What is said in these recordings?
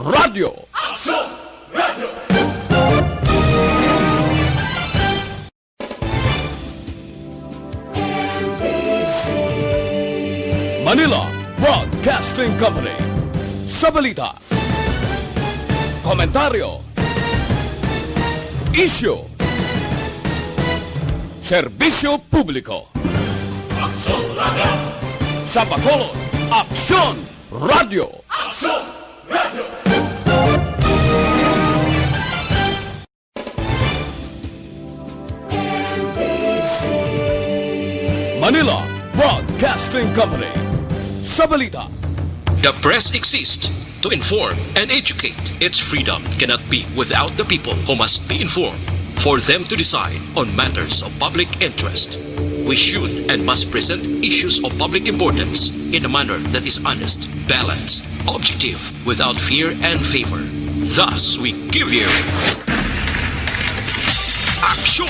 Radio. Action Radio. Manila Broadcasting Company. Sa balita, komentaryo, isyu, serbisyo publiko. Action Radio. Sa Bacolod, Aksyon Radio. Action Radio. Manila Broadcasting Company. Sa balita, The press exists to inform and educate. Its freedom cannot be without the people who must be informed for them to decide on matters of public interest. We should and must present issues of public importance in a manner that is honest, balanced, objective, without fear and favor. Thus, we give you Action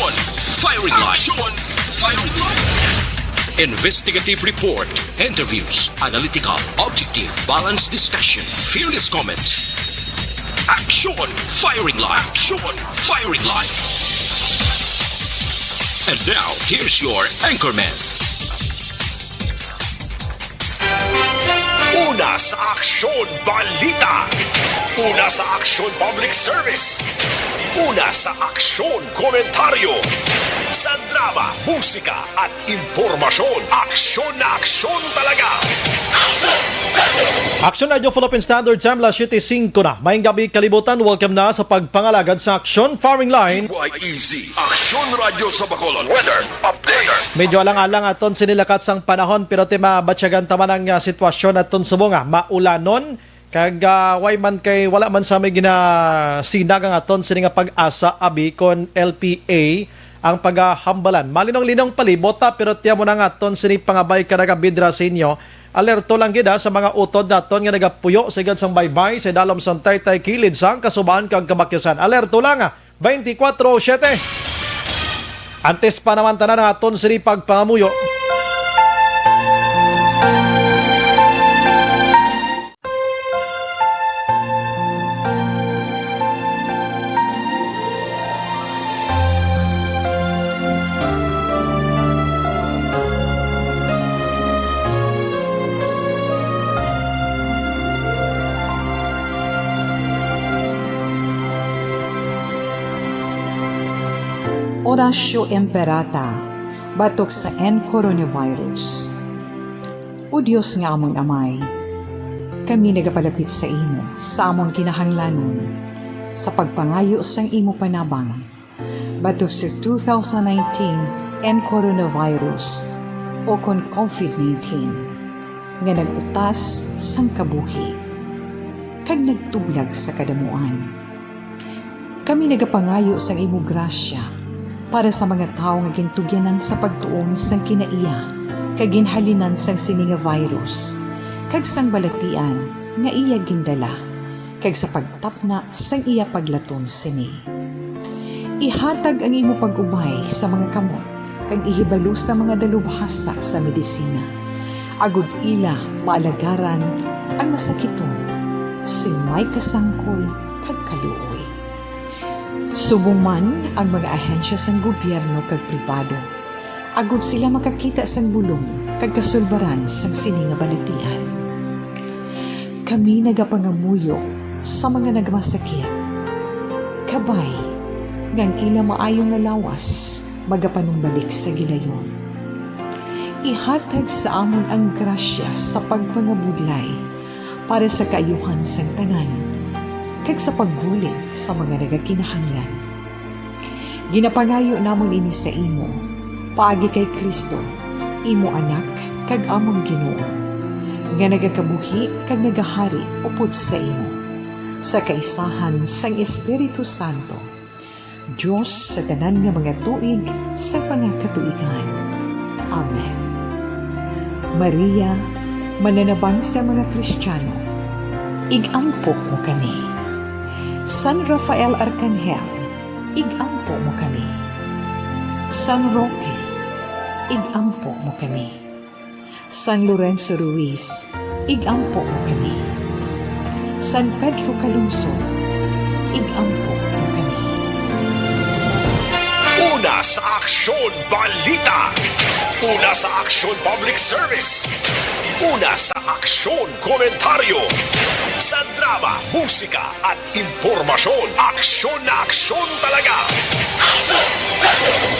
Firing Line. Action Firing Line. Investigative report, interviews, analytical, objective, balanced discussion, fearless comments. Action Firing Line. Action Firing Line. And now, here's your anchorman. Una sa Aksyon Balita. Una sa Aksyon Public Service. Una sa Aksyon Komentaryo. Sa drama, musika at impormasyon. Aksyon na aksyon talaga. Action Radio Philippine Standard Time, alas 7:05 na. Maying gabi kalibutan, welcome na sa pagpangalagad sa Action Firing Line. YEZ, Aksyon Radio sa Bacolod. Weather Update. Medyo alang-alang aton sinilakat sang panahon pero mabatyagan taman ang sitwasyon aton subonga. Maulanon kag way man kay wala man sa may ginasinagang aton sini nga pag-asa abi kon LPA ang paghambalan. Malinong-linong palibota pero tiya mo na nga aton sini pangabay kanaga bidra sa inyo. Alerto lang gida sa mga utod naton nga nagapuyo sa igad sang baybay sa dalom sang taytay kilid sang kasubaan kag kabakyasan. Alerto lang 24/7. Antes pa naman tanan nga aton sini pagpangamuyo. Orasyo Emperata, batok sa coronavirus. O Diyos nga among amay, kami nagapalapit sa imo, sa among kinahanglanon, sa pagpangayo sang imo panabang, batok sa 2019 coronavirus o kon COVID-19, nga nagutas sang kabuhi, kag nagtublag sa kadamuan. Kami nagapangayo sang imo grasya, para sa mga tao nga gintugyanan sa pagtuon sang kinaiya kag ginhalinan sang sini nga virus kag sang balatian nga iya gindala kag sa pagtapna sang iya paglaton sini. Ihatag ang imo pag-ubay sa mga kamot kag ihibalo sa mga dalubhasa sa medisina. Agud ila maalagaran ang masakiton sin may kasangkol kag kaluoy. Subong man ang mga ahensya sang gobyerno kag pribado, agud sila makakita sang bulong kag kasulbaran sang sini nga balatian. Kami nagapangamuyo sa mga nagmasakit. Kabay, ngang ila maayong nga lawas, magapanumbalik sa gilayon. Ihatag sa amon ang grasya sa pagpangabudlay para sa kaayuhan sang tanan, kag sa pagbulig sa mga nagakinahanglan. Ginapangayo namon ini sa imo, paagi kay Kristo, imo anak, kag among Ginoo, nga nagakabuhi kag nagahari upod sa imo, sa kaisahan sang Espiritu Santo, Diyos sa tanan nga mga tuig sa pangakatuigan. Amen. Maria, mananabang sa mga Kristiyano, igampo mo kami. San Rafael Arcangel, igampo mo kami. San Roque, igampo mo kami. San Lorenzo Ruiz, igampo mo kami. San Pedro Calungsod, igampo mo kami. Una sa Aksyon Balita. Una sa Aksyon Public Service. Una sa Aksyon Komentaryo. Sa drama, musika at impormasyon. Aksyon na aksyon talaga.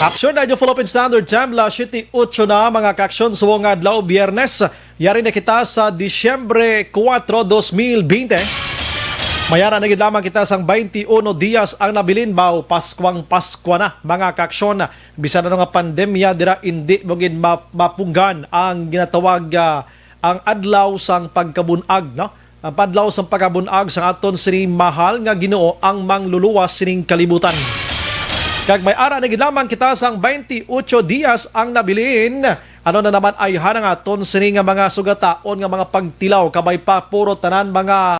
Aksyon Radio Philippine Standard Time, la 7:08 na mga kaaksyon sa mga adlaw Biyernes. Yari na kita sa Disyembre 4, 2020. Mayara na gid lamang kita sang 21 dias ang nabilin baw Paskwang Paskwa na mga kaaksyon. Bisan na nga pandemya dira hindi mo gid mapunggan ang ginatawag ang adlaw sang pagkabunag, no? Ang padlaw sang pagkabunag sa aton sining mahal nga Ginoo ang mangluluwas sining kalibutan. Kag may ara na gid lamang kita sang 28 dias ang nabilin. Ano na naman ay hanang aton sini nga mga sugataon nga mga pagtilaw kabay pa puro tanan mga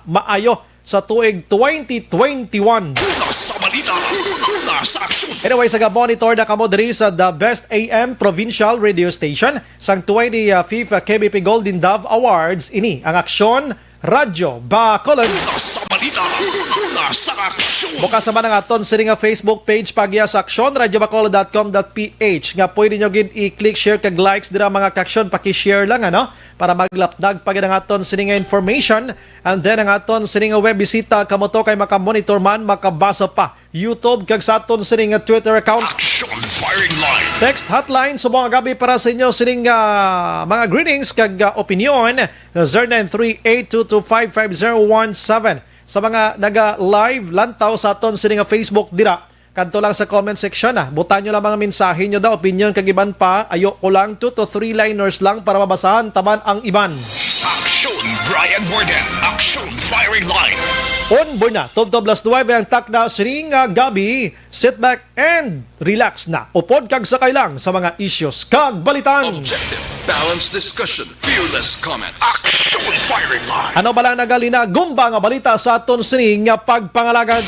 maayo sa tuig 2021. Una sa balita. Una sa aksyon. Anyway, sa monitor na kamo diri sa The Best AM Provincial Radio Station sang 25th KBP Golden Dove Awards. Ini ang Aksyon Radyo Bacolod. Una sa balita. Una sa aksyon. Bukas naman ang aton sa nga Facebook page pagya sa aksyon radyobacolod.com.ph nga pwede nyo gid i-click, share kag likes dira mga kaksyon, paki-share lang ano para maglapdag pagid ang aton sa nga information. And then ang aton sa nga web bisita kamo to kay makamonitor man, makabasa pa YouTube kag sa aton sa nga Twitter account. Aksyon firing line. Text hotline sa mga gabi para sa inyo sining mga greetings kag opinion 0938225517. Sa mga naga-live lantaw sa aton sining Facebook dira, kanto lang sa comment section butan nyo lang mga mensahe nyo daw, opinion kag iban pa, ayo ko lang 2 to 3 liners lang para mabasahan taman ang iban. Aksyon Brian Morgan. Aksyon firing line. On board na, Tob Las 9 ang takda sining gabi. Sit back and relax na. Upod kag sakay lang sa mga issues kag balitan. Objective, balanced discussion, fearless comments. Aksyon firing line. Ano ba lang nagalina gumba nga balita sa aton sining nga pagpangalagad?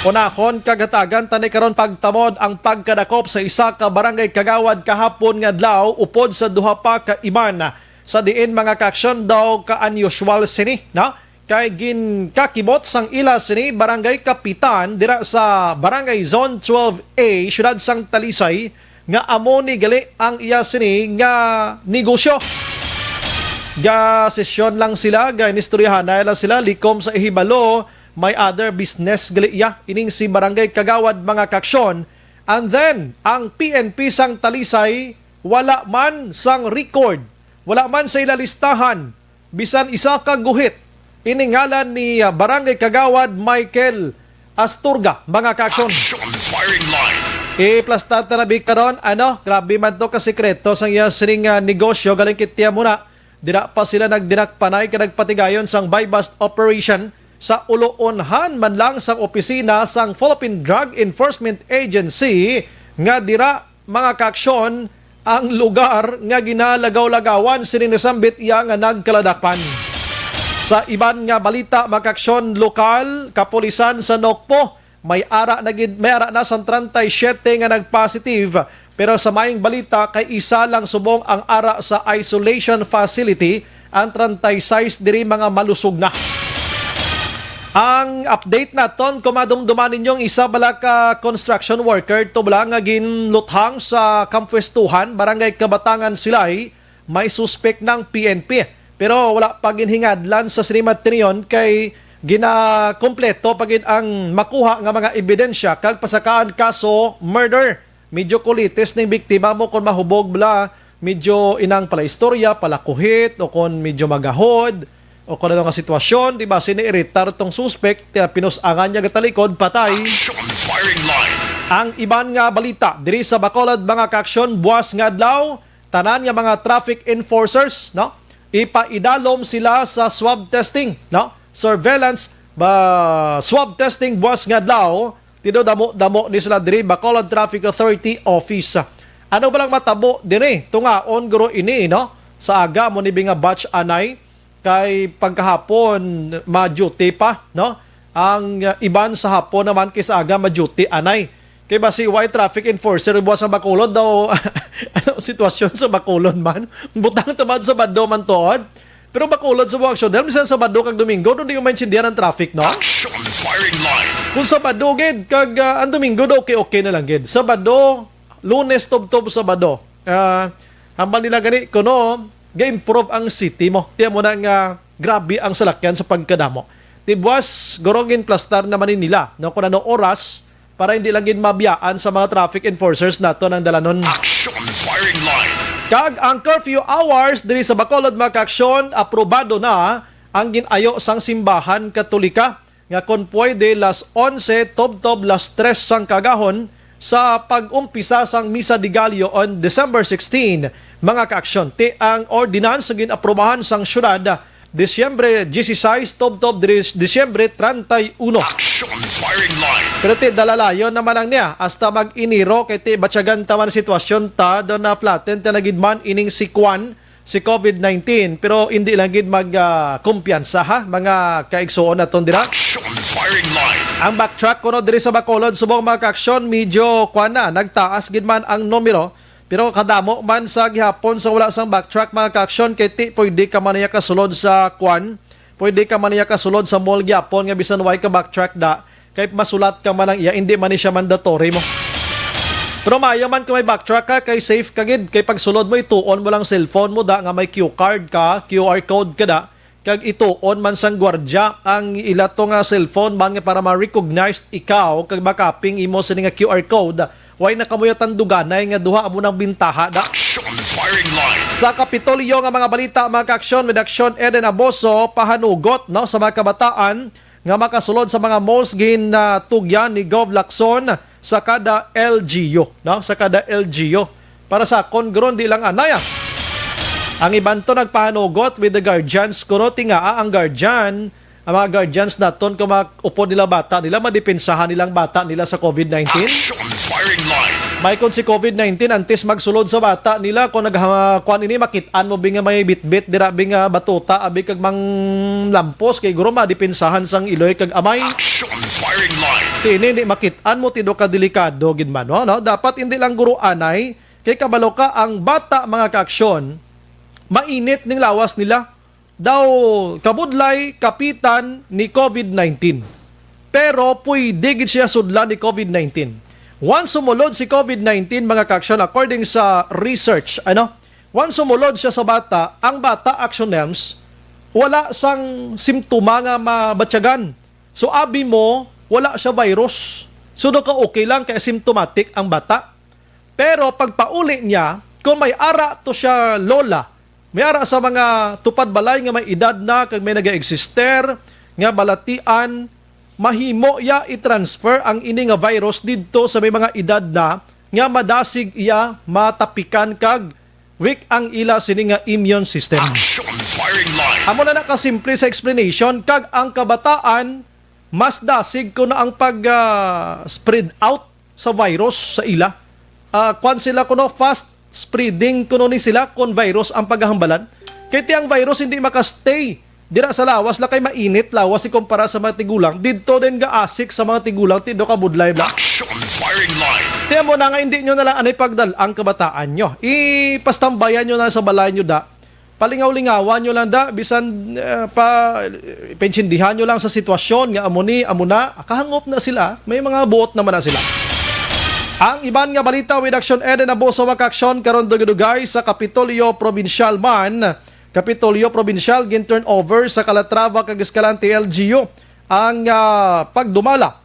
Unahon kagatagan tanay karon pagtamod ang pagkadakop sa isa ka barangay Kagawad kahapon nga adlaw upod sa duha pa ka iban sa diin mga kaaksyon daw ka unusual sini, no? Kay gin kakibot sang ila sini barangay kapitan dira sa barangay Zone 12A syudad sang Talisay nga amo ni gali ang iya sini nga negosyo. Ga sesyon lang sila, ga inistoryahan na lang sila likom sa ihibalo, may other business gali iya ining si barangay Kagawad mga kaksyon. And then ang PNP sang Talisay wala man sang record, wala man sa ilalistahan bisan isa ka guhit iningalan ni barangay Kagawad Michael Asturga mga kaksyon. Aksyon firing line. I-plastar tanabi karon grabe man to ka sekreto sang iya sining negosyo galing kitya muna. Dira pa sila nagdinak panay ka nagpatigayon sang buy-bust operation sa uloonhan man lang sang opisina sang Philippine Drug Enforcement Agency nga dira mga kaaksyon ang lugar nga ginalagaw-lagawan sininasambit iya nga nagkaladakpan. Sa iban nga balita, makaksyon lokal, kapulisan sa Nokpo, may ara na sa 37 nga nagpositive. Pero sa maing balita, kay isa lang subong ang ara sa isolation facility, ang 36 diri mga malusog na. Ang update naton, kumadumduman ninyong isa bala ka construction worker, tubla nga ginluthang sa Kampwestuhan, Barangay Kabatangan Silay, may suspect ng PNP. Pero wala pa ginhingadlan sa sinimat tiniyon kay ginakompleto pagid ang makuha nga mga ebidensya kag pasakaan kaso murder. Medyo kulitis ning biktima mo kung mahubog bla, medyo inang pala istorya, pala kuhit o kung medyo magahod o kung ano nga sitwasyon, di ba siniiritar tong suspect, pinusangan niya gatalikod, patay. Aksyon firing line. Ang iban nga balita diri sa Bacolod mga kaaksyon, buwas nga adlaw, tanan nga mga traffic enforcers, no? Ipaidalom sila sa swab testing, no? Surveillance swab testing buwas nga adlaw, tido damo ni sila diri Bacolod Traffic Authority Office. Ano ba lang matabo diri? Tungaon guro ini, no? Sa aga mo ni nga batch anay kay pagkahapon ma-duty pa, no? Ang iban sa hapon naman kay sa aga ma-duty anay. Kay ba si white traffic enforcer buwas sa Bacolod daw ano sitwasyon sa Bacolod man? Butang tamad sa bado man tuod. Pero bakulod sa mga aksyon, dahil minsan Sabado kag Domingo, doon di mo maintindihan ang traffic, no? Action firing line. Kung Sabado, gid, kag ang Domingo, okay na lang, gid. Sabado, Lunes, Tob-Tob, Sabado. Hambal nila gani, kuno, ga-improve ang city mo. Tiyan mo na nga, grabe ang salakyan sa pagkadamo. Tibuas, gorongin plastar naman nila, no? Kung ano oras, para hindi lang gid mabiyaan sa mga traffic enforcers nato ng dalanon. Action firing line. Kag ang curfew hours diri sa Bacolod mga kaaksyon, aprobado na ang ginayo sang simbahan Katolika nga kon pwede las 11 Tob-Tob las 3 sang kagahon sa pag-umpisa sang Misa de Gallo on December 16. Mga kaaksyon, ti ang ordinance gin aprobahan sang syudad Disyembre 16 Tob-Tob Disyembre 31. Action firing line. Pero ti dalalayon naman ang niya hasta mag-iniro kay ti batyagan taman sitwasyon ta do na flatten ta nagidman ining si Kwan si COVID-19 pero hindi lang gid kumpiyansa ha mga kaigsuon naton dira. Action firing line. Ang backtrack kuno diri sa Bacolod subong mga kaaksyon medyo kwan na nagtaas gid man ang numero pero kadamo man sa gihapon sa wala sang backtrack mga kaaksyon kay ti pwede ka man niya kasulod sa Kwan, pwede ka man niya kasulod sa mall gihapon nga bisan way ka backtrack da kay masulat ka man lang iya, hindi man ni siya mandatory mo. Pero maayo man kung may backtrack ka, kay safe ka gid. Kay pagsulod mo, ituon mo lang cellphone mo da, nga may QR code ka da, kag ituon man sang gwardya ang ilato nga cellphone man nga para ma-recognize ikaw, kag makaping imo sa nga QR code, way na kamuyatan duganay nga duha amo ng bintaha da. Action firing line. Sa Kapitolyo nga mga balita, mga kaaksyon, Redaksyon Eden Aboso, pahanugot no, sa mga kabataan, nga makasulod sa mga malls gin na tugyan ni Gov Lacson sa kada LGU, no? Sa kada LGU. Para sa kongron di lang anaya. Ang iban to nagpahanugot with the guardians kuno tinga ang guardian, ang mga guardians naton kung upo nila bata nila madepensahan nilang bata nila sa COVID-19. Action firing line. May kon si COVID-19 antes magsulod sa bata nila kung nagkuan ini makitaan mo binga may bitbit dira binga batuta abi kag mang lampos kay guro madepensahan sang iloy kag amay. Action firing line. Hindi makitaan mo tido ka delikado gid man no? Dapat hindi lang guro anay kay kabalo ka ang bata mga kaaksyon mainit ning lawas nila daw kabudlay kapitan ni COVID-19 pero pwede gid siya sudlan ni COVID-19. Once sumulod si COVID-19 mga kaaksyon according sa research, once sumulod siya sa bata, ang bata action names wala sang simptoma nga mabatyagan. So abi mo wala siya virus. So do ka okay lang kay symptomatic ang bata. Pero pagpauli niya, kung may ara to siya lola, may ara sa mga tupad balay nga may edad na kag may naga-exister nga balatian, mahimo ya i-transfer ang ini nga virus didto sa may mga edad na nga madasig iya matapikan kag weak ang ila sini nga immune system. Action firing line. Amo na nakasimple sa explanation kag ang kabataan mas dasig ko na ang pag spread out sa virus sa ila. Kwan sila kuno fast spreading kuno ni sila kon virus ang paghahambalan. Kay ang virus hindi makastay dira sa lawas la kay mainit lawas ikumpara sa mga tigulang didto din gaasik sa mga tigulang tido ka budlay bla. Action firing line. Tiyan mo na nga hindi nyo na lang anay pagdal ang kabataan nyo. Ipastambayan nyo na sa balay nyo da. Palingaw-lingawan nyo lang da bisan pensindihan nyo lang sa sitwasyon nga amo na kahangop na sila may mga buot naman na sila. Ang iban nga balita with Action Eden Aboso makaaksyon karon dugay sa Kapitolyo Provincial man. Kapitolyo Provincial gin turn over sa Calatrava kag Escalante LGU ang pagdumala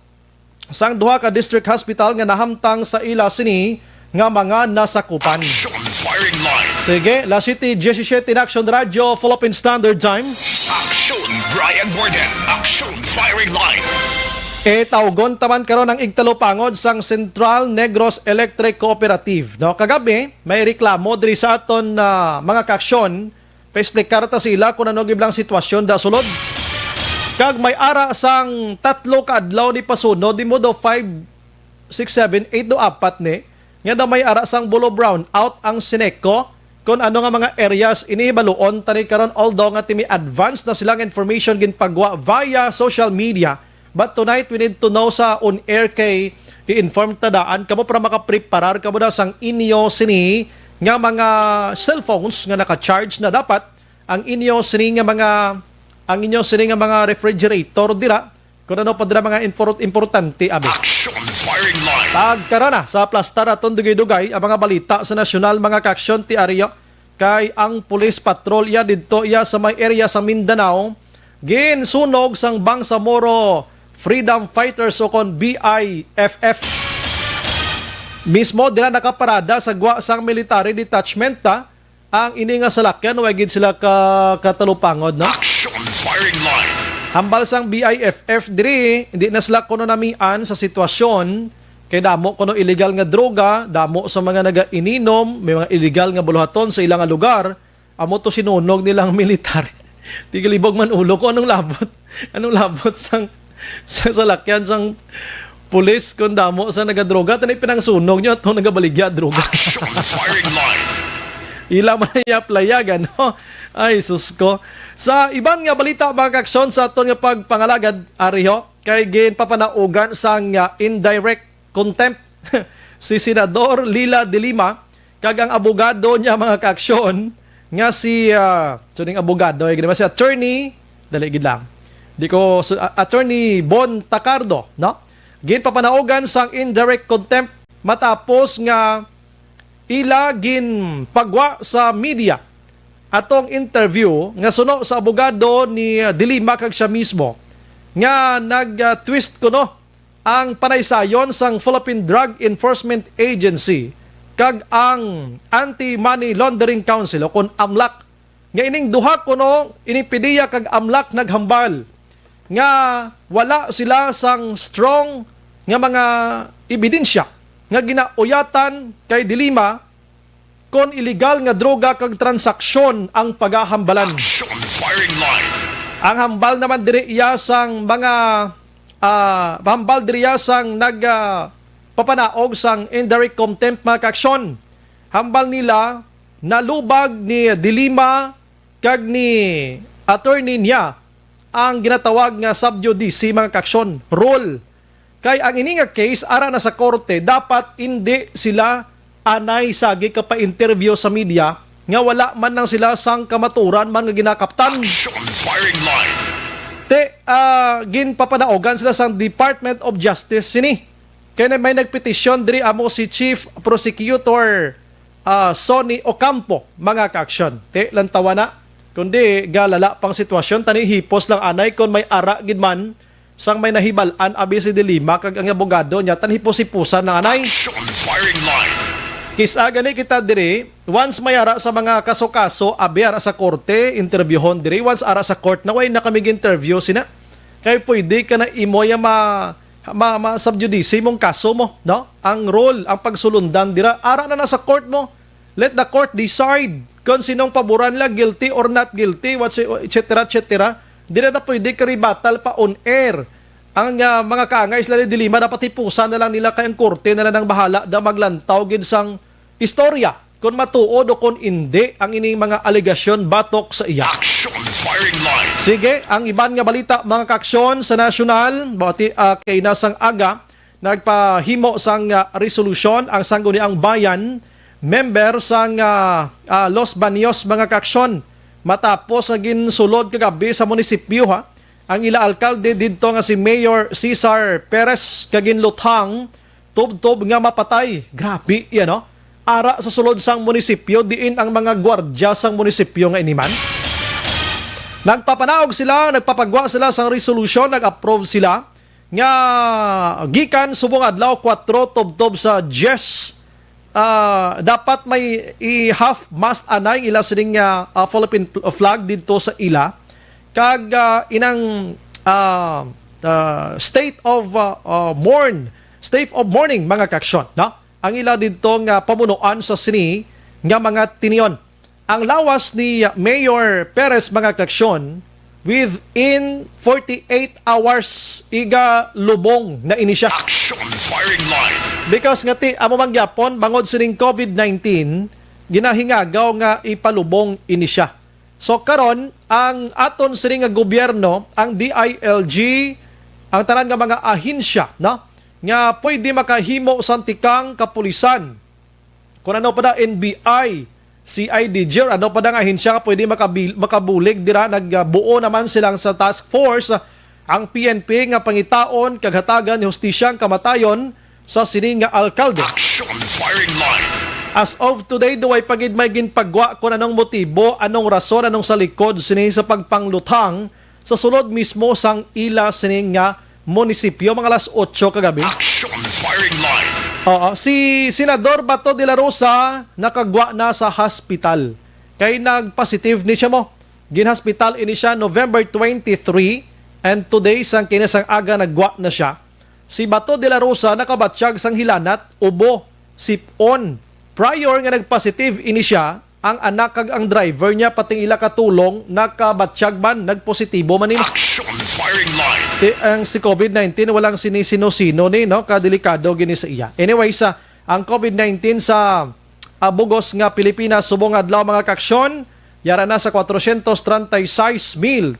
sang duha ka district hospital nga nahamtang sa ila sini nga mga nasakupan. Action firing line. Sige, La City 17 in Action Radio Philippine Standard Time. Action Brian Morgan. Action firing line. Tawgon taman karon ang igtalopangod sang Central Negros Electric Cooperative. No, kagabi may reklamo diri sa aton mga kaaksyon. Pa-explicar ta sila kung ano giblang sitwasyon da sulod. Kag may ara sang 3 ka adlaw ni pasunod di mo do 5 6 7 8 do 4 ni. Nga daw may ara sang Bulo Brown out ang Sineco kung ano nga mga areas inibaluon tani karon although nga timi advance na silang information ginpagwa via social media. But tonight, we need to know sa on-air kay i-inform tadaan kamo para makapreparar kamo na sang inyo sini nga mga cellphones nga naka-charge na dapat ang inyo sini nga mga refrigerator dira kun ano pa dira mga importante abi. Action firing line. Pagkarana sa plastar aton dugay-dugay ang mga balita sa nasyonal mga kaaksyon ti Aryo kay ang police patrol iya didto iya sa may area sa Mindanao ginsunog sang Bangsamoro Freedom Fighters o kon BIFF. Mismo dila nakaparada sa gwa sang military detachment ang ini nga salakyan way gid sila katalupangod no. Action firing line. Hambal sang BIFF diri hindi na sila kuno namian sa sitwasyon kay damo kuno illegal nga droga, damo sa mga naga-ininom, may mga illegal nga buluhaton sa ilang lugar, amo to sinunog nilang militar. Tigilibog man ulo ko anong labot sang sa salakyan sang pulis kung damo sa nagadroga tanay pinangsunog nyo at nagabaligya droga. Action firing line. Ila man i-applyan, no? Ay, sus ko. Sa iban nga balita, mga kaaksyon, sa aton nga pagpangalagad, Ariho, kay gin papanaugan sang indirect contempt si Senador Lila de Lima, kag ang abogado niya, mga kaaksyon, nga si, abogado, si attorney, dali gid lang, attorney Bon Tacardo, no? Gin papanaugan sang indirect contempt matapos nga ila gin pagwa sa media atong interview nga suno sa abogado ni Dilima kag siya mismo nga nag-twist kuno ang panaysayon sang Philippine Drug Enforcement Agency kag ang Anti-Money Laundering Council o kon AMLAC nga ining duha kuno inipidiya kag AMLAC naghambal nga wala sila sang strong nga mga ebidensya nga ginauyatan kay Dilima kon illegal nga droga kag transaksyon ang paghahambalan. Action firing line. Ang hambal naman diri iya sang mga hambal diri iya sang papanaog sang indirect contempt mga kaaksyon. Hambal nila nalubag ni Dilima kag ni attorney niya ang ginatawag nga sub judice mga kaaksyon rule. Kay ang ini nga case ara na sa korte dapat hindi sila anay sagi ka pa interview sa media nga wala man lang sila sang kamaturan man nga ginakaptan. Action firing line. Gin papanaogan sila sang Department of Justice sini. Kaya may nagpetisyon diri amo si Chief Prosecutor Sonny Ocampo mga kaaksyon. Lantawa na kundi galala pang sitwasyon tani hipos lang anay kon may ara gid man sang may nahibalan abi si Dilima kag ang abogado niya tan hipos-hipusan ng anay. Action firing line. Kisa gani kita diri once may ara sa mga kaso-kaso abi ara sa korte interviewon diri once ara sa court na way na kami interview sina kay pwede ka na imoya ma subjudice mong kaso mo no ang role ang pagsulundan dira ara na nasa court mo let the court decide kung sinong paboran la guilty or not guilty etc etc dira na pwede ka ribatal pa on air ang mga kaangay sila ni Dilima dapat ipusan na lang nila kay ang korte na lang ang bahala da maglantaw gid sang istorya kung matuod o kung hindi ang ining mga alegasyon batok sa iya. Action firing line. Sige, ang iban nga balita mga kaaksyon sa nasyonal kay nasang aga nagpahimo sang resolusyon ang sangguniang bayan member sang Los Baños mga kaaksyon matapos naging sulod kagabi sa munisipyo ang ila alkalde didto nga si Mayor Cesar Perez kaginluthang tub-tub nga mapatay. Grabe yan no. Ara sa sulod sang munisipyo diin ang mga gwardya sang munisipyo nga iniman. Nagpapanaog sila, nagpapagwa sila sang resolution, nag-approve sila nga gikan subong adlaw 4 tub-tub sa GES dapat may i-half mast anay ila sining Philippine flag dito sa ila kag inang state of mourning mga kaaksyon no ang ila dito nga pamunuan sa sini nga mga tinion ang lawas ni Mayor Perez mga kaaksyon within 48 hours iga lubong na inisya. Action firing line. Because nga ti amo mangyapon bangod sining COVID-19 ginahingagaw nga ipalubong inisya. So karon ang aton sining nga gobyerno, ang DILG, ang tanan nga mga ahensya, no? Nga pwede makahimo sa tikang kapulisan. Kung ano pa da NBI, CIDG or ano pa nga ahensya nga pwede makabulig dira. Nagbuo naman silang sa task force ang PNP nga pangitaon kaghatagan ni hustisyang kamatayon sa sining nga alkalde. Action firing line. As of today, duway pagid may ginpagwa kung anong motibo, anong rason, anong sa likod sini sa pagpanglutang sa sulod mismo sang ila sining nga munisipyo mga alas 8 kagabi. Action firing line. Oo, si Senador Bato de la Rosa nakagwa na sa hospital. Kay nag-positive ni siya mo. Gin-hospital ini siya November 23 and today sang kinasang aga nagwa na siya. Si Bato de la Rosa nakabatsyag sang hilanat, ubo, sipon. Prior nga nag-positive ini siya, ang anak kag ang driver niya pating ila katulong nakabatsyag man, nagpositibo man ni. Action firing line. Ang si COVID-19 walang sinisino-sino ni no kadelikado gini sa iya. Anyway ang COVID-19 sa Bugos nga Pilipinas subong adlaw mga kaksyon yara na sa 436,345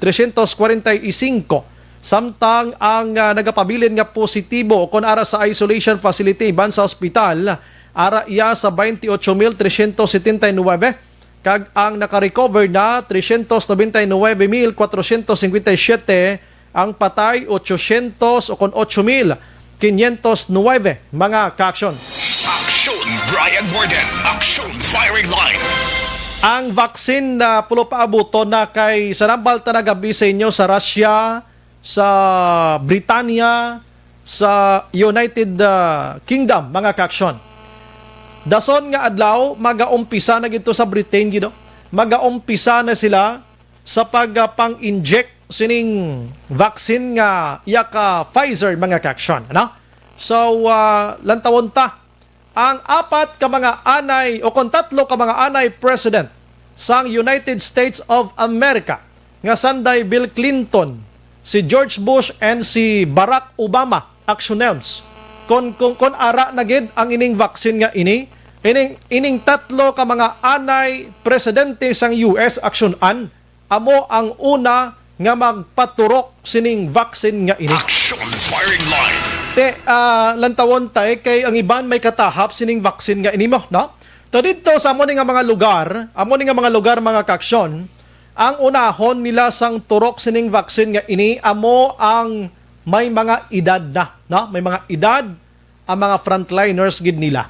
samtang ang nagapabilin nga positibo kon ara sa isolation facility ban sa ospital ara iya sa 28,379 kag ang naka-recover na 399,457 ang patay 800 o kon 8,509 mga ka-aksyon. Action Brian Borden. Action firing line. Ang vaccine na pulo paabuto na kay sanambal tanagabi sa inyo sa Russia, sa Britanya, sa United Kingdom mga ka-aksyon. Dason nga adlaw magaumpisa na gito sa Britain gido. Magaumpisa na sila sa pang-inject sining vaccine nga ka Pfizer mga ka-aksyon, ano? So lantawon ta ang apat ka mga anay o kon tatlo ka mga anay president sang United States of America nga sanday Bill Clinton, si George Bush and si Barack Obama actionems kon ara na gid ang ining vaccine nga ining tatlo ka mga anay presidente sang US actionan amo ang una nga magpaturok sining vaccine nga ini. Action firing line. Lantawon tay kay ang iban may katahap sining vaccine nga ini mo, no? To dito sa amo ni nga mga lugar, mga kaksyon, ang unahon nila sang turok sining vaccine nga ini amo ang may mga edad na, no? May mga edad ang mga frontliners gid nila.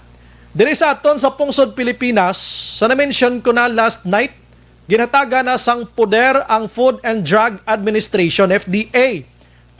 Diri sa aton sa pungsod Pilipinas, sa na-mention ko na last night, ginataga na sang poder ang Food and Drug Administration, FDA,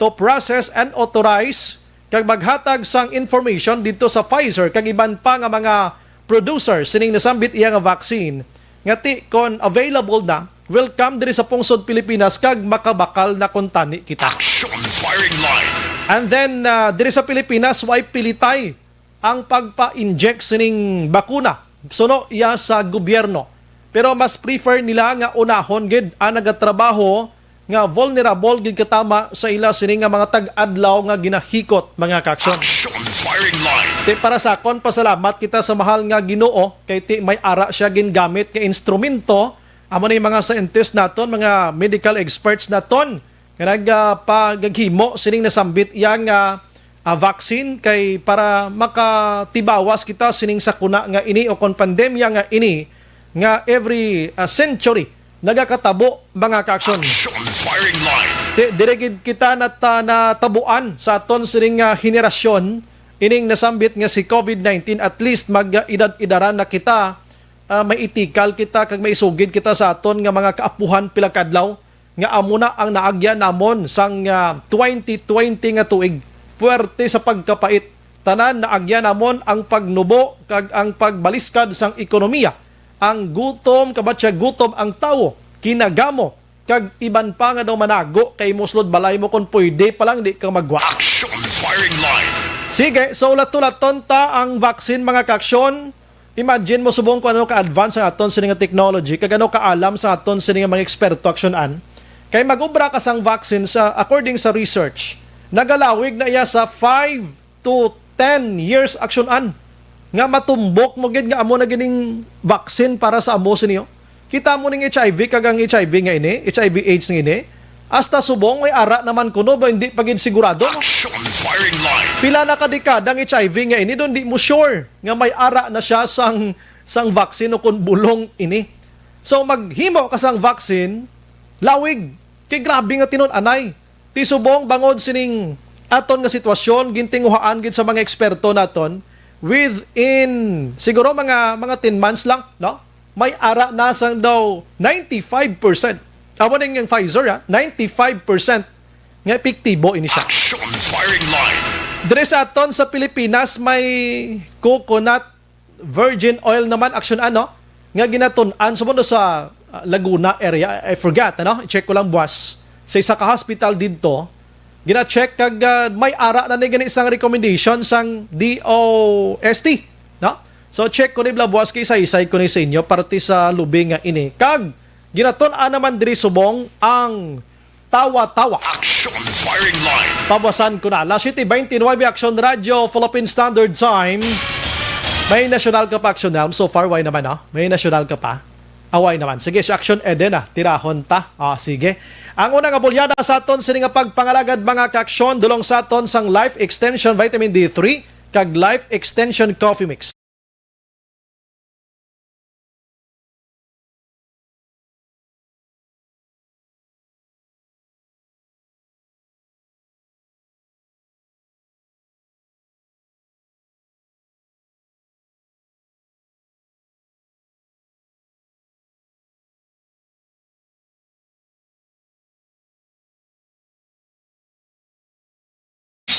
to process and authorize kag maghatag sang information dito sa Pfizer kag iban pa nga mga producers sining nasambit iya nga vaccine nga ti kon available na will come diri sa pungsod Pilipinas kag makabakal na kuntani kita. Action firing line. And then diri sa Pilipinas way pilitay ang pagpa-inject sining bakuna suno iya sa gobyerno. Pero mas prefer nila nga unahon gid ang nagatrabaho nga vulnerable gid katama sa ila sining nga mga tag-adlaw nga ginahikot mga kaksyon. Action firing line. Ti para sa kon pasalamat kita sa mahal nga Ginoo kay ti may ara siya gingamit nga instrumento amo ni mga scientist naton, mga medical experts naton nga nagpaghimo sining nasambit yang vaccine kay para makatibawas kita sining sakuna nga ini o kon pandemya nga ini nga every century nagakatabo mga ka-aksyon. Action firing line. Diregid kita natabuan sa aton sining henerasyon ining nasambit nga si COVID-19 at least mag-idad-idaran na kita may itikal kita kag may isugid kita sa aton nga mga kaapuhan pila kadlaw nga amo na ang naagya namon sang 2020 nga tuig. Puwerte sa pagkapait tanan naagya namon ang pagnubo kag ang pagbaliskad sang ekonomiya. Ang gutom, kabatya gutom ang tao, kinagamo, kag iban pa nga daw manago, kay muslod balay mo kung pwede pa lang di ka magwa. Action firing line. Sige, so ulat-ulaton ta ang vaccine mga kaksyon. Imagine mo subong kung ano ka-advance ang aton sa nga technology, kag ano ka-alam sa aton sa nga mga eksperto aksyonan. Kay mag-ubra ka sang vaccine sa, according sa research, nagalawig na iya sa 5 to 10 years aksyonan. Nga matumbok mo gid nga amo na gining vaccine para sa amo sa niyo. Kita mo ning HIV kag ang HIV nga ini, HIV AIDS nga ini. Hasta subong may ara naman kuno ba hindi pa gid sigurado. Action firing line. Pila na kadekada ang HIV nga ini don di mo sure nga may ara na siya sang sang vaccine o kun bulong ini. So maghimo ka sang vaccine, lawig. Kay grabe nga tinud-anay. Ti subong bangod sining aton nga sitwasyon gintinguhaan gid sa mga eksperto naton within siguro mga 10 months lang, no? May ara na sang daw 95%. Amo ning yung Pfizer, 95% nga epektibo ini siya. Action firing line. Dire sa aton sa Pilipinas may coconut virgin oil naman action nga ginatun-an sa mundo sa Laguna area. I forgot i-check ko lang buwas sa isa ka hospital dito. Gina-check kag may ara na ni gani isang recommendation sang DOST, no? So check ko ni buwas kay isa-isay ko ni sa inyo parte sa lubing nga ini. Kag ginatun-an naman diri subong ang tawa-tawa. Action firing line. Pabasan ko na. Alas 7:29 Action Radio, Philippine Standard Time. May national ka pa, Action Elm. So far, why naman, May national ka pa. Away naman. Sige, si Action Eden, tirahon ta. Sige. Ang unang abulyada sa aton, sini nga pagpangalagad mga ka-aksyon, dulong sa aton sang Life Extension Vitamin D3, kag Life Extension Coffee Mix.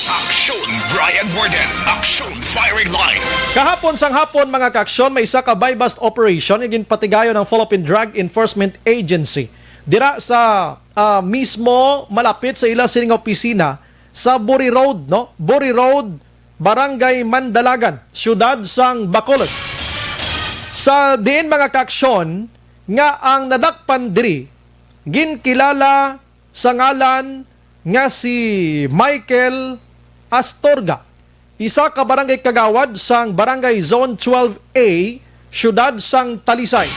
Action Brian Warden. Action firing line. Kahapon sang hapon mga ka-aksyon, may isa ka buy-bust operation igin patigayo ng Philippine Drug Enforcement Agency. Dira sa mismo malapit sa ila sining opisina sa Buri Road, no? Buri Road, Barangay Mandalagan, siyudad sang Bacolod. Sa diin mga ka-aksyon nga ang nadakpan diri ginkilala sa ngalan nga si Michael Astorga, isa ka barangay kagawad sang Barangay Zone 12A, siyudad sang Talisay.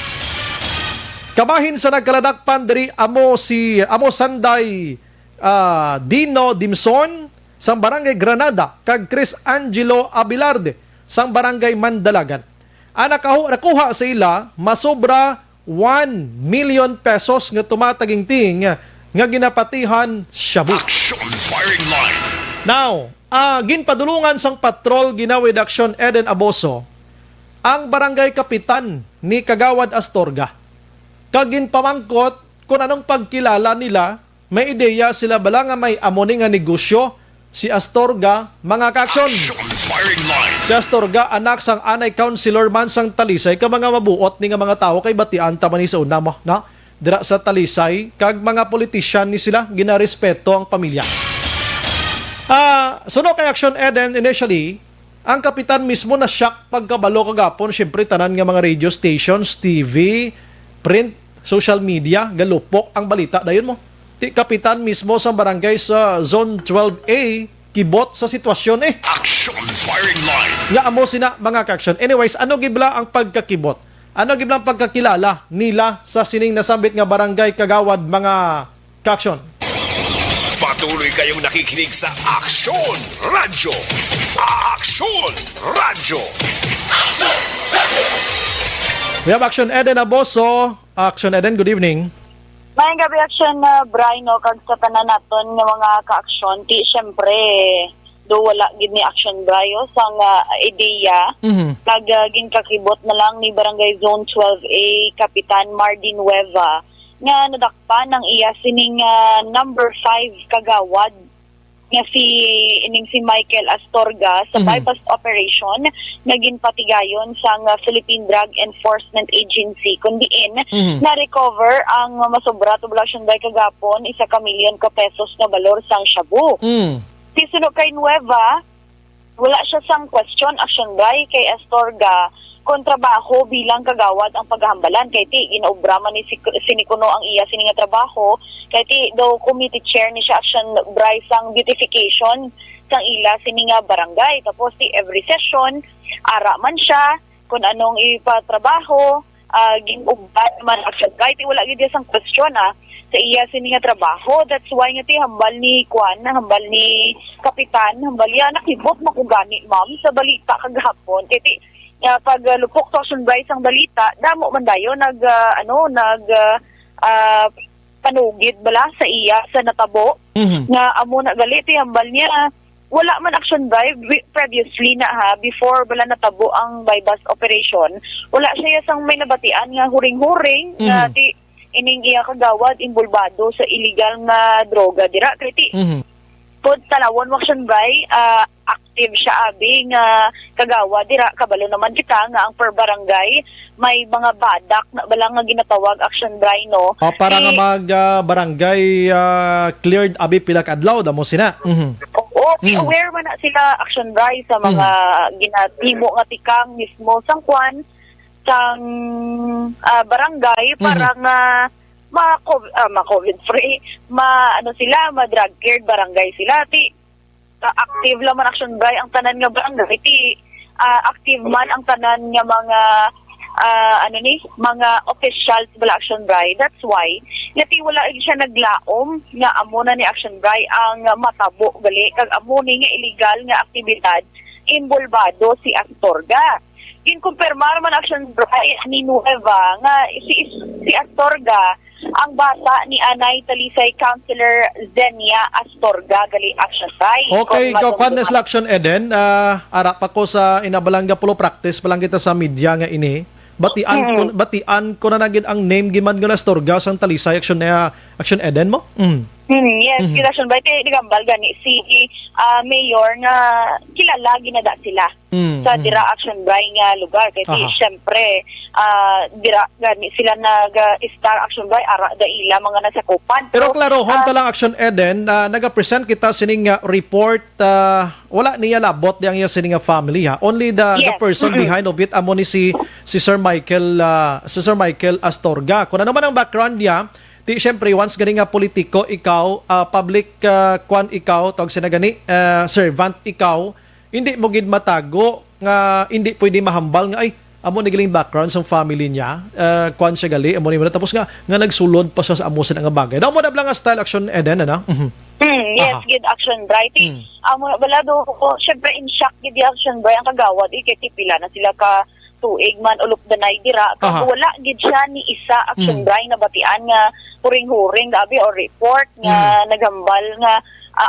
Kabahin sa nagkaladakpan diri amo Sanday Dino Dimson sang Barangay Granada kag Chris Angelo Abilarde sang Barangay Mandalagan. Nakuha sa ila masobra 1 million pesos nga tumatagingting nga ginapatihan shabu. Action firing line. Now, ginpadulungan sang patrol ginawid Action Eden Aboso ang barangay kapitan ni Kagawad Astorga. Kagin pamangkot kung anong pagkilala nila, may ideya sila bala nga may amoni nga negosyo si Astorga, mga ka-aksyon. Action firing line. Si Astorga, anak sang anay councilor man sang Talisay, ka mga mabuot ni nga mga tao kay batian taman ni sa una mo, na? Dira sa Talisay, kag mga politisyan ni sila, ginarespeto ang pamilya. Suno kay Action Eden, initially, ang kapitan mismo na shock pagkabalo kagapon, syempre tanan nga mga radio stations, TV, print, social media, galupok ang balita. Dayon mo, ti kapitan mismo sa barangay sa Zone 12A, kibot sa sitwasyon Action firing line. Nga amo sina mga ka-action. Anyways, ano gibla ang pagkakibot? Ano gibla ang pagkakilala nila sa sining nasambit nga barangay kagawad mga ka-action? Patuloy kayong nakikinig sa Action Radio. Action Radio. We have Action Eden Aboso. Action Eden, good evening. Mayang gabi Action Brian, no, kag sa tanan naton nga mga ka-aksyon, ti syempre do wala gid ni Action Brian sang ideya kag ginkakibot na lang ni Barangay Zone 12A Kapitan Mardin Nueva nga nadakpan ng iya sining number 5 kagawad nga si Michael Astorga sa bypass operation nga ginpatigayon sang Philippine Drug Enforcement Agency kundiin na-recover ang masobra tublasyon by kagapon 1 milyon ka pesos na balor sang shabu. Sisuno kay Nueva, wala siya sang question Action by kay Astorga kontrabaho bilang kagawad ang paghambalan kay ti inaobra man ni sinikuno ang iya sining nga trabaho kay ti do committee chair ni siya Action Bryce sang beautification sang ila sining nga barangay tapos ti every session ara man siya kung anong ipatrabaho ginubad man Action Bryce ti wala gid sang question sa iya sining nga trabaho. That's why nga ti hambal ni hambal ni kapitan hambal ya nakibot mo ko gani ma'am sa balita kagahapon kay ti pag lupok to Action Bryce ang balita, damo man dayo panugid bala sa iya sa natabo nga amo na galit hambal niya wala man action bribe previously na before bala natabo ang bypass operation wala siya sang may nabatian nga huring-huring nga ti ining iya kagawad involvado sa illegal nga droga dira kriti pod tanawon action bribe active siya abi nga kagawa dira kabalo naman kita nga ang per barangay may mga badak na bala nga ginatawag action dry no para nga mag barangay cleared abi pila ka adlaw damo sina oo aware man na sila action dry sa mga ginatimo nga tikang mismo sang kwan sang barangay para nga ma-COVID free ma-drug cleared barangay sila ti active laman action dry ang tanan nga barangay ti active man ang tanan nga mga mga officials bala action dry that's why ngati wala siya naglaom nga amo na ni action dry ang matabo gali kag amo ni nga illegal nga aktibidad involvado si Astorga kinkumpirmar man action dry ni Nueva nga si Astorga ang bata ni Anay Talisay Councilor Zenia Astorga gali action dry okay kwan na action Eden ara pa ko sa inabalanga pulo practice palang kita sa media nga ini batian ko na nagid ang name giman nga Astorga sang Talisay action Eden mo yes action by digambal gani si mayor nga kilala ginada sila sa dira action by nga lugar kay syempre dira gani sila nag-star action by ara daila mga nasakupan pero klarohon ta lang action Eden naga-present kita sining report wala niya labot diyang iya sining family only the person behind of it amo ni si Sir Michael Astorga kuno naman ang background niya ti syempre once gani nga politiko ikaw public kwan ikaw tawag sina gani servant ikaw hindi mo gid matago nga hindi pwede mahambal nga ay amo ni galing background sa family niya kwan siya gali amo ni tapos nga nagsulod pa siya sa amo nga bagay daw mo na nga style action Eden yes gid action bright amo balado ko syempre in shock gid action bright ang kagawad kay pila na sila ka tuig man ulop danay dira kung wala gid siya ni isa action bright na batian nga huring-huring gabi or report nga nagambal nga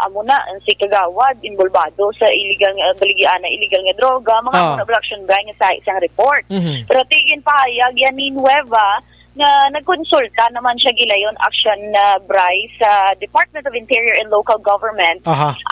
amo na si kagawad involvado sa illegal nga baligian na illegal nga droga mga action bright nga sa isang report pero tigin pahayag yan ni Nueva na nagkonsulta naman siya gilayon action Bryce sa Department of Interior and Local Government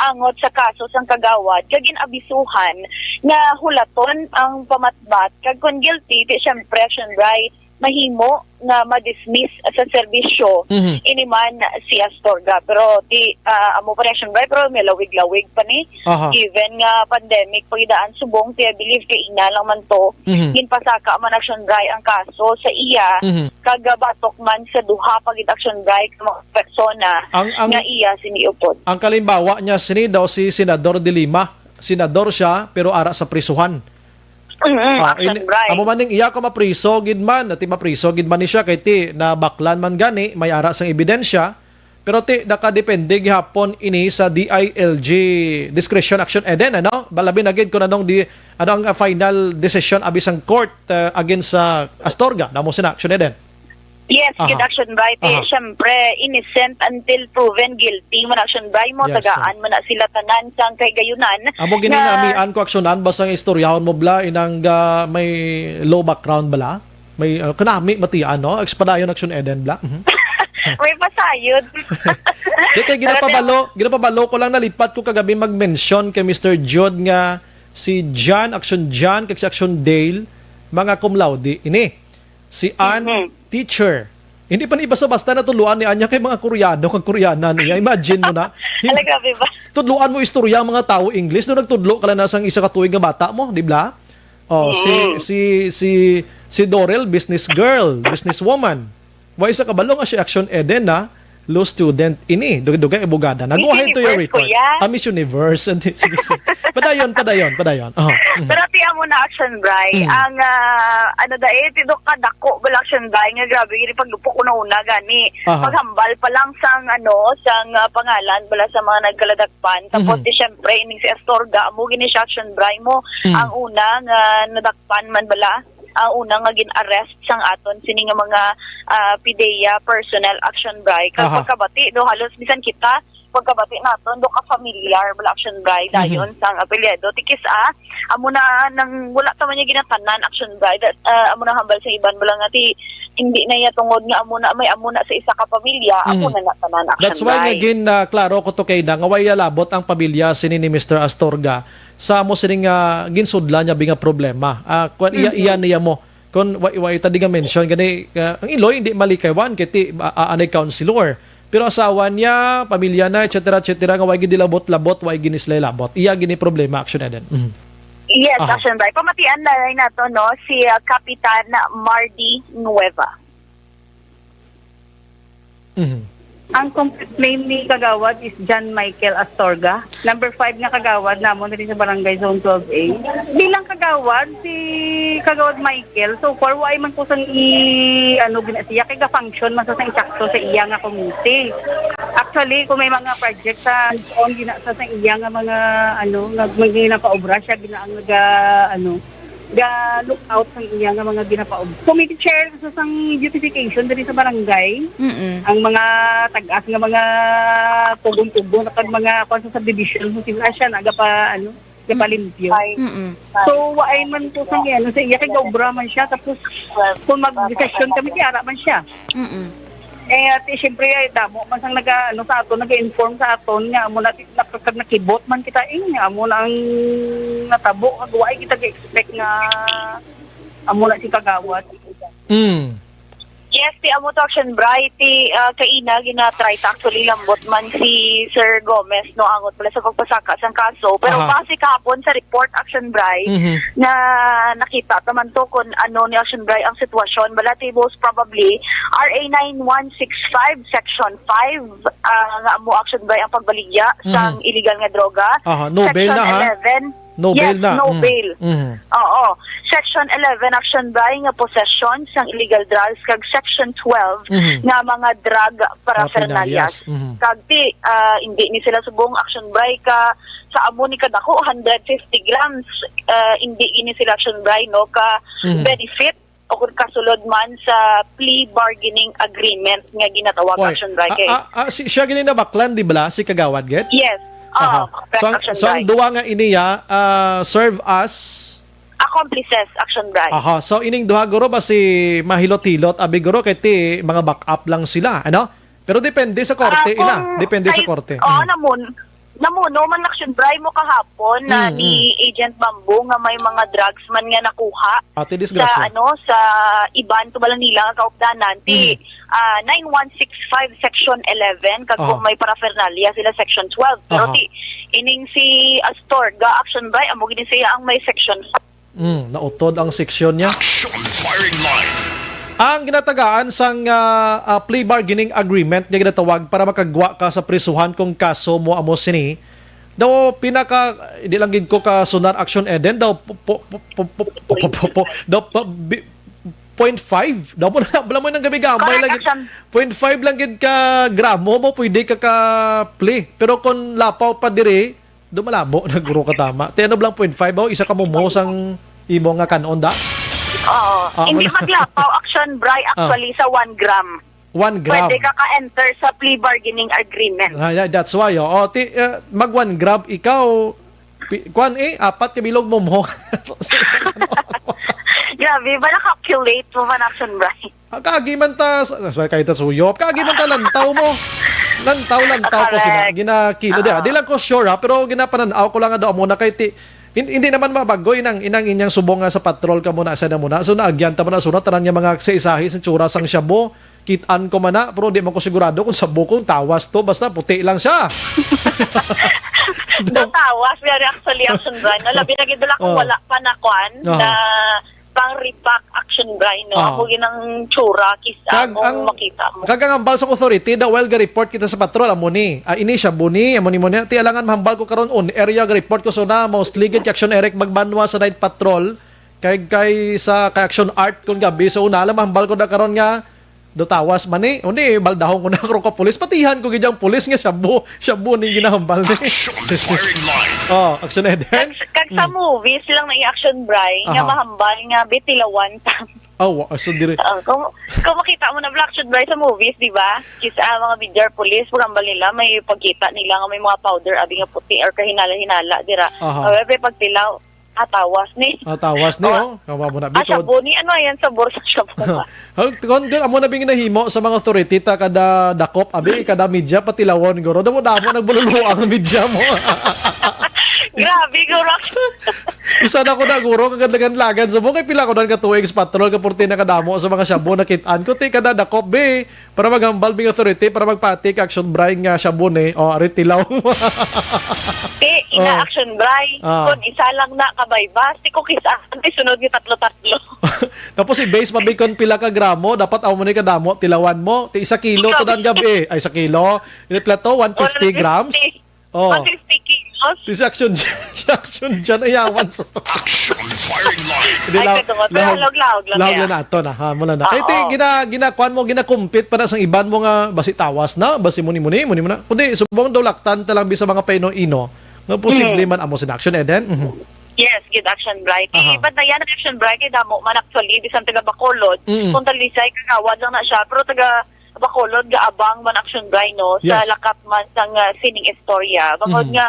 angot sa kaso sang kagawad kag ginabisuhan na hulaton ang pamatbat kag kun guilty ti syempre action Bryce mahimo na ma-dismiss sa serbisyo iniman si Astorga pero ti amo pa action Bryce pero may lawig-lawig pa ni even nga pandemic pagidaan subong ti I believe kay ina lang man to ginpasaka man action Bryce ang kaso sa iya kagabatok man sa duha pagid action Bryce mga persona nga iya siniupod ang kalimbawa niya sini daw si Senador de Lima senador siya pero ara sa prisuhan amo maning iya ka mapriso gid man ati mapriso gid man ni siya kay ti na baklan man gani may ara sang ebidensya pero ti nakadepende gihapon ini sa DILG discretion action Eden balabi na gid kun anong ang final decision abi sang court against sa Astorga namo sina action Eden yes gid action right syempre innocent until proven guilty man action right mo tagaan man na sila tanan sang kay gayunan amo ginamian ko aksyonan basang istoryahon mo bla inang may low background bala may kanami matian expadayon action Eden bla may pasayod di kay ginapabalo ko lang nalipat ko kagabi mag-mention kay Mr. Jod nga si John action John kag si action Dale mga cum laude ini si Ann teacher. Hindi pa ni basta-basta natuluan ni Anya kay mga Koreano kag Koreana niya. Imagine mo na. Tudluan mo istorya mga tao English no nagtudlo ka lang nasang isa ka tuig nga bata mo, di ba? Si Dorel business girl, business woman. Wa isa kabalo nga si action Eden law student ini dugay ibugada. Go ahead to your Universe, report. kuya. Miss Universe. Sige, sige. Padayon. Oh. Pero tiyan mo na action, Bray. Ang, tidok ka dako, bala action, Bray. Nga grabe, yung paglupo ko na una, gani. Aha. Paghambal pa lang sang, pangalan, bala sa mga nagkaladakpan. Tapos, di syempre, ining si Astorga, mo gini siya action, Bray mo. Ang una, nga nadakpan man bala. Ang unang nga gin-arrest sang aton sini nga mga PIDEA personnel action Bray. Kag Aha. pagkabati do halos bisan kita pagkabati naton do ka familiar bala action Bray dayon sang apelyido tikis amo na nang wala ta man niya ginatanan action Bray amo na hambal sa iban bala nga ti hindi na iya tungod nga amo na sa isa ka pamilya amo na tanan action That's why Bray. again klaro ko to kay nga way labot ang pamilya sini ni Mr. Astorga sa mo sining ginsudla niya binga problema. Kung iya niya mo kun way tadi nga mention gani ang iloy hindi malikaywan kiti anay counselor. Pero asawa niya, pamilya na, etc. nga way gidi labot-labot, way ginislay labot. Iya gini problema action eden. Yes, Aha. action Bray. Pamatian na rin nato no si Kapitan Mardy Nueva. Ang complete name ni Kagawad is John Michael Astorga. Number 5 nga Kagawad namon rin sa Barangay Zone 12A. Bilang Kagawad, si Kagawad Michael, so far, why man po sang ginasiya, kay ga-function man sa isakto sa iya nga community. Actually, kung may mga project sa on ginasa sa iya nga mga, nagmaging na paobra siya, ginaang look out sa iya nga mga ginapaob. Committee chair sa sang beautification diri sa barangay. Ang mga tag-as nga mga tubong-tubong na kag mga kung sa subdivision so sila siya naga pa gapalimpyo. So waay man po sang sa iya kay obra man siya tapos kung mag-session kami tiara man siya. At siyempre damo man sang sa aton nag-inform sa aton nga amo na nakibot man kita nga amo na ang natabo kag waay kita ga-expect nga amo na si Kagawad. Yes, ti amo to action Bray ti kaina gina-try ta actually lambot man si Sir Gomez no angot pala sa pagpasaka sang kaso pero Aha. base kahapon sa report action Bray na nakita taman to kung ano ni action Bray ang sitwasyon bala ti most probably RA 9165 section 5 nga amo action Bray ang pagbaligya sang illegal nga droga. Aha, no bail section na, ha? 11 No yes, bail na. no bail. Oo. Section 11 action Bray nga possession sang illegal drugs kag section 12 nga mga drug paraphernalias. Kag ti hindi ni sila subong action Bray ka sa amo ni kadako 150 grams hindi ini sila action Bray no ka benefit o kung kasulod man sa plea bargaining agreement nga ginatawag action Bray kay. Siya gini na baklan di bala si Kagawad get? Yes. Correct, action So ang Bray. duwa nga iniya serve as Accomplices action Bray. So ining duha guro ba si mahilot-hilot abi guro kay ti mga backup lang sila, ano? Pero depende sa korte depende sa korte. Oo, namuno man action Bray mo kahapon na ni Agent Bamboo nga may mga drugs man nga nakuha Ate disgrasya. sa iban to balang nila nga kaupdanan ti 9165 section 11 kag kung may paraphernalia sila section 12 pero ti ining si Astorga action Bray amo gini siya ang may section 5. Nautod ang seksyon niya. Action Firing Line. Ang ginatagaan sang plea bargaining agreement nga ginatawag para makagwa ka sa prisuhan kung kaso mo amo sini. Daw pinaka hindi lang gid ko ka sunar action eden daw 0.5 daw mo na bala mo nang gabi gamay lang 0.5 lang gid ka gramo mo pwede ka plea pero kung lapaw pa dire do malabo naguro ka tama. Teno lang 0.5 isa ka mo sang imo nga kanon da. Hindi maglapaw action Bray actually sa 1 gram. 1 gram. Pwede ka ka-enter sa plea bargaining agreement. That's why. Mag 1 gram ikaw apat ka bilog mo mo. Grabe, ba na-calculate mo man action Bray? Kagiman ta kahit suyop, kagiman ta lantaw mo. Lantaw ko sila. Ginakilo di lang ko sure pero ginapananaw ko lang daw mo na kay hindi naman mabago inyang subong nga sa patrol ka muna sa muna. So naagyan ta mo na sunod tanan nga mga isa-isahi sa tsura sang syabo. Kitaan ko man na pero di man ko sigurado kung sabo kong tawas to basta puti lang siya. Tawas very actually action Bray. No, labi na gid ko wala pa na kwan na pang repack action Bray, no? Ah. Amo ginang tsura, kisa kung makita mo. Kagang hambal sa authority, well ga report kita sa patrol amo ni. Ini siya buni, amo ni mo niya. Ti alangan mahambal ko karon on area ga report ko so na mostly gid action Eric magbanwa sa night patrol kay sa kay action art kun gabi so una lang mahambal ko na karon nga do tawas man ni. Undi baldahon ko na karon ka pulis patihan ko gid ang pulis nga shabu ning ginahambal ni. Action firing line. Oh, action Eden. Kag sa movies lang na i-action Bray, nga Aha. mahambal nga bitilawan ta. Oh, so dire. Kung makita mo na Black Shoot Bray sa movies, di ba? Kisa mga bidjar police, pagambal nila, may pagkita nila nga may mga powder, abi nga puti or kahinala-hinala, dira. Aha. However, pagtilaw, tawas ni. Tawas ni oh. Kawa mo na bitod. Shabu ni, ano yan sa borsa shabu ba? Kon din amo na bing nahimo sa mga authority ta kada dakop abi kada media patilawon goro damo nagbululuwa ang media mo. Grabe, guro. Isa na ko na guro kagadagan-lagan so mo kay pila ko dan ka tuig sa patrol ka purti na kadamo sa mga shabu nakitaan ko ti kada dakop be para maghambal bing authority para magpati ka action Bray nga shabu ni o ari tilaw. Ina action Bray. Kung isa lang na kabaybas, ko kisa anti sunod ni tatlo-tatlo. Tapos i-base pa bacon pila ka gramo, dapat aw mo ni kadamo tilawan mo, ti 1 kilo to dan gabi. Ay 1 kilo. Ini plato 150 grams. Oh. 150 kilos. Ti action dyan ayawan so. Action firing line. Ay, katungot. Pero lawag lang Lawag kaya. na ato na. Ha, mula na. Kaya Oo. ginakuan mo, ginakumpit para sa iban mo nga basi tawas na, basi muni na. Kundi, subong daw laktan talang bisa mga paino-ino. Nga posible man amo sin action, Eden. Yes, good action Bray. Aha. Ba't na yan ang action Bray? Kaya damo man actually, bisan taga Bacolod. Kung talisay, kagawad lang na siya. Pero taga Bacolod, gaabang man action Bray, no? Sa Yes. lakap man sang sining istorya. Bakod nga,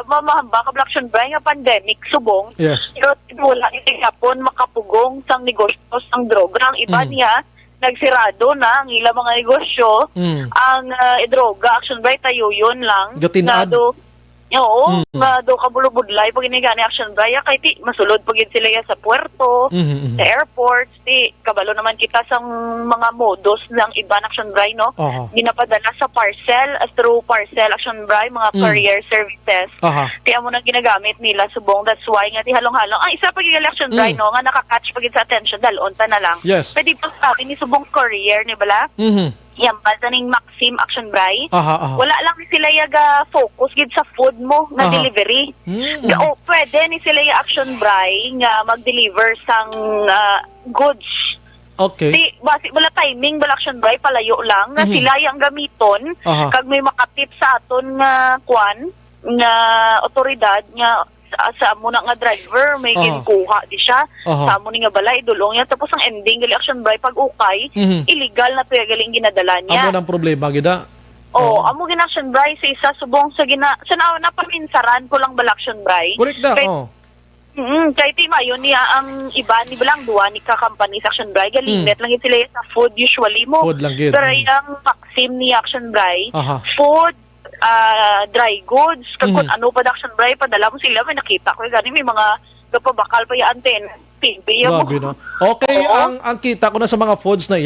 mamahamba ka action Bray nga pandemic, subong. Yes. Pero wala itigapon makapugong sang negosyo sang droga. Ang iba niya, nagsirado na ang ilang mga negosyo. Ang droga, action Bray, tayo yun lang. Gatinad. Oo, do kabulubudlay pag inigani action Bray kay ti masulod pag sila ya sa puerto, sa airports, ti kabalo naman kita sang mga modus ng iba action Bray, no? Aha. Ginapadala sa parcel, as through parcel action Bray, mga courier services. Aha. Ti amo nang ginagamit nila subong, that's why nga ti halong-halong. Isa pag action Bray, no, nga nakakatch pag sa attention dalon ta na lang. Yes. Pwede pa sa atin ni subong courier ni bala. Yan, basta ning Maxim action Bray. Aha. Wala lang ni sila yaga focus gid sa food mo na Aha. delivery. O pwede ni sila yung action Bray nga mag-deliver sang goods. Okay. Di basi wala timing wala action Bray palayo lang nga sila yung gamiton Aha. kag may makatip sa aton nga kwan nga otoridad nga sa amo na nga driver may Aha. ginkuha di siya Aha. sa amo ni nga balay dulong yan tapos ang ending gali action Bray pag ukay illegal na to yung galing ginadala niya. Amo ng problema gida. Amo gin-action Bray sa isa subong sa napaminsaran ko lang bal-action Bray. Correct na. Kay, Oh. kay Tima, yun niya ang iba ni Balang Duwa ni ka-company sa action Bray. Galinget lang yun sila sa food usually mo. Food lang gid. Pero yung Maxim ni action Bray, Aha. food, dry goods, kung ano pa action Bray, padala mo sila, may nakita ko. Gani may mga kapabakal pa yung anten. Pinbiya mo. Grabe no. Okay, Oo. ang kita ko na sa mga foods na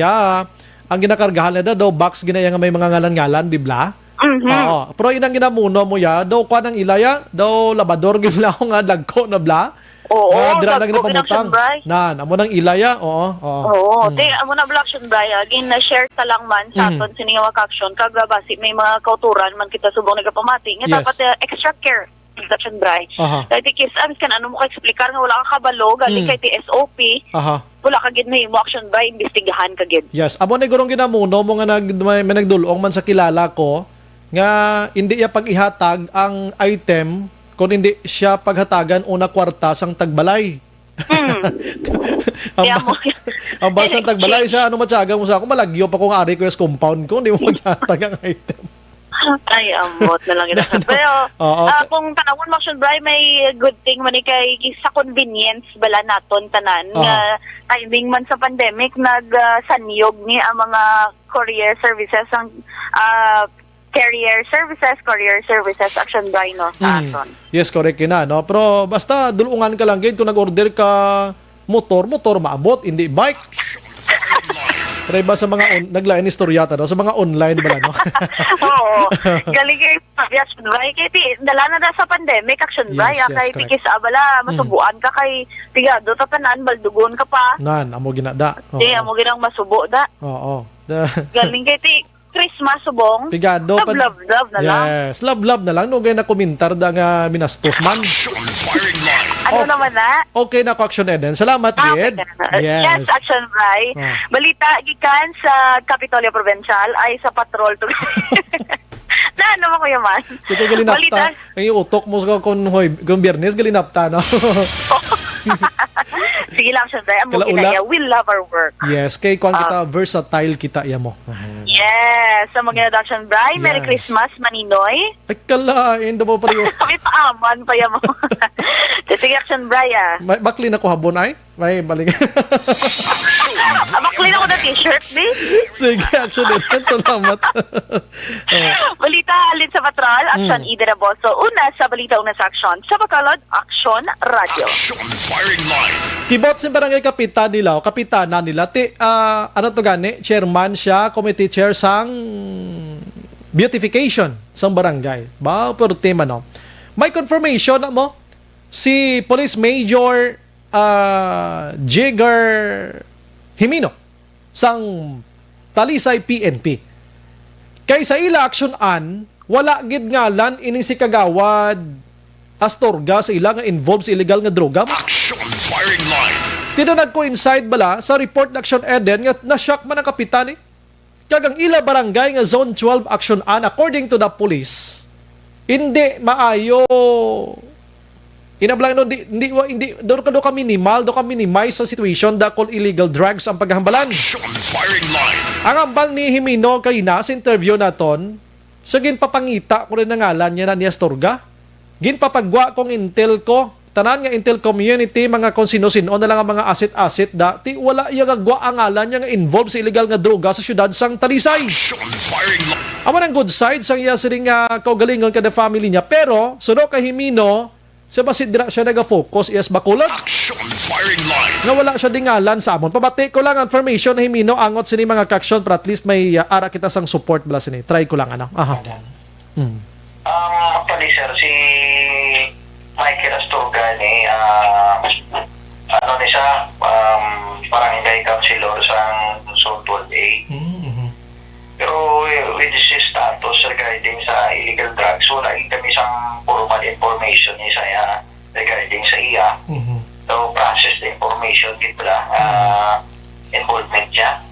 ang ginakargahan na daw box ginaya nga may mga ngalan-ngalan, di ba? Oo. Pero inang ginamuno mo daw kwa ng ilaya, daw labador ginlaw nga dagko na bla. Oo, dira lang dagko pamutang. gin-action Bray. Amo ng ilaya, oo. Oo, te amo na action Bray, again na share ta lang man sa aton sini nga action kag basi may mga kauturan man kita subong nagapamati nga Yes. dapat extra care action Bray. Aha. Kay ti kis kan ano mo ka explicar nga wala ka kabalo gali kay ti SOP, Aha. wala ka gid mo action Bray, imbestigahan ka gid. Yes, amo na gurong ginamuno mo nga may nagdulong man sa kilala ko nga hindi iya pag-ihatag ang item kung hindi siya paghatagan una kwarta sang tagbalay. Kaya mo Ang basang tagbalay siya, ano matyaga mo sa ako, malagyo pa kung ari ko yung compound ko, hindi mo maghatag ang item. ay amot na lang ito. Pero Oo. kung tanawon mo action Bray, may good thing man kay sa convenience bala naton tanan nga timing man sa pandemic nagsanyog ni ang mga courier services ang courier services action Bray, no, sa aton. Yes, correct na, no? Pero basta dulungan ka lang gid kung nag-order ka motor maabot, hindi bike. Pero iba sa mga naglain istorya ta sa mga online bala no. Oo. Galing kay action bray kay ti dala na da sa pandemic action bray Yes, kay correct. tikis abala masubuan ka kay tigado ta tanan baldugon ka pa. Nan amo ginada. Di amo ginang masubo da. Oo. Galing kay ti Christmas subong. Pigado Love na lang. Yes, love na lang no gay na komentar da nga binastos man. Action firing line. Ano naman na? Okay na ko Action Eden. Salamat Okay gid. na. Yes, Action Bray. Balita gikan sa Kapitolyo Provincial ay sa patrol to. Na ano mo kuya man? Kaya galinapta. Ay utok mo sa kung Biyernes galinapta no. Sige lang Action Bray. Amo Kalaula. ginaya. We love our work. Yes, kay kuan kita versatile kita ya mo. Yes. Sa mga Action Bray. Merry Yes. Christmas, Maninoy. Ay kalain daw pa rin. Kami paaman pa yan mo. Sige Action Bray ah. Bakli na ko habon ay. May balik. Maklin ako na t-shirt, di? Sige, Action Eden. Salamat. Balita alin sa patrol, Action Ida Raboso. Una sa balita, una sa Action. Sa Bacolod, Action Radio. Action firing line. Kibot sa barangay kapitan nila, o kapitana nila, ano to gani, chairman siya, committee chair sang beautification sang barangay. Ba, pero tema no. May confirmation na mo, si Police Major Jigger Himino sang Talisay PNP. Kay sa ila action an, wala gid ngalan ining si Kagawad Astorga sa ila nga involved sa illegal nga droga. Action firing line. Tino nag-coincide bala sa report na Action Eden nga na-shock man ang kapitan kagang ila barangay nga Zone 12 Action An according to the police hindi maayo inablang no hindi do ka minimal do ka minimize sa situation da call illegal drugs ang paghambalan. Action firing line. Ang ambal ni Himino kay na sa interview naton sa ginpapangita ko rin ang ngalan niya na ni Astorga. Ginpapagwa kong intel ko tanan nga intel community mga kung sino-sino na lang ang mga asset da ti wala iya gagwa ang ngalan niya nga involved sa illegal nga droga sa syudad sang Talisay. Action firing line. Amo ang good side sang iya siring kaugalingon kada family niya pero suno kay Himino sa basidra siya naga-focus is Bacolod. Action firing line. Nga wala siya dingalan sa amon. Pabati ko lang information na Himino angot sini mga kaksyon para at least may ara kita sang support bala sini. Try ko lang ano. Aha. Actually sir, si Michael Astorga ni ano ni siya barangay councilor sa Zone 12A. Pero with his status regarding sa illegal drugs, wala kami isang formal information ni saya regarding sa iya. So process the information dito lang involvement niya.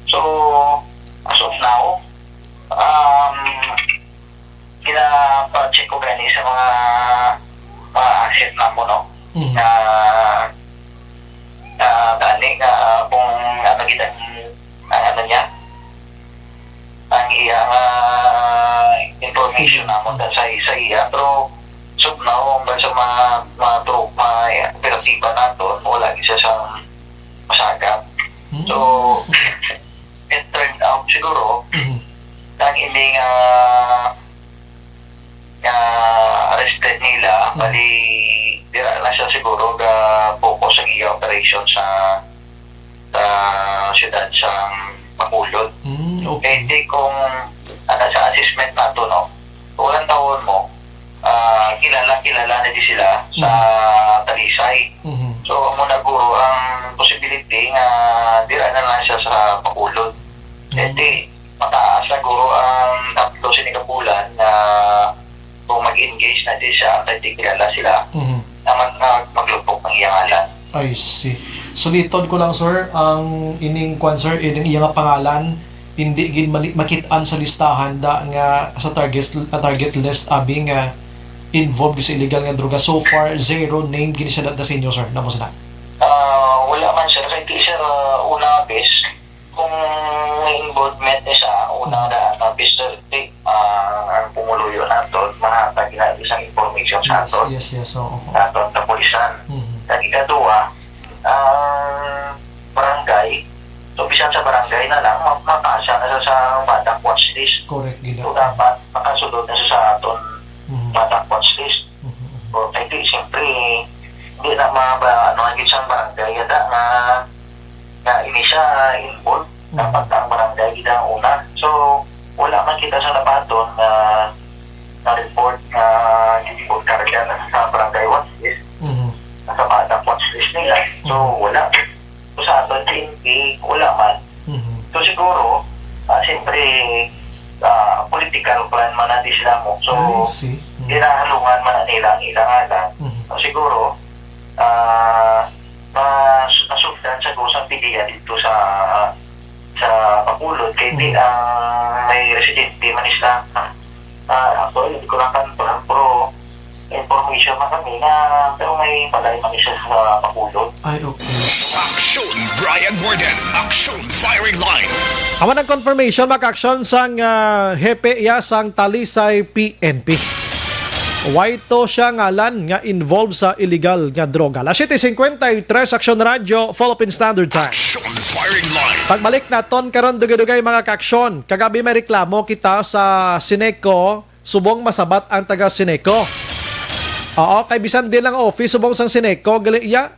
So as of now, kina-check ko gani sa mga asset na mo, no? Na gani nga kung ano kita ano niya ang iyang information na mo sa iya. Pero sub na kung ba sa mga operatiba na doon, wala isa sa masagap. So it turned out siguro ang ining arrested nila, bali dira na siya siguro ga focus ang iya operation sa syudad sa Bacolod. Okay. Hindi kung sa assessment na to, no? Walang taon mo, kilala na di sila sa Talisay. So, amo na guro ang possibility nga dira na lang siya sa Bacolod. Hindi, mataas na guro ang tatlo sinikapulan na kung mag-engage na di siya at di kilala sila na maglupok ng iyang alan. I see. Suliton ko lang sir, ang ining kwan sir, ining iyang pangalan, hindi gin makitaan sa listahan da nga sa target list abi nga involved sa illegal nga droga. So far, zero name gini siya da sa inyo sir. Namo sila? Wala man sir. Kaya di sir, una bes, kung may involvement niya sa una na bes sir, ang pumuluyo nato, mahatag na isang information sa ato. Yes. Nato, na pulisan. Lagi kadua, barangay, so bisan sa barangay na lang, makasa na sa batak watch list. Correct, gila. So dapat makasulod na sa aton batak watch list. So kaya di, siyempre, hindi na ano ang isang barangay, yada nga ini siya involved report na gigipod karga na sa barangay watchlist, nasa madang watchlist nila. So, wala. So, sa aton, PNP, wala man. So, siguro, siyempre, political plan man natin sila mo. So, ginahalungan man na nila ang ilang alam. So, siguro, nasugdan sa gusang pilihan dito sa Bacolod kaya di may residente man isla actually hindi ko lang kanto pero information man kami na pero may palay man isa sa Bacolod. Ay, okay. Aksyon Brian Warden, Aksyon Firing Line. Awan ang confirmation maka-aksyon sang hepe iya sang Talisay PNP. Waito siya ngalan nga involved sa illegal nga droga. Alas 7:53 Aksyon Radio, Philippine Standard Time. Aksyon Firing Line. Pagbalik naton karon dugay-dugay mga kaaksyon. Kagabi may reklamo kita sa Sineco, subong masabat ang taga Sineco. Oo, kay bisan din lang office subong sang Sineco, gali iya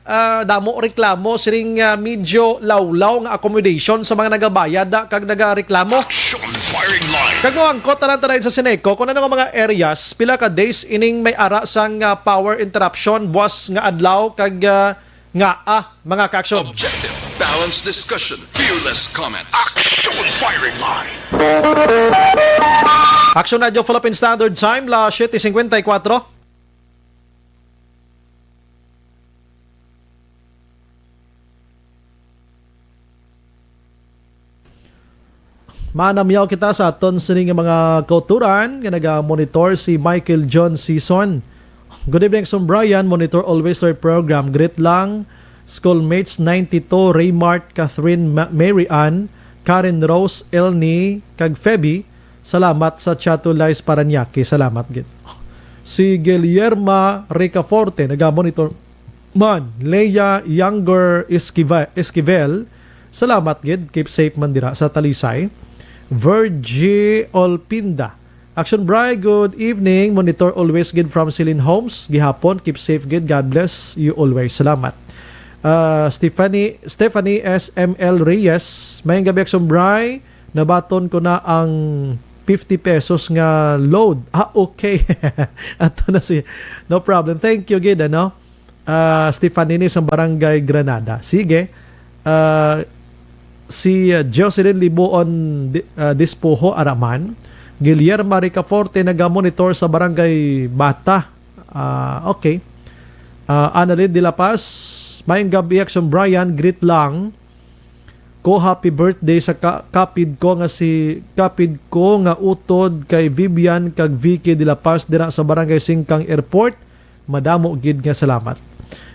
damo reklamo siring medyo lawlaw nga accommodation sa mga nagabayad kag nagareklamo. Aksyon Firing Line. Kag mo angkot na lang sa Sineco kung ano nga mga areas pila ka days ining may ara sang power interruption buwas nga adlaw kag mga kaaksyon. Objective, balanced discussion, fearless comments. Aksyon Firing Line. Aksyon Radio Philippine Standard Time, la 7:54. Manamyaw kita sa aton sining mga kauturan nga naga-monitor si Michael John Season. Good evening, Son Brian. Monitor always our program. Great lang. Schoolmates 92, Raymart, Catherine, Mary Ann, Karen Rose, Elnie, kag Feby. Salamat sa Chatulais Paranaque. Salamat gid. Si Guillerma Ricaforte naga-monitor man. Leia Younger Esquivel. Salamat gid. Keep safe man dira sa Talisay. Virgie Olpinda. Action Bri, good evening. Monitor always good from Celine Homes. Gihapon, keep safe good. God bless you always. Salamat. Stephanie SML Reyes. Mayang gabi Action Bri. Nabaton ko na ang 50 pesos nga load. Okay. Ato na si. No problem. Thank you gid ano. Stephanie ni sa Barangay Granada. Sige. Si Jocelyn Libuon Dispoho Araman, Guillermo Ricaforte naga-monitor sa Barangay Bata. Okay. Annalyn de la Paz, mayang gabi Action Brian, greet lang. Ko happy birthday sa kapid ko nga utod kay Vivian kag Vicky de la Paz dira sa Barangay Singkang Airport. Madamo gid nga salamat.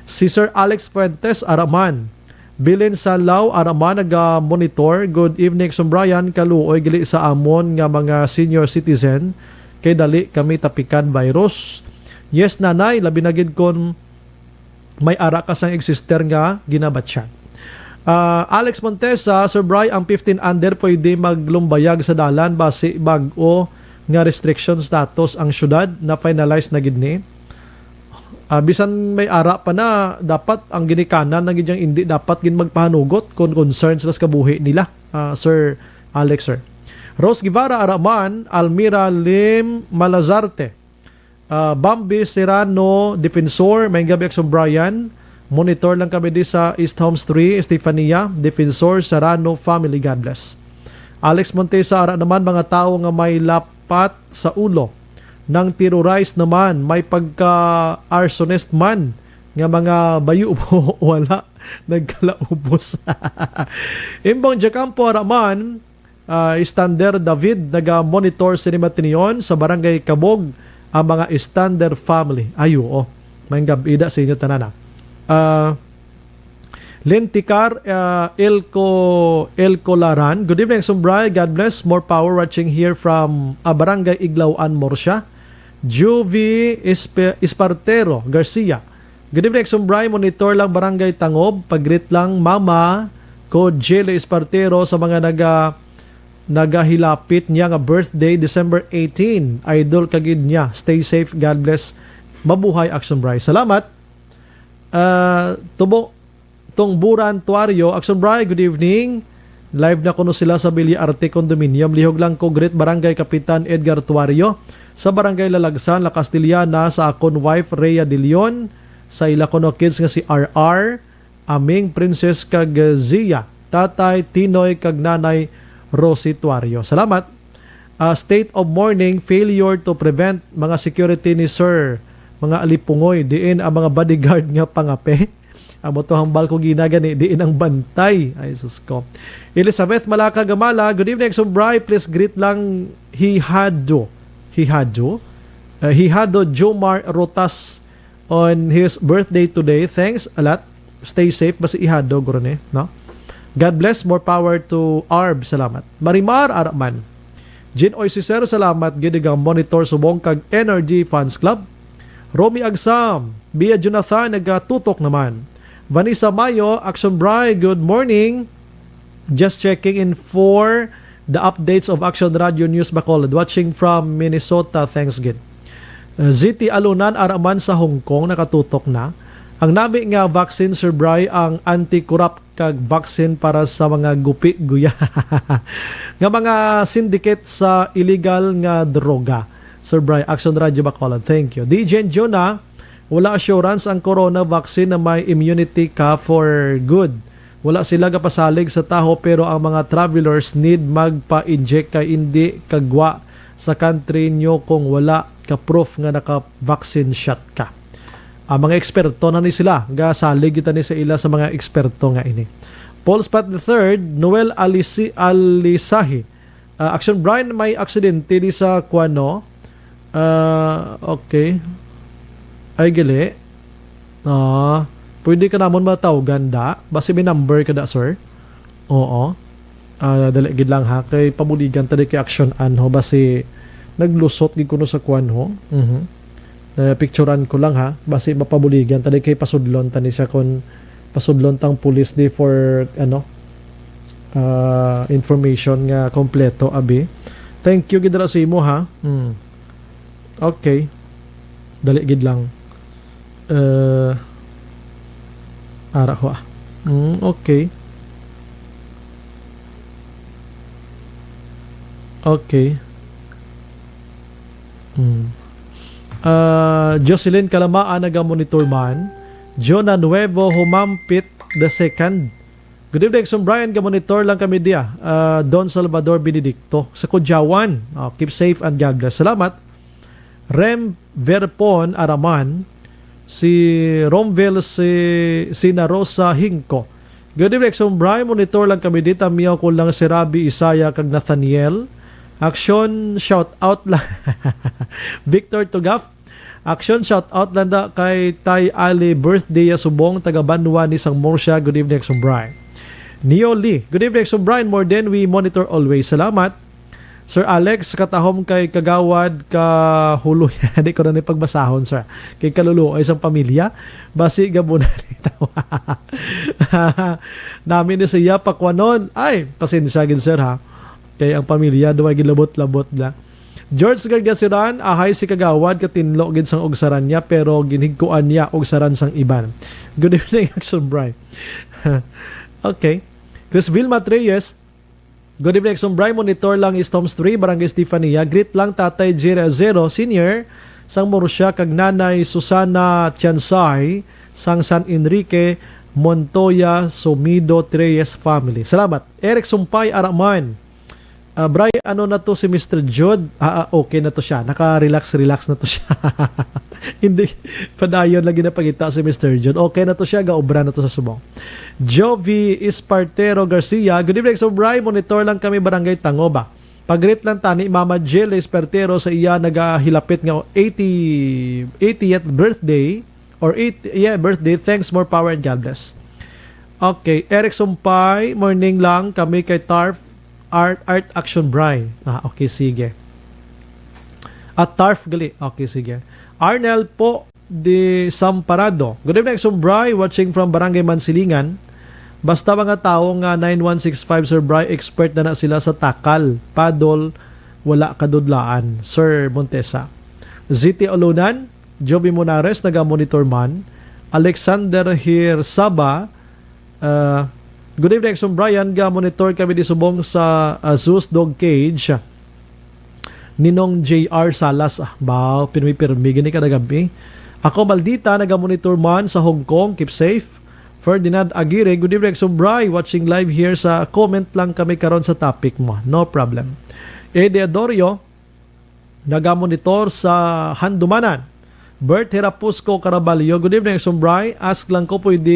Si Sir Alex Fuentes Araman, Bilin sa Lao Araman naga-monitor. Good evening Son Brian, kaluoy gili sa amon nga mga senior citizen kay dali kami tapikan virus. Yes nanay, labi na gid kon may ara ka sang exister nga ginabatsyag. Alex Montesa, Sir Brian, ang 15 under pwede maglumbayag sa dalan base bag-o nga restriction status ang syudad na finalize na gid ni. Bisan may ara pa na dapat ang ginikanan na gidyang hindi dapat gin magpahanugot kung concern sila sa kabuhi nila, Sir Alex sir. Rose Guevara Araman, Almira Lim Malazarte, Bambi Serrano Defensor, may gabi Action Brian. Monitor lang kami di sa East Homes 3, Estefania Defensor Serrano Family, God bless. Alex Montesa ara naman, mga tao nga may lapat sa ulo nang terrorize naman, may pagka-arsonist man nga mga bayu wala nagkalaubos. Imbong Jacampo Araman, Stander David naga-monitor Sinimatinion sa Barangay Kabog ang mga Stander family. Ayo, may gabida sa inyo tanana. Lenticar Elco Laran, good evening Sumbray, God bless, more power, watching here from Barangay Iglauan, Morsya. Juvie Espartero Garcia, good evening Sumbray, monitor lang Barangay Tangob, pag-greet lang mama ko Jelle Espartero sa mga nagahilapit niya nga birthday December 18. Idol kagid niya, stay safe, God bless, mabuhay Action Bray. Salamat. Tungburan Tuario, Action Bray, good evening. Live na kuno sila sa Biliarte Condominium. Lihog lang ko greet Barangay Kapitan Edgar Tuario sa Barangay Lalagsan, La Castillana, sa akon wife Rhea De Leon, sa ila kuno kids nga si RR, aming Princess kag Zia, tatay Tinoy kag nanay Rosie Tuario. Salamat. State of mourning, failure to prevent mga security ni Sir, mga alipungoy, diin ang mga bodyguard nga pangape. Amo to hambal ko ginagani, diin ang bantay. Ay sus ko. Elizabeth Malaka Gamala, good evening Sumbray, please greet lang Hihado Jomar Rotas on his birthday today. Thanks a lot. Stay safe. Basi Ihado gurone, no? God bless, more power to Arb. Salamat. Marimar Araman. Jin Oisiser, salamat. Gidigang monitor subong kag Energy Fans Club. Romy Agsam, Bia Jonathan, nagatutok naman. Vanessa Mayo, Action Bry, good morning. Just checking in for the updates of Action Radio News Bacolod. Watching from Minnesota, thanks again. ZT Alunan, Araman sa Hong Kong, nakatutok na. Ang nabi nga vaccine, Sir Bry, ang anti-corrupt kag vaccine para sa mga gupi-guya. nga mga syndicate sa illegal nga droga. Sir Bry, Action Radio Bacolod. Thank you. DJ Jonah, wala assurance ang corona vaccine na may immunity ka for good. Wala sila kapasalig sa taho pero ang mga travelers need magpa-inject kay hindi kagwa sa country nyo kung wala ka proof nga naka-vaccine shot ka. Ang mga eksperto na ni sila, salig kita ni sa ila sa mga eksperto nga ini. Paul Spat III, Noel Alisahi. Action Brian, may aksidente di sa Kuano. Okay. Ay gali. Pwede ka namon matawgan da. Basi may number ka da, sir. Oo. Dali gid lang ha. Kay pabuligan tadi kay action ho. Basi naglusot gid kuno sa kuan ho. Picturean ko lang ha. Basi mapabuligan tadi kay pasudlon tani siya kon pasudlon tang police di for information nga kompleto abi. Thank you gid ra sa imo ha. Okay. Dali gid lang. Ara ho. Okay. Okay. Jocelyn Kalamaan, naga-monitor man. Jonah Nuevo Humampit the second. Good evening, Son Brian. Ga-monitor lang kami dia. Don Salvador Benedicto sa Kudyawan. Keep safe and God bless. Salamat. Rem Verpon Araman, si Romvel Sina Rosa Hingko. Good evening, Son Brian. Monitor lang kami dito. Miyaw ko lang si Rabi Isaya kag Nathaniel. Action shout out lang. Victor Tugaf. Action shout out lang da kay Tay Ali birthday subong taga Banwa ni Sang Morsha. Good evening, Son Brian. Neo Lee. Good evening, Son Brian. More than we monitor always. Salamat. Sir Alex, katahom kay Kagawad ka hulo. Hindi ko na ni pagbasahon, sir. Kay kaluluo ay isang pamilya. Basi gabuna nito. Namin ni siya pakwanon. Ay, pasensya gid sir ha. Kay ang pamilya duway gilabot-labot la. George Gargasiran, ahay si Kagawad katinlo gid sang ugsaran niya pero ginhigkuan niya ugsaran sang iban. Good evening, Action Brian. Okay. Chris Vilma Reyes, good evening, Action Brian. Monitor lang is Tom's 3, Barangay Estefania. Greet lang Tatay Jira Zero Senior, sang Morusya, kag Nanay Susana Tiansay, sang San Enrique, Montoya, Sumido, Reyes family. Salamat. Eric Sumpay Araman. Bray, ano na to si Mr. Jude? Okay na to siya. Naka-relax na to siya. Hindi, padayon lagi na pagita si Mr. Jude. Okay na to siya. Gaobra na to sa subong. Jovi Espartero Garcia. Good evening, so Bray. Monitor lang kami Barangay Tangoba. Pag-greet lang tani, Mama Jill Espartero sa iya nagahilapit nga 80th birthday or 80th birthday. Thanks, more power and God bless. Okay, Eric Sumpay. Morning lang kami kay Tarf Art Action Bry. Okay, sige. At Tarf gali. Okay, sige. Arnel po de Samparado. Good evening, Action Bry. Watching from Barangay Mansilingan. Basta mga tao nga 9165 Sir Bry, expert na sila sa takal, padol, wala kadudlaan. Sir Montesa. ZT Olunan, Joby Monares, naga-monitor man. Alexander Hirsaba, Good evening, Exxon Brian. Ga-monitor kami di subong sa Zeus Dog Cage. Ninong JR Salas. Baw, pirmi-pirmi. Gini ka na gabi. Ako, Maldita, naga-monitor man sa Hong Kong. Keep safe. Ferdinand Aguirre. Good evening, Exxon Brian. Watching live here sa comment lang kami karon sa topic mo. No problem. Ede Adorio, naga-monitor sa Handumanan. Bert Herapusco Caraballo. Good evening, Sumbray. Ask lang ko pwede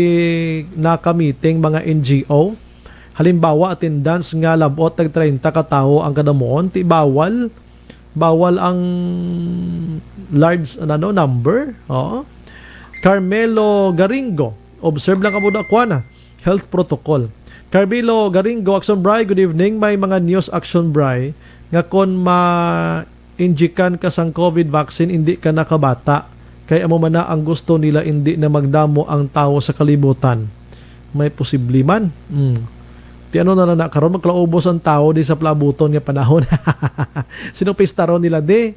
naka-meeting mga NGO. Halimbawa, attendance nga labot tag 30 katao ang kadamoon. Ti bawal ang large number. Oo. Carmelo Garingo. Observe lang ka muna ako na. Health protocol. Carmelo Garingo, Action Bray. Good evening. May mga news Action Bray. Nga kon ma-injikan ka sang COVID vaccine, hindi ka nakabata. Kaya mo man na ang gusto nila hindi na magdamo ang tao sa kalibutan. May posible man. Ti ano na karon magklaubos ang tao di sa plabuton nga panahon. Sino pistaron nila di?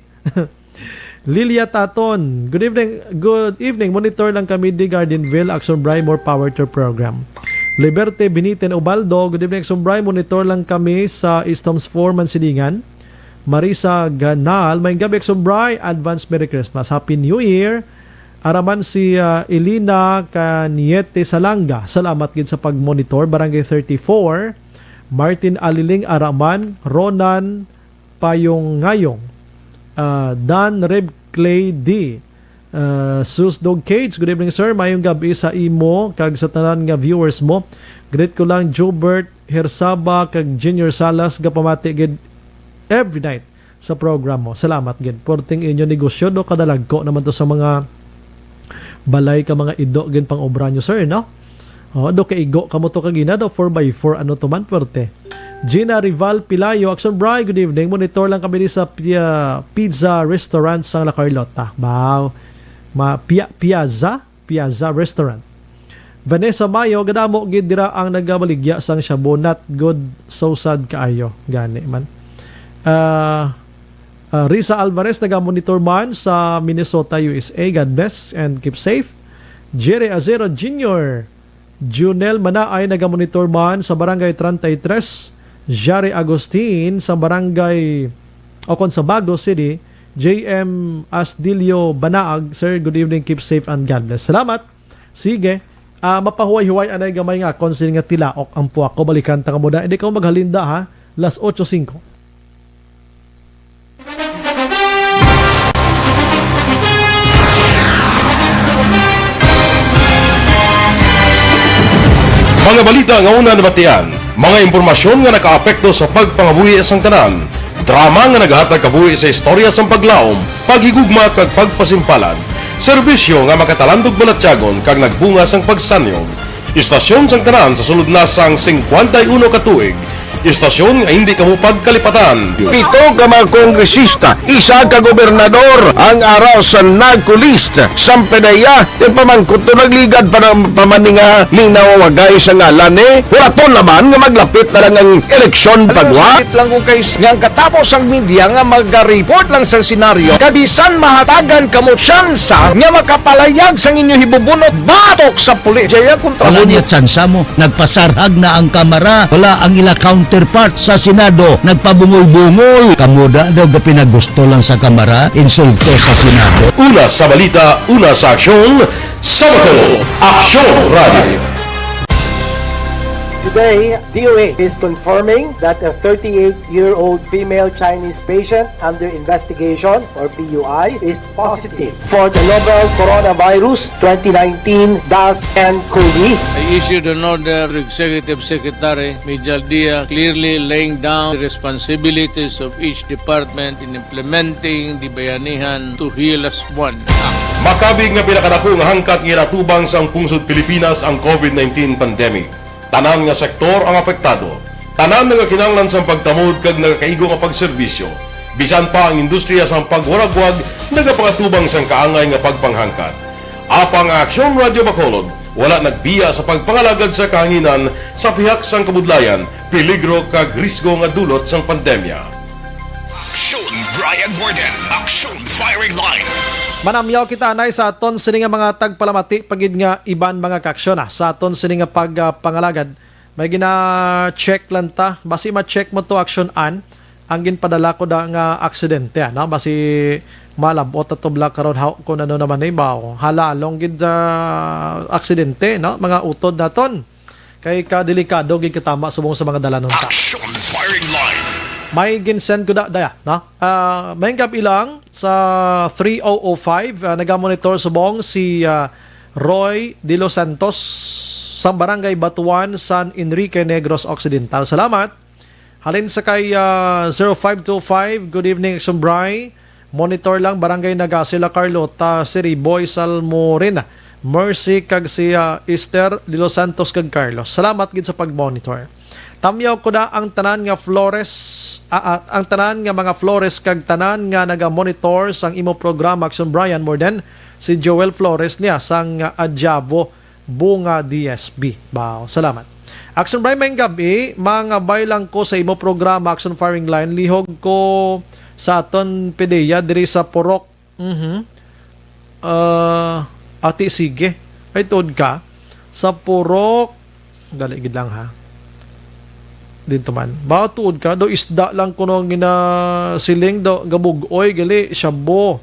Lilia Taton. Good evening. Monitor lang kami di Gardenville Action Bray, more power to program. Liberte Beniten Ubaldo. Good evening Action Bray. Monitor lang kami sa Eastoms 4 Mansilingan. Marisa Ganal, may gabi Bray, advance Merry Christmas, Happy New Year. Araman si Elina Caniete Salanga, salamat gid sa pag-monitor. Barangay 34, Martin Aliling Araman, Ronan Payong-ngayong, Dan Reb Clay D, Sus Dog Cage. Good evening sir, mayong gabi sa imo kag sa tanan nga viewers mo. Greet ko lang Jobert Hersaba kag Junior Salas gapamati gid every night sa program mo. Salamat gid. Porting inyo negosyo do kadalag ko naman to sa mga balay ka mga ido gid pang obra nyo sir, no? O, do ka igo kamo to kagina do 4x4 ano to man porte. Gina Rival Pilayo, Action Bray, good evening. Monitor lang kami sa pizza restaurant sa La Carlota. Wow. Piazza Restaurant. Vanessa Mayo, gadamo gid dira ang nagabaligya sang shabu, not good, so sad kaayo. Gani man. Risa Alvarez, naga-monitor man sa Minnesota, USA. God bless and keep safe. Jerry Azero Jr. Junel Manaay, naga-monitor man sa Barangay 33. Jari Agustin sa Barangay sa Bago City. JM Asdilio Banaag. Sir, good evening. Keep safe and God bless. Salamat. Sige. Mapahuway-huway anay gamay nga konsin nga tilaok ang puwak ko. Balikan ta ka mo na. Hindi ka maghalinda ha. Las 8:05. Mga balita nga una nabatian, mga impormasyon nga nakaapekto sa pagpangabuhi sang tanan, drama nga naghatag kabuhi sa istorya sang paglaom, paghigugma kag pagpasimpalan, serbisyo nga makatalandog balatyagon kag nagbunga sang pagsanyog, istasyon sang tanan sa sulod na sang 51 ka tuig, istasyon nga hindi kamo pagkalipatan. 7 ka mga kongresista, 1 ka gobernador ang araw sa nagkulist sa pedaya yung pamangkot to nagligad para pamaninga linaw wagay sa ngalan huraton naman nga maglapit na lang ang eleksyon pagwa. Sakit lang ko guys nga katapos ang media nga mag-report lang sa senaryo kabisan mahatagan kamo tsansa nga makapalayag sa inyo hibubunot batok sa pulis. Jaya kontra wala niya tsansa mo, nagpasarhag na ang kamera, wala ang ila counterpart sa Senado, nagpabungol-bungol. Kamuda daw ga pinagusto lang sa kamera, insulto sa Senado. Una sa balita, una sa aksyon, Sabado, Aksyon Radio. Today, DOA is confirming that a 38-year-old female Chinese patient under investigation, or PUI, is positive for the novel coronavirus 2019 DAS-CoV. I issued an order to Executive Secretary Mijal Dia clearly laying down the responsibilities of each department in implementing the Bayanihan to Heal as One Act. Makabig nga pinakadako nga hangkat nga natubang sa pungsod Pilipinas ang COVID-19 pandemic. Tanan nga sektor ang apektado. Tanan nga kinahanglan sa pagtamod kag nagakaigo nga pagserbisyo. Bisan pa ang industriya sa pagwaragwag nagapangatubang sang kaangay nga pagpanghangkat. Apang Aksyon Radio Bacolod wala nagbiya sa pagpangalagad sa kahanginan sa pihak sang kabudlayan, peligro kag risgo nga dulot sang pandemya. Aksyon Brian Borden, Aksyon Firing Line. Manamyaw kita anay sa aton sini nga mga tagpalamati pagid nga iban mga kaksyon sa aton sini nga pagpangalagad may gina-check lang ta. Basi ma-check mo to action an. Ang ginpadala ko da nga aksidente. Basi malabot at tubla karon kung ano naman na ibaw. Halalong gid aksidente. Mga utod naton. Kay kadelikado gid katama subong sa mga dalanon ta. Action firing line. May ginsend ko daya. May ilang sa 3005. Nagamonitor subong si Roy De Los Santos sa Barangay Batuan, San Enrique, Negros Occidental. Salamat. Halin sa kay 0525, good evening, Sumbray. Monitor lang, Barangay Nagasila, Carlota, Siri Boy Salmorena. Mercy kag si Esther De Los Santos kag Carlos. Salamat gid sa pag-monitor. Tamyaw ko na ang tanan nga Flores, ang tanan nga mga Flores kag tanan nga naga-monitor sang imo programa Action Brian more than si Joel Flores niya sang Adjabo Bunga DSB. Wow, salamat. Action Brian may gabi, mga baylang ko sa imo programa Action Firing Line, lihog ko sa aton PDEA diri sa Purok. Ati sige. Ay tuod ka sa Purok. Dali gid lang ha. Dito man. Ba tuod ka do isda lang kuno ginasiling do gabugoy gali syabo.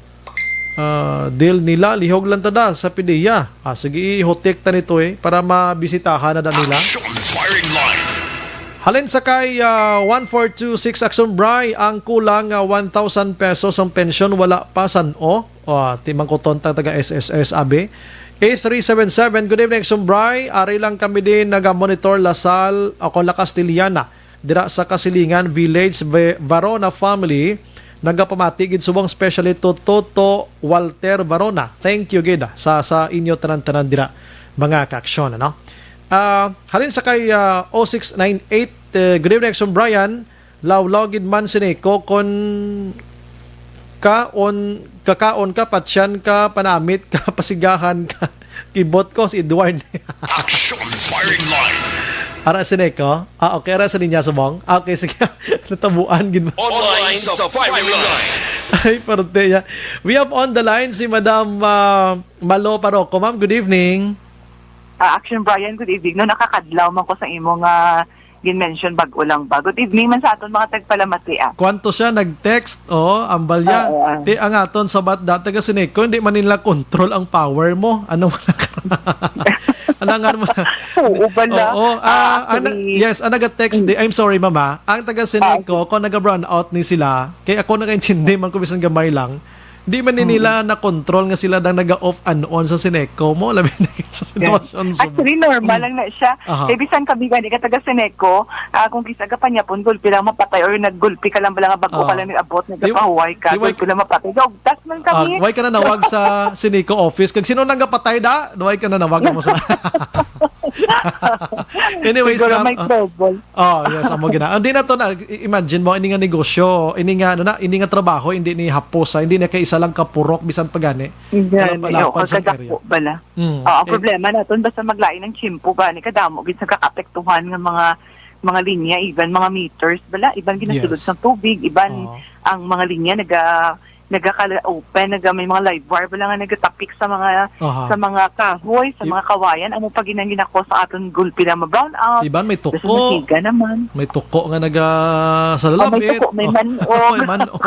Deal nila lihog lang tada sa PDEA. Sige hotek ta nito para mabisitahan na da nila. Halin sa kay 1426 Action Bry, ang kulang 1,000 pesos ang pensyon wala pa san-o. Timang ko tonta taga SSS AB. 8377, good evening Action Bry. Ari lang kami din naga-monitor Lasal ako La Castiliana. Dira sa Kasilingan Village Varona family. Nagapamatigid subong specially to Toto Walter Varona. Thank you gid sa inyo tanan-tanan dira mga kaaksyon halin sa kay 0698 good evening Action Brian. Lawlogid man sineko kon kakaon ka patsyan ka panamit ka pasigahan ka kibot ko si Edward. Action firing line. Ara sineko? Okay, ara sa ninya subong. Okay, sige. Natabuan gid. Online sa firing line. Ay, parte ya. We have on the line si Madam Malo Paroko. Ma'am, good evening. Action Brian, good evening. No, nakakadlaw man ko sa imong gin-mention bag-o lang ba. Good evening man sa aton mga tagpalamati. Kwanto siya nag-text, ambalya. Di ang aton sabat data kasi Neko, hindi man nila control ang power mo. Ano mo na Alangan mo. Oo, bala. Yes, ang naga-text di. I'm sorry, mama. Ang taga Sineco, kung naga-brown out ni sila, kaya ako naka-intindi man kung bisan gamay lang, di man nila na-control nga sila dang naga-off and on sa Sineco mo. Labi na sa sitwasyon. Actually, normal lang na siya. Bisan kami gani ka taga Sineco, kung kisaga pa niya po, gulpi lang mapatay or nag-gulpi ka lang bala nga bago ka lang nag-abot, nagpahuway ka, gulpi lang mapatay. Tas man kami. Huwag ka na nawag sa Sineco office. Kag sino nang patay da, huwag ka na nawag mo sa... Anyways, yes, amo gina. Hindi na to na imagine mo ini nga negosyo, ini nga trabaho, hindi ni hapos, hindi na kay isa lang kapurok bisan pagani. Wala sa area. Bala. Ang problema naton basta maglain ng chimpo gani kadamo gid sa kakapektuhan ng mga linya, even mga meters bala, iban ginasulod sa tubig, iban ang mga linya nagaka-open, may mga live wire bala nga nagatapik sa mga kahoy, sa mga kawayan. Amo pa ginako sa aton gulpi na ma-brown out. Iban may tuko. Naman. May tuko nga sa lalapit. May tuko, may manog.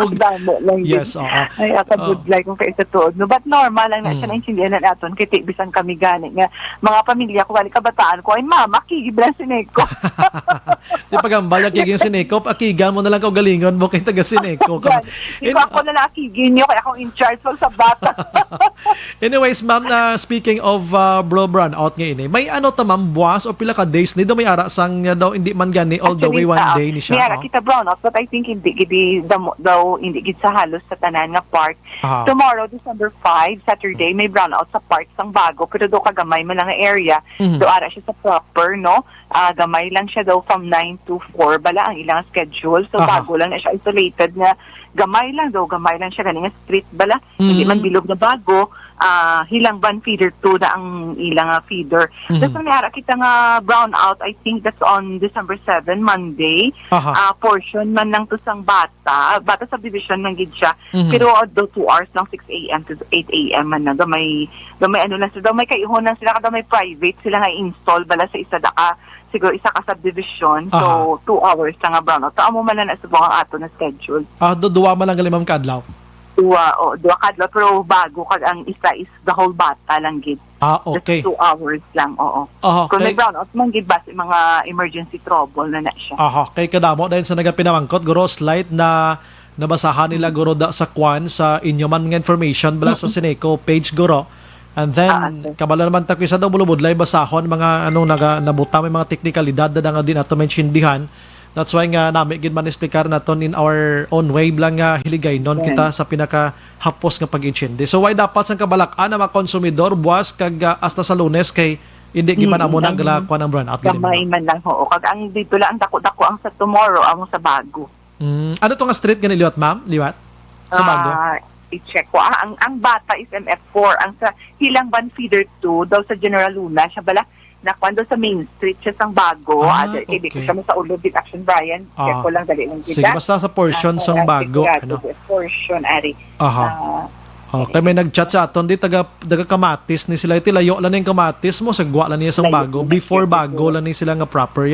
Yes, Ay, good like kung kayo sa tuod. No, but normal lang na siya naintindihan na naton kay bisan kami gani nga mga pamilya ko, wali kabataan ko, ay mama, kigiblan Sineco. Di pagambal, kiging Sineco, akigan mo na lang kaugalingon mo kay taga Sineco. Ikaw ako na lang ginyo kaya akong in charge sa bata. Anyways, ma'am, speaking of bro brown out ngayon, may ma'am, buwas o pila ka days ni do may ara sang daw hindi man gani all the way one day ni siya. May ara kita brown out, but I think hindi gid daw hindi gid sa halos sa tanan nga park. Tomorrow, December 5, Saturday, may brown out sa park sang Bago, pero do kagamay man lang nga area. Do ara siya sa proper, no? Gamay lang siya daw from 9 to 4 bala ang ilang schedule. So Bago lang na siya isolated nga gamay lang siya ganing street bala, hindi man bilog na Bago, Hilang Ban feeder 2 na ang ilang feeder. Tapos nangyara kita nga brown out, I think that's on December 7, Monday. Portion man lang to sang bata subdivision man gid siya. Pero do 2 hours lang, 6 a.m. to 8 a.m. man na gamay ano lang sila, may kaihon lang sila kada may private sila nga install bala sa isa siguro isa ka subdivision, so 2 hours lang nga brownout. So, amo man na nasubong ang ato na schedule. Duwa man lang gali Ma'am Kadlaw. Duwa kadlaw, pero bago kag ang isa is the whole bata lang gid. Okay. Just 2 hours lang, oo. Kung may brownout, man gid base mga emergency trouble na siya. Kay kadamo dahil sa nagapinamangkot, guro slight na nabasahan nila guro da sa kwan sa inyo man nga information bala sa Sineco page guro. And then, kabalo naman tayo sa daw bulubudlay, basahon, mga nabuta, may mga teknikalidad na nga din ato mensyindihan. That's why nga namin gid man explicar naton in our own way lang nga hiligay non kita sa pinaka-hapos nga pag-insyende. So, why dapat sa kabalakan na mga konsumidor, buwas, kag hasta sa Lunes, kay hindi giman amo nang galakwan ang brownout. Kamay man lang, oo. Kag ang dito lang, ang dako-dako ang sa tomorrow, ang sa bago. Ano to nga street nga niliwat, ma'am? Liwat? Sa bago? I-check ko. Ang bata is MF4. Ang sa Hilangban Feeder 2, daw sa General Luna, siya bala, na kwando sa Main Street, siya sang bago. Hindi ko siya mo sa Ulog with Action Brian. Check ko lang, dali lang kita. Sige, basta sa portion sang bago. Portion, Ari. Okay, may nag-chat sa aton, di taga Kamatis ni sila. Itilayo lang yung Kamatis mo, sagwa lang niya sang bago. Before bago lang niya sila nga proper,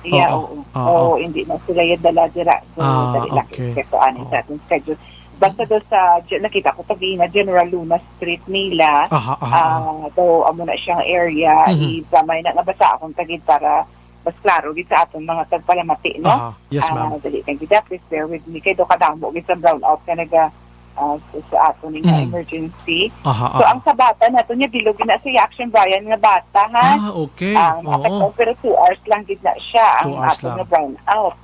Yeah, oo. Hindi na sila yung dala-dira. So, dali lang. Check ko sa ating schedule. Basta doon sa, nakita ko tabi na General Luna Street nila, daw amo na siyang area, may nabasa akong tagid para mas klaro gid sa aton mga tagpalamati, no? Yes, ma'am. Dali lang gid, please bear with me. Kay do kadamo gid sa brownout ka naga sa aton nga emergency. So, ang sa bata nato niya, bilog na sa Action Brian nga bata, ha? Okay. Pero 2 hours lang gid na siya, ang aton nga brownout.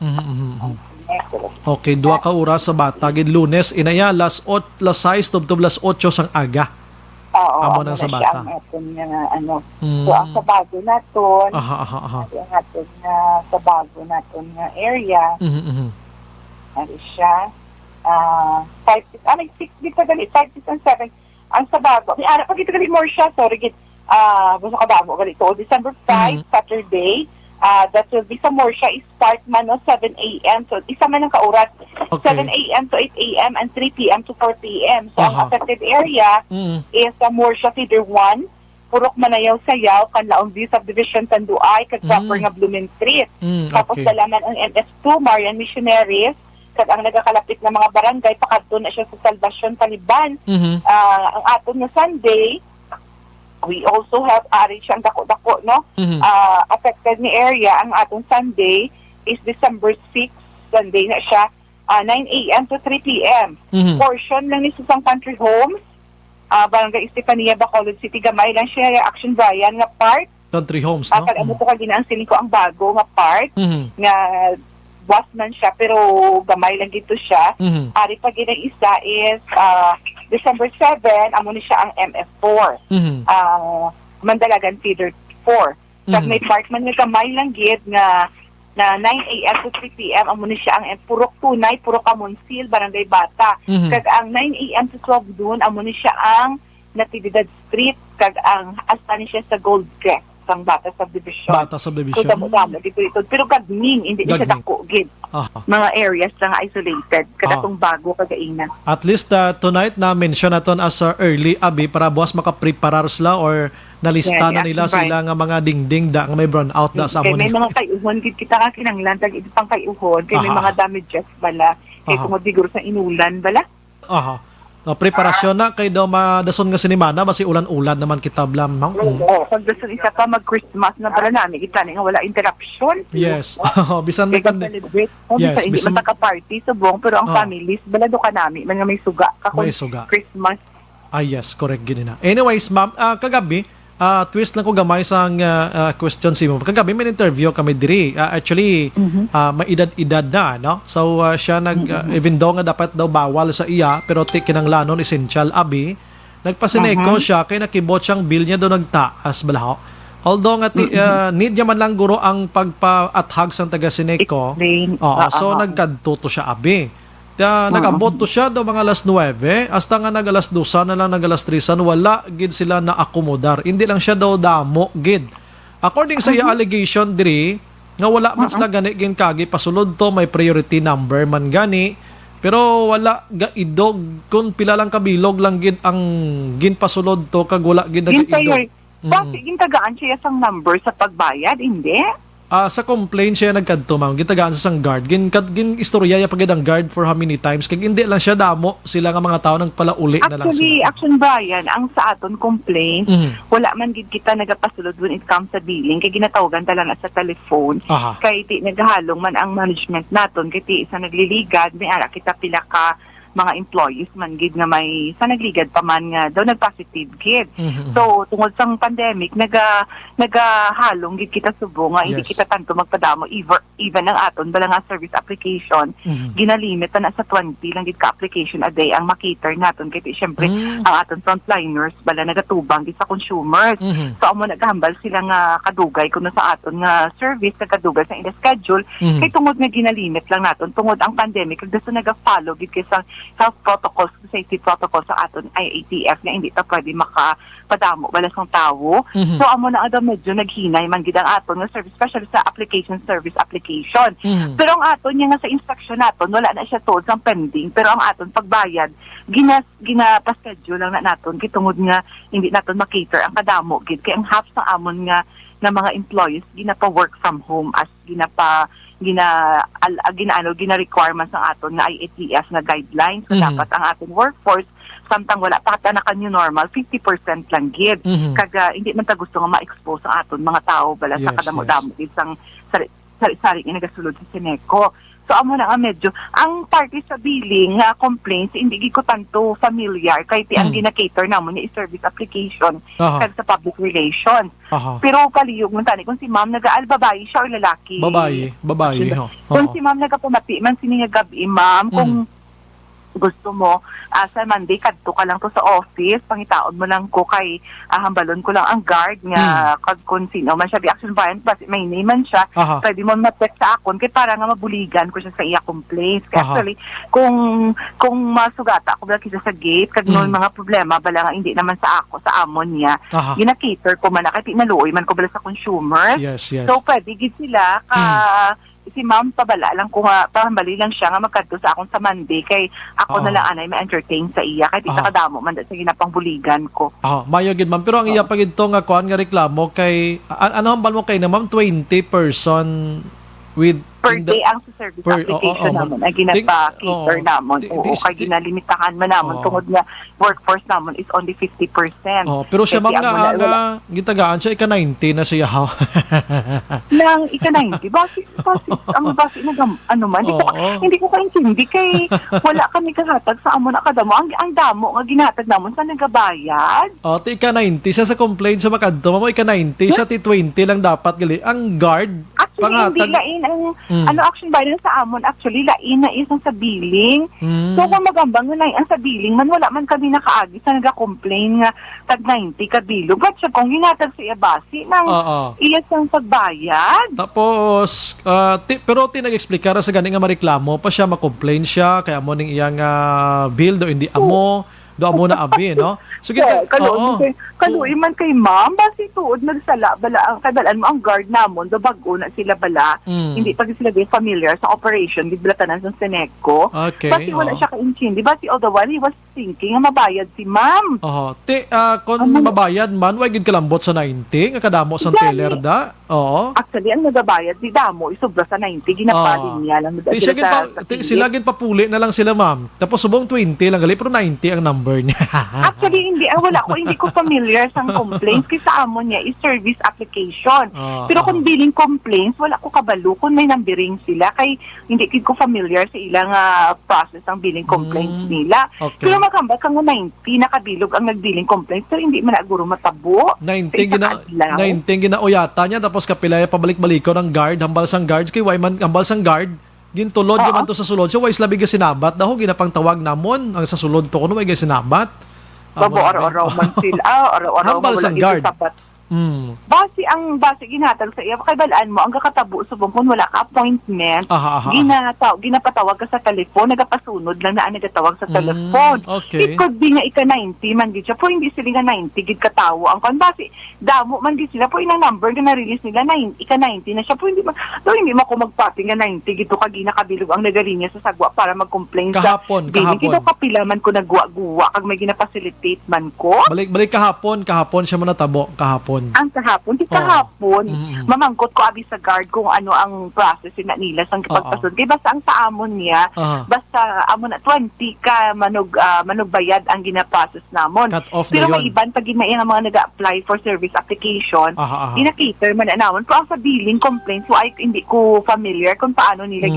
Okay, 2 ka oras sa bata gid Lunes inaya las 6 tubtob las 8 sang aga. Amo na sa bata. So ang sa bago naton. Ang aton nga sa bago naton nga area. Ano siya? 6 gid pa gali 5 and 7. Ang sa bago. Ara pag ito gali more siya, sorry gid. Buso ka bago gali to December 5 Saturday. That will be sa Morsha is start man no 7 a.m. So isa man ang kaurat 7 a.m. to 8 a.m. and 3 p.m. to 4 p.m. So ang affected area is sa Morsha Feeder 1, Purok Manayaw Sayaw, Canlaon View Subdivision Tanduay, kag proper nga Blooming Street. Tapos dalaman ang MS2 Marian Missionaries, kag ang nagakalapit na mga barangay pakadto na siya sa Salvacion Taliban. Ang aton nga Sunday we also have siyang dako-dako, no? Affected ni area, ang atong Sunday is December 6, Sunday na siya, 9 a.m. to 3 p.m. Portion lang ni Susang Country Homes, Barangay Estefania, Bacolod City, gamay lang siya, Action Brian nga part. Country Homes, no? Amo to kagina ang siling ko ang bago nga part, nga boss man siya, pero gamay lang dito siya. Ari pa ginang isa is December 7, amo ni siya ang MF4. Mandalagan Feeder 4. Kag may part man nga gamay lang gid na 9 a.m. to 3 p.m. amo ni siya ang Purok Tunay, Purok Amonsil, Barangay Bata. Kag ang 9 a.m. to 12 doon amo ni siya ang Natividad Street, kag ang hasta ni siya sa Gold Crest sang Bata Subdivision. Bata Subdivision. So, damo dito. Pero gagming, hindi siya dako gid. Mga areas lang isolated. Kadatong bago kagaina. At least tonight na mention naton as early abi para buwas makapreparar sila or nalista na nila sila nga mga dingding da nga may brownout da sa amon. May mga kayuhon gid kita ka kinanglan tag ito pang kayuhon kay may mga damages bala kay tungod siguro sa inulan bala. Preparasyon na kay daw madason nga sinimana basi ulan-ulan naman kita blam, ma'am. Pag dason isa pa mag-Christmas na pala namin kita nga wala interruption. Yes. Bisan may celebrate. Yes, hindi man ka-party subong pero ang families bala do ka nami man nga may suga may suga. Christmas. Yes, correct gid na. Anyways, ma'am, kagabi twist lang ko gamay sa question si mo. Kagabi may interview kami diri. Actually, may edad-edad na, no? So, siya even though nga dapat daw bawal sa iya, pero kinanglanon essential abi, nagpasinego siya, kay nakibot siyang bill niya doon nagtaas, balaho. Although nga need niya man lang guro ang pagpa-athag sa taga-Sineco. So, nagkadto siya abi. Nag-abot to siya do mga alas 9 hasta nga nag-alas 2 na lang nag-alas 3 wala gid sila na akomodar. Hindi lang siya daw damo gid. According sa iya allegation diri nga wala man sila gani gin kagi pasulod to may priority number man gani pero wala ga idog kun pila lang kabilog lang gid ang gin pasulod to kag wala gid nag-idog. Bakit gintagaan siya sang number sa pagbayad? Hindi. sa complaint siya nagkadto ma'am, gitagaan sa sang guard. Gin istorya ya pagid ang guard for how many times kag hindi lang siya damo sila nga mga tao nang palauli na lang Actually, sila. Action Brian, ang sa aton complaint, wala man gid kita nagapasulod when it comes sa billing kay ginatawagan ta lang sa telephone. Aha. Kay ti nagahalong man ang management naton kay ti isa nagliligad may ara kita pila ka mga employees man gid nga may sa nagligad pa man nga daw nagpositive gid. So tungod sang pandemic nagahalong gid kita subo nga hindi kita tanto magpadamo even ang aton bala nga service application ginalimit na sa 20 lang gid ka application a day ang makiter naton kay syempre ang aton frontliners bala nagatubang gid sa consumers. So amo nagahambal sila nga kadugay kuno sa aton nga service kadugay sa ila schedule kay tungod nga ginalimit lang naton tungod ang pandemic kag daso naga-follow gid kay sa health protocols, safety protocols sa aton IATF nga hindi ta pwede makapadamo wala sang tawo. So amo na ada medyo naghinay man gid ang aton nga service especially sa service application. Pero ang aton nga sa instruction naton wala na siya tuod sang pending pero ang aton pagbayad gina-schedule lang na naton kay tungod nga hindi naton makater ang kadamo gid kay ang half sa amon nga mga employees ginapa-work from home as gina-requirements ng aton nga IATF nga guidelines. So, dapat ang aton workforce samtang wala pa ta naka new normal 50% lang gid. Kaga hindi man ta gusto nga ma-expose ang aton mga tao bala sa kadamo-damo isang sari-sari nga nagasulod sa Seneco. So amo na nga medyo ang party sa billing nga complaints hindi gid ko tanto familiar kay ti ang gina-cater namon ni service application kag sa public relations. Pero palihog man tani kung si ma'am babae siya o lalaki. Babae. Kung si ma'am nagapamati man sini nga gabi ma'am kung gusto mo sa Monday kadto ka lang to sa office pangitaon mo lang ko kay hambalon ko lang ang guard nga kag kun sino man siya di action Brian basi may name man siya pwede mo ma-text sa akon kay para nga mabuligan ko siya sa iya complaints kay actually kung masugata ako bala kita sa gate kag noon mga problema bala nga hindi naman sa ako sa amon niya gina-cater ko man kay naluoy man ko bala sa consumer so pwede gid sila si ma'am pabala lang kung pahambali lang siya nga magkadto sa akong sa Monday kay ako na lang anay ma-entertain sa iya kay di sa kadamo man sa ginapangbuligan ko. Mayo gid ma'am pero ang iya pagid to nga kuan nga reklamo kay ano hambal mo kay na ma'am 20 person with per day ang sa service application namon ay ginapa-cater namon kay ginalimitahan man namon tungod nga workforce namon is only 50%. Pero siya mga nga gitagaan siya ika-90 na siya nang ika-90 basi ano man hindi ko kaintindi kay wala kami kahatag sa amo na kadamo ang damo nga ginatag namon sa nagabayad. Ti ika-90 siya sa complaint sa makadto mo ika-90 siya ti 20 lang dapat gali ang guard pangatag hindi lain ang action Brian sa amon actually lain na isang sa billing. So kung magambang na ang sa billing man wala man kami nakaagi sa naga-complain nga tag 90 kabilog but siya kung ginatag sa iya basi nang iya sang pagbayad. Tapos pero nag-explica sa gani nga mareklamo pa siya ma-complain siya kaya mo ning iyang bill do hindi amo do amo na abi no. So kaluoy man kay ma'am basi tuod nagsala bala ang kadalan mo ang guard namon do bag-o na sila bala hindi pa sila din familiar sa operation di blatanan sa Seneco basi wala siya kaintindi basi all the while he was thinking nga mabayad si ma'am kung mabayad man why gid kalambot sa 90 nga kadamo sa teller da actually ang nagabayad si damo isobra sa 90 ginapalin niya lang sila gid papuli na lang sila ma'am tapos subong 20 lang gali pero 90 ang number niya. Actually hindi hindi ko familiar sa complaints kasi sa amon niya is service application. Pero kung billing complaints, wala ko kabalo kung may numbering sila kay hindi ko familiar sa ilang process ang billing complaints nila. Pero magambag kang 90 nakabilog ang nagbilling complaints so hindi man aguro matabo. 90 ginauyata niya tapos kapilaya pabalik-baliko ng guard hambal sang guards kay Wyman hambal sang guard gintulod man to sa sulod so wais labi ga sinabat daw ginapang tawag namon ang sa sulod to kuno way ga sinabat araw-araw man sila araw-araw hambal sang guard Basi ginatag sa iya kay balaan mo ang kakatabo subong kun wala ka appointment ginapatawag ka sa telephone nagapasunod lang na nagatawag sa telephone it could be nga ika-90 man gid siya po hindi sila nga 90 gid katawo ang kon basi damo man gid sila po inang number nga na-release nila ika-90 na siya po hindi mo ko magpati nga 90 gid to kag ginakabilog ang nagalinya sa sagwa para mag-complain kahapon gito kapila man ko nagguwa-guwa kag may ginapacilitate man ko balik kahapon siya man natabo kahapon kahapon. Ang kahapon, di kahapon, mamangkot ko abi sa guard kung ano ang process na nila sa pagpasun. Kaya basta ang sa amon niya, basta amon na 20 ka manugbayad ang gina-process namon. Cut off Pero na may yun. iban pag may mga nag-apply for service application, ina-cater man na namon. Pero sa billing complaints, so ay hindi ko familiar kung paano nila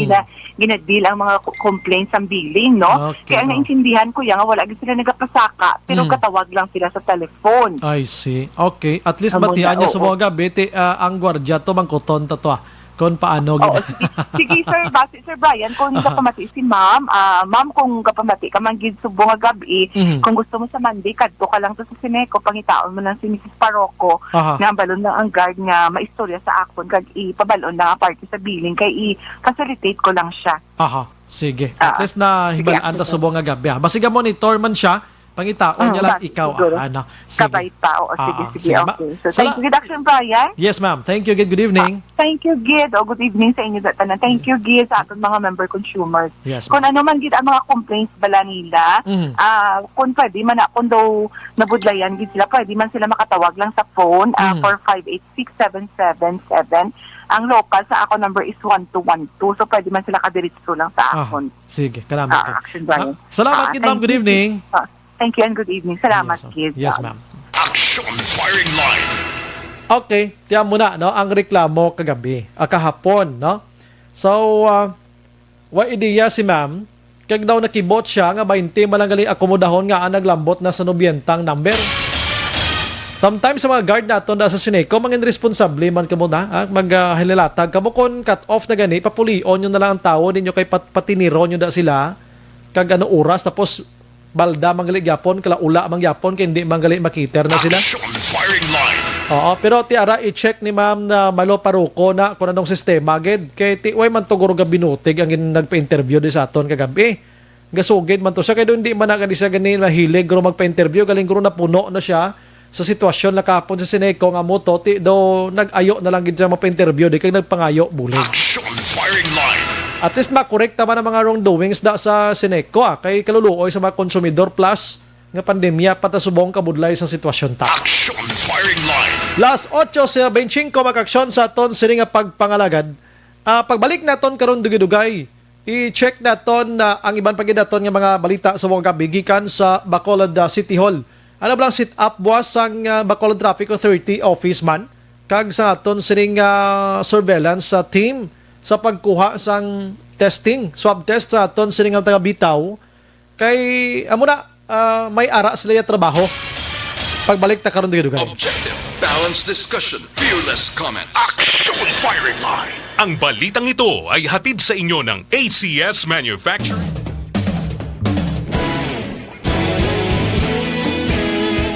gina-deal ang mga complaints sa billing, no? Okay, Kaya naintindihan ko yan, wala sila nagapasaka, pero katawag lang sila sa telephone. I see. Okay. At least Amo batihan na, niya sa oo. mga gabi, ang gwardya to mangkuton to kung paano. Sige, Sir Brian, kung kapamati si ma'am, ma'am, kung kapamati ka manggid subong nga gabi, kung gusto mo sa Monday, kadto ka lang to sa Sineco, pangitaon mo lang si Mrs. Parroco, nga balon lang ang guard nga maistorya sa akon, kag ipabalon lang ang party sa billing, kay i-facilitate ko lang siya. Sige. At least na hibalaan ta subong nga gabi. Basiga monitor man siya, pangitaon niya lang ikaw. Sige. Kabay pa. Sige. Okay. So, thank you, Good Action, Brian. Yes, ma'am. Thank you. Good evening. Thank you, Gid. Good evening sa inyo datan. Thank you, Gid, sa ating mga member consumers. Yes, kung ano man, Gid, ang mga complaints bala nila, kung pwede man, kung daw nabudlayan, Gid sila, pwede man sila makatawag lang sa phone, 458-6777. Ang local sa ako number is 1212. So, pwede man sila kadiritso lang sa akon. Sige. Salamat. Action, Brian. Salamat, Gid, ma'am. Good evening. Thank you and good evening. Salamat, Gid. Yes, ma'am. Action Firing Line. Okay, tiyan mo na, no, ang reklamo kagabi, kahapon, no? So, wa ideya si ma'am, kag daw nakibot siya nga 20 malang akomodahon nga ang naglambot na sa 90 number. Sometimes sa mga guard naton sa Sineco, mangin responsable man kamo na, maghililatag kamo kon cut off na gani, papulion nyo na lang ang tao ninyo kay patiniro nyo da sila, kag ano oras, tapos balda manggali gyapon, kala ula mangyapon, kay hindi manggali makiter na sila. Action Firing Line. Oo, pero tiara i-check ni ma'am na Malo Paruco na kung anong sistema gid kay tiway man to guro ga binutig ang nagpa-interview di sa aton kagabi. Gasugid man to siya kay do hindi man na siya gani mahilig guro magpa-interview, galing guro na puno na siya sa sitwasyon na kapon sa Sineco nga mo to do nag-ayo na lang gid siya magpa-interview di kay nagpangayo bulig. Action Firing Line. At least makorekta man ang mga wrongdoings da sa Sineco kay kaluluoy sa mga konsumidor plus nga pandemya patasubong kabudlay sa sitwasyon ta. Action Firing Line. Las 8:25 makaksyon sa aton sini nga pagpangalagad. Pagbalik naton karon dugay-dugay, i-check naton na ang iban pagid naton nga mga balita sa mga kabigikan sa Bacolod City Hall. Ano blang sit up buwas sang Bacolod Traffic Authority office man kag sa aton sining surveillance team sa pagkuha sang testing, swab test sa aton sining nga taga Bitaw kay amo na may ara sila trabaho. Pagbalik ta karon dugay-dugay. Objective, balanced discussion, fearless comments. Action Firing Line. Ang balitang ito ay hatid sa inyo ng ACS Manufacturing.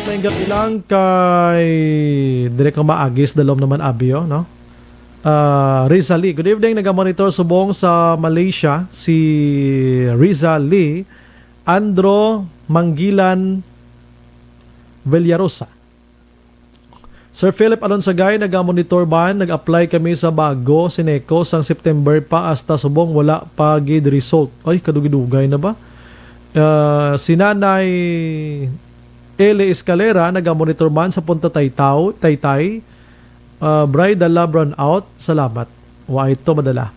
Mainggat ilang kay direk ka maagis dalom naman abio, no? Rizali, good evening, naga-monitor subong sa Malaysia si Rizali Andro Manggilan Villarosa. Sir Philip Alonsagay, nag-monitor ba? Nag-apply kami sa bago Sineco sang September pa hasta subong wala pa gid result. Ay, kadugidugay na ba? Si Nanay Ele Escalera, nag-monitor man sa Punta Taytay. Bride Labron out. Salamat. Wa ito madala.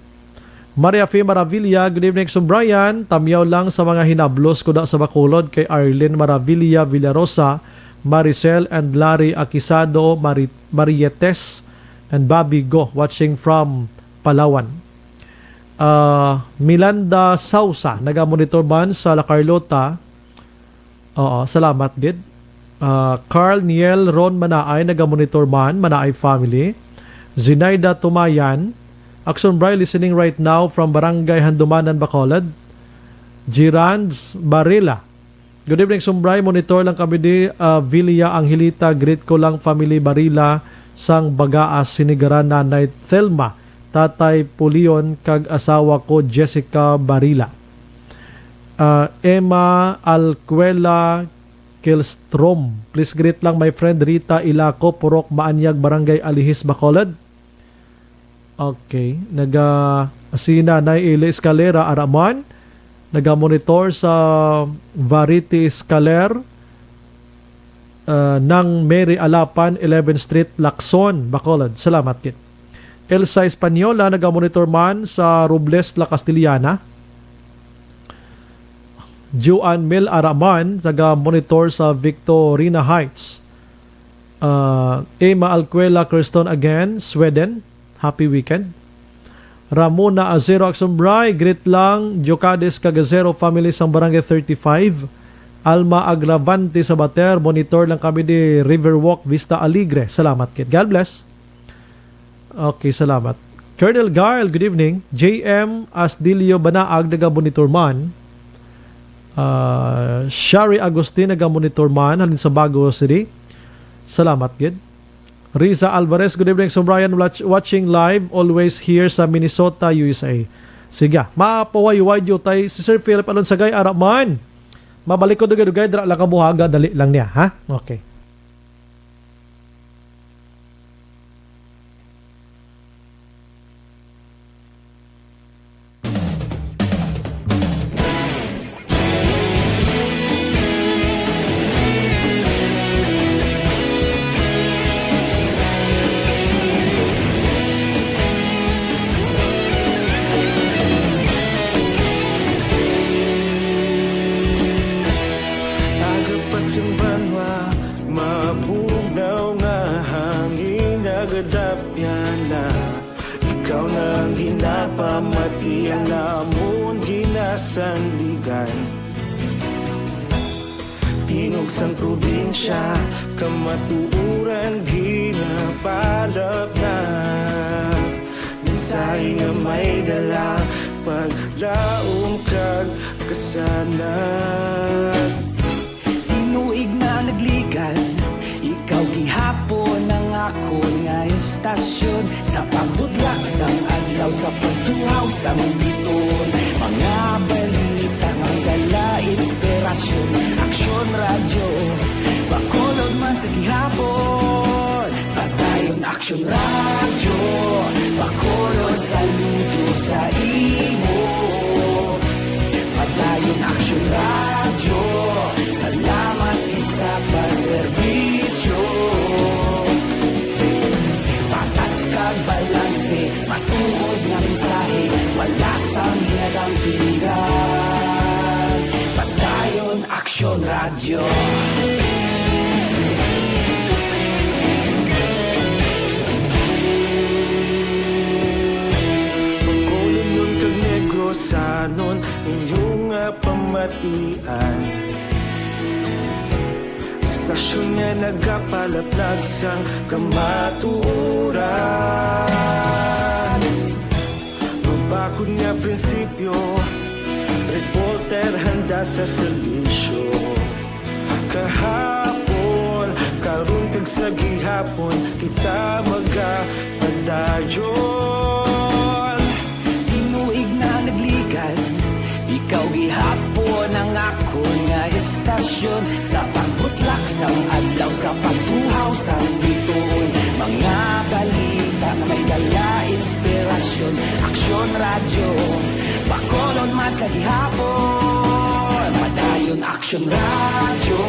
Maria F. Maravilla, good evening Sir Brian. Tamyaw lang sa mga hinablos ko da sa Bacolod kay Arlene Maravilla Villarosa, Maricel and Larry Aquisado, Marietes and Bobby Go watching from Palawan. Milanda Sausa, naga-monitor man sa La Carlota. Oo, salamat gid. Carl Niel Ron Manaay, naga-monitor man, Manaay family. Zinaida Tumayan, Action Bry listening right now from Barangay Handumanan, Bacolod. Girands Barilla, good evening Sumbray, monitor lang kami di Villa Angelita, greet ko lang family Barilla sang Bagaas, Sinigaran, Nanay Thelma, Tatay Pulion, kag asawa ko Jessica Barilla. Emma Alcuela Kilstrom, please greet lang my friend Rita Ilaco, Purok Maanyag, Barangay Alihis, Bacolod. Okay, si Nanay Ile Escalera Araman, naga-monitor sa Varity Scaler. ng Mary Alapan, 11th Street, Lacson, Bacolod. Salamat kit. Elsa Española, naga-monitor man sa Robles, La Castillana. Juan Mel Araman, naga-monitor sa Victorina Heights. Emma Alcuela Creston again, Sweden. Happy weekend. Ramona Azero Aksumbray, greet lang. Jocades Cagazero family sang Barangay 35. Alma Agravante sa Bater, monitor lang kami di Riverwalk Vista Alegre. Salamat kit. God bless. Okay, salamat. Colonel Garl, good evening. JM Asdilio Banaag, naga-monitor man. Shari Agustin, naga-monitor man. Halin sa Bago City. Salamat, good. Riza Alvarez, good evening. So Brian, watching live, always here sa Minnesota, USA. Sige, mapaway-way yo tay si Sir Philip Alonsagay, Araman. Mabalik ko dugay-dugay, dra lang kamuhaga, dali lang niya, ha? Okay. Sang probinsya, kamatuuran ginapalap na mensahe nga may dala paglaom kag kasanat. Tinuig na nagligan, ikaw gihapon ang ako nga estasyon sa pagbudlak sang adlaw sa pagtuhaw sa biton. Mga balita nga dala inspirasyon, aksyon radyo, Bacolod man sa gihapon. Patayon aksyon radyo, Bacolod saludo sa imo. Patayon aksyon radyo, salamat isa pa serbisyo. Patas kag balanse, matuod nga mensahe, wala sang ginadang pilihan. Patayon aksyon radyo. Bacolod nun kag Negros sanon inyong pamatian. Istasyon nga nagapalaplag sang kamatuoran. Mabakod nga prinsipyo, reporter handa sa serbisyo. Kahapon, karon kag sa gihapon, kita magapadayon. Tinuig na nagligan, ikaw gihapon ang ako nga estasyon sa pagbutlak sang adlaw sa pagtuhaw sa biton. Mga balita na may dala inspirasyon, aksyon radyo, Bacolod man sa gihapon. Padayon aksyon radyo,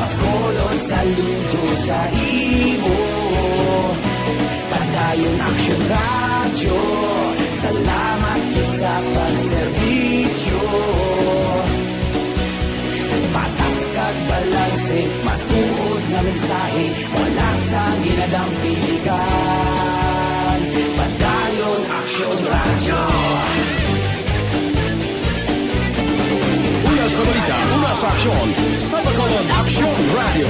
Bacolod saludo sa imo. Padayon aksyon radyo, salamat sa pagserbisyo. Patas kag balanse, matuod nga mensahe, wala sang ginadang piligan. Padayon aksyon radyo. Una sa balita, una sa aksyon, sa Bacolod Aksyon Radio.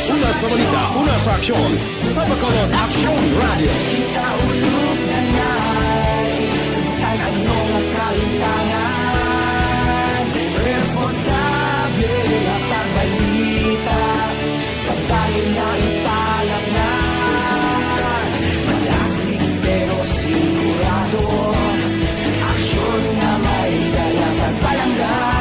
Una sa balita, una sa aksyon, sa Bacolod Aksyon Radio. Kita ulog na ngay, sinsan ano nga kalintangan. Responsable nga pagbalita, pagdayon na ipalag na. Malasig pero sigurado, aksyon na may dalang pagpalanggan.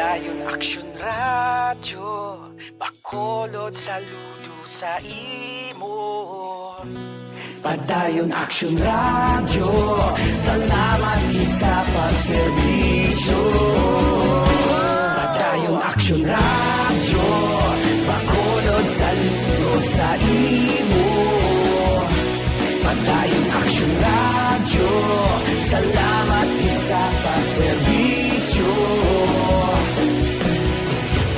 Padayon Aksyon Radyo, Bacolod saludo sa imo. Padayon Aksyon Radyo, salamat gid sa pagserbisyo. Padayon Aksyon Radyo, Bacolod saludo sa imo. Padayon Aksyon Radyo, salamat gid sa pagserbisyo.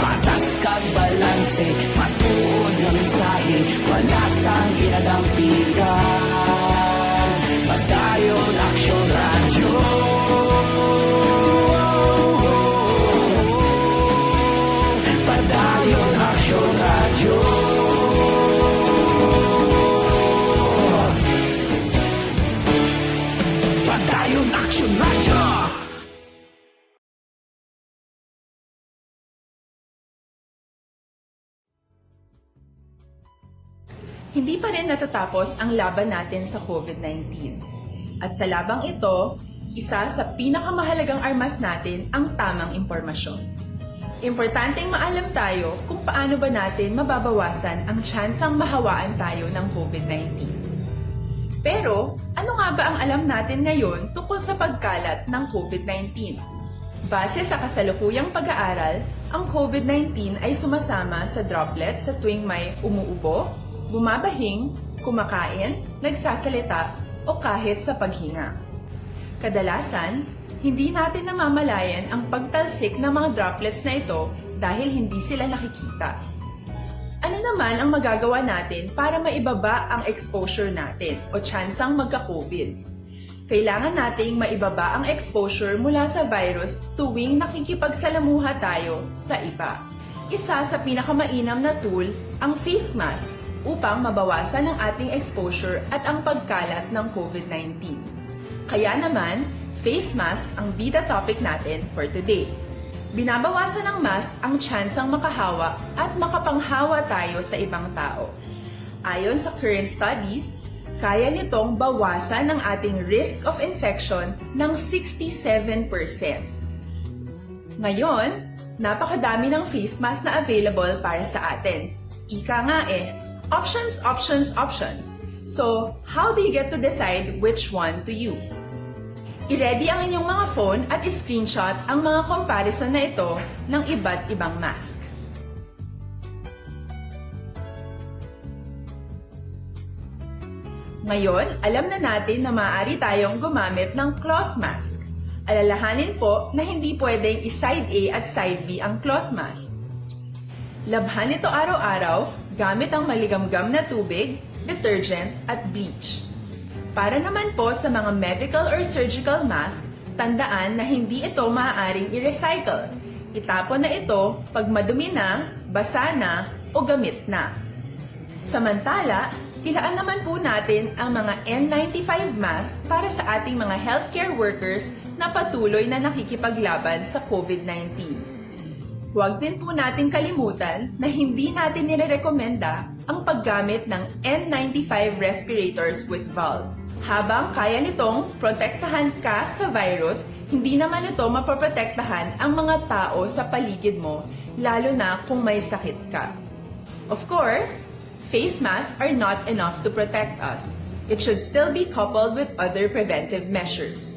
Patas kag balanse, matuod nga mensahe, wala sang ginadampigan. Padayon Aksyon Radyo. Padayon Aksyon Radyo. Padayon Aksyon Radyo. Hindi pa rin natatapos ang laban natin sa COVID-19. At sa labang ito, isa sa pinakamahalagang armas natin ang tamang impormasyon. Importanteng maalam tayo kung paano ba natin mababawasan ang tsansang mahawaan tayo ng COVID-19. Pero, ano nga ba ang alam natin ngayon tungkol sa pagkalat ng COVID-19? Base sa kasalukuyang pag-aaral, ang COVID-19 ay sumasama sa droplets sa tuwing may umuubo, bumabahing, kumakain, nagsasalita, o kahit sa paghinga. Kadalasan, hindi natin namamalayan ang pagtalsik ng mga droplets na ito dahil hindi sila nakikita. Ano naman ang magagawa natin para maibaba ang exposure natin o tsansang magka-COVID? Kailangan nating maibaba ang exposure mula sa virus tuwing nakikipagsalamuha tayo sa iba. Isa sa pinakamainam na tool ang face mask upang mabawasan ang ating exposure at ang pagkalat ng COVID-19. Kaya naman, face mask ang bida topic natin for today. Binabawasan ng mask ang tsansang makahawa at makapanghawa tayo sa ibang tao. Ayon sa current studies, kaya nitong bawasan ang ating risk of infection ng 67%. Ngayon, napakadami ng face mask na available para sa atin. Ika nga options, options, options. So, how do you get to decide which one to use? I-ready ang inyong mga phone at i-screenshot ang mga comparison na ito ng iba't ibang mask. Ngayon, alam na natin na maaari tayong gumamit ng cloth mask. Alalahanin po na hindi pwedeng i-side A at side B ang cloth mask. Labhan ito araw-araw gamit ang maligamgam na tubig, detergent at bleach. Para naman po sa mga medical or surgical mask, tandaan na hindi ito maaaring i-recycle. Itapon na ito pag madumi na, basa na, o gamit na. Samantala, ilaan naman po natin ang mga N95 mask para sa ating mga healthcare workers na patuloy na nakikipaglaban sa COVID-19. Huwag din po natin kalimutan na hindi natin nirerekomenda ang paggamit ng N95 respirators with valve. Habang kaya nitong protektahan ka sa virus, hindi naman ito mapoprotektahan ang mga tao sa paligid mo, lalo na kung may sakit ka. Of course, face masks are not enough to protect us. It should still be coupled with other preventive measures.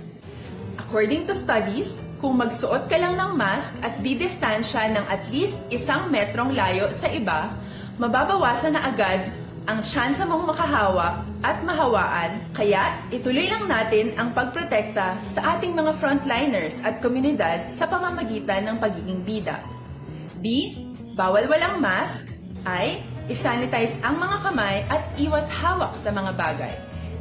According to studies, kung magsuot ka lang ng mask at didistansya ng at least 1 metrong layo sa iba, mababawasan na agad ang tsansa mong makahawa at mahawaan, kaya ituloy lang natin ang pagprotekta sa ating mga frontliners at komunidad sa pamamagitan ng pagiging bida. B. Bawal walang mask. I. Isanitize ang mga kamay at iwas hawak sa mga bagay.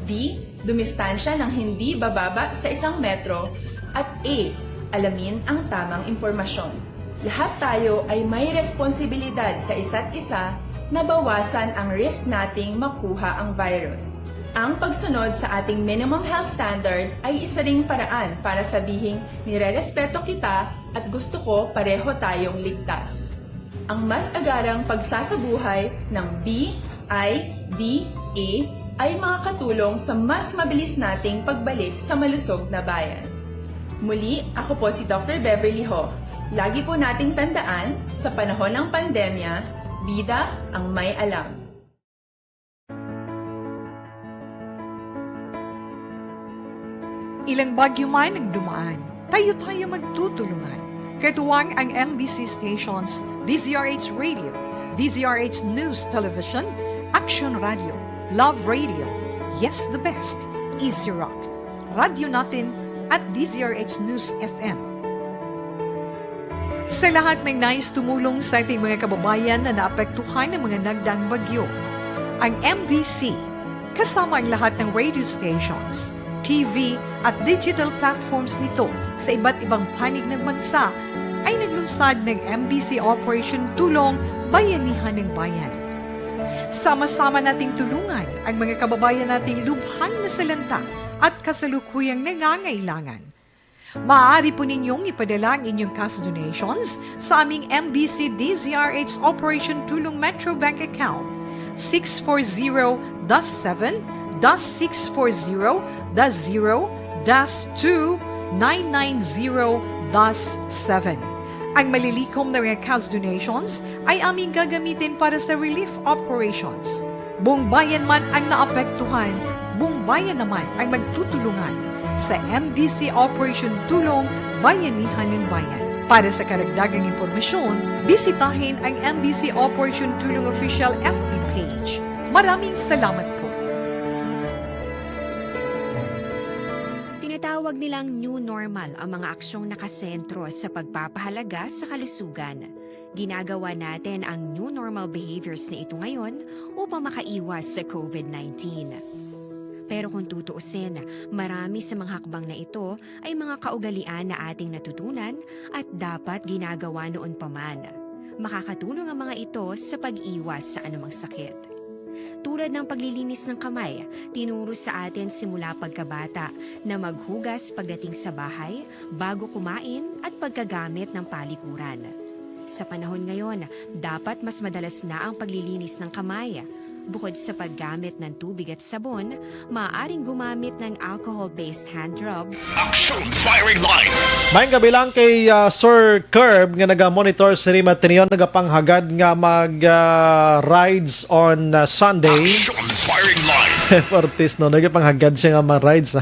D. Dumistansya ng hindi bababa sa 1 metro. At A. Alamin ang tamang impormasyon. Lahat tayo ay may responsibilidad sa isa't isa na bawasan ang risk nating makuha ang virus. Ang pagsunod sa ating minimum health standard ay isa ring paraan para sabihing nirerespeto kita at gusto ko pareho tayong ligtas. Ang mas agarang pagsasabuhay ng BIBA ay makakatulong sa mas mabilis nating pagbalik sa malusog na bayan. Muli, ako po si Dr. Beverly Ho. Lagi po nating tandaan, sa panahon ng pandemya, bida ang may alam. Ilang bagyo man ang dumaan, tayo-tayo magtutulungan. Katuwang ang MBC stations, DZRH Radio, DZRH News Television, Action Radio, Love Radio, Yes the Best, Easy Rock, Radyo Natin at DZRH News FM. Sa lahat ng nais tumulong sa ating mga kababayan na naapektuhan ng mga nagdaang bagyo, ang MBC, kasama ang lahat ng radio stations, TV at digital platforms nito sa iba't ibang panig ng bansa, ay naglunsad ng MBC Operation Tulong Bayanihan ng Bayan. Sama-sama nating tulungan ang mga kababayan nating lubhang nasalanta at kasalukuyang nangangailangan. Maaari po ninyong ipadala ang inyong cash donations sa aming MBC DZRH Operation Tulong Metro Bank account 640-7-640-0-2-990-7. Ang malilikom na mga cash donations ay aming gagamitin para sa relief operations. Buong bayan man ang naapektuhan, buong bayan naman ang magtutulungan sa MBC Operation Tulong Bayanihan ng Bayan. Para sa karagdagang impormasyon, bisitahin ang MBC Operation Tulong Official FB page. Maraming salamat po. Tinatawag nilang new normal ang mga aksyong nakasentro sa pagpapahalaga sa kalusugan. Ginagawa natin ang new normal behaviors na ito ngayon upang makaiwas sa COVID-19. Pero kung tutuusin, marami sa mga hakbang na ito ay mga kaugalian na ating natutunan at dapat ginagawa noon pa man. Makakatulong ang mga ito sa pag-iwas sa anumang sakit. Tulad ng paglilinis ng kamay, tinuro sa atin simula pagkabata na maghugas pagdating sa bahay, bago kumain at pagkagamit ng palikuran. Sa panahon ngayon, dapat mas madalas na ang paglilinis ng kamay. Bukod sa paggamit ng tubig at sabon, maaaring gumamit ng alcohol-based hand rub. Action Firing Line! Mayang gabi lang kay Sir Curb nga naga-monitor sa Rima Tinion, nagapanghagad nga mag-rides on Sunday. Action Firing Line! Fortis, no? Nagapanghagad siya nga mag-rides.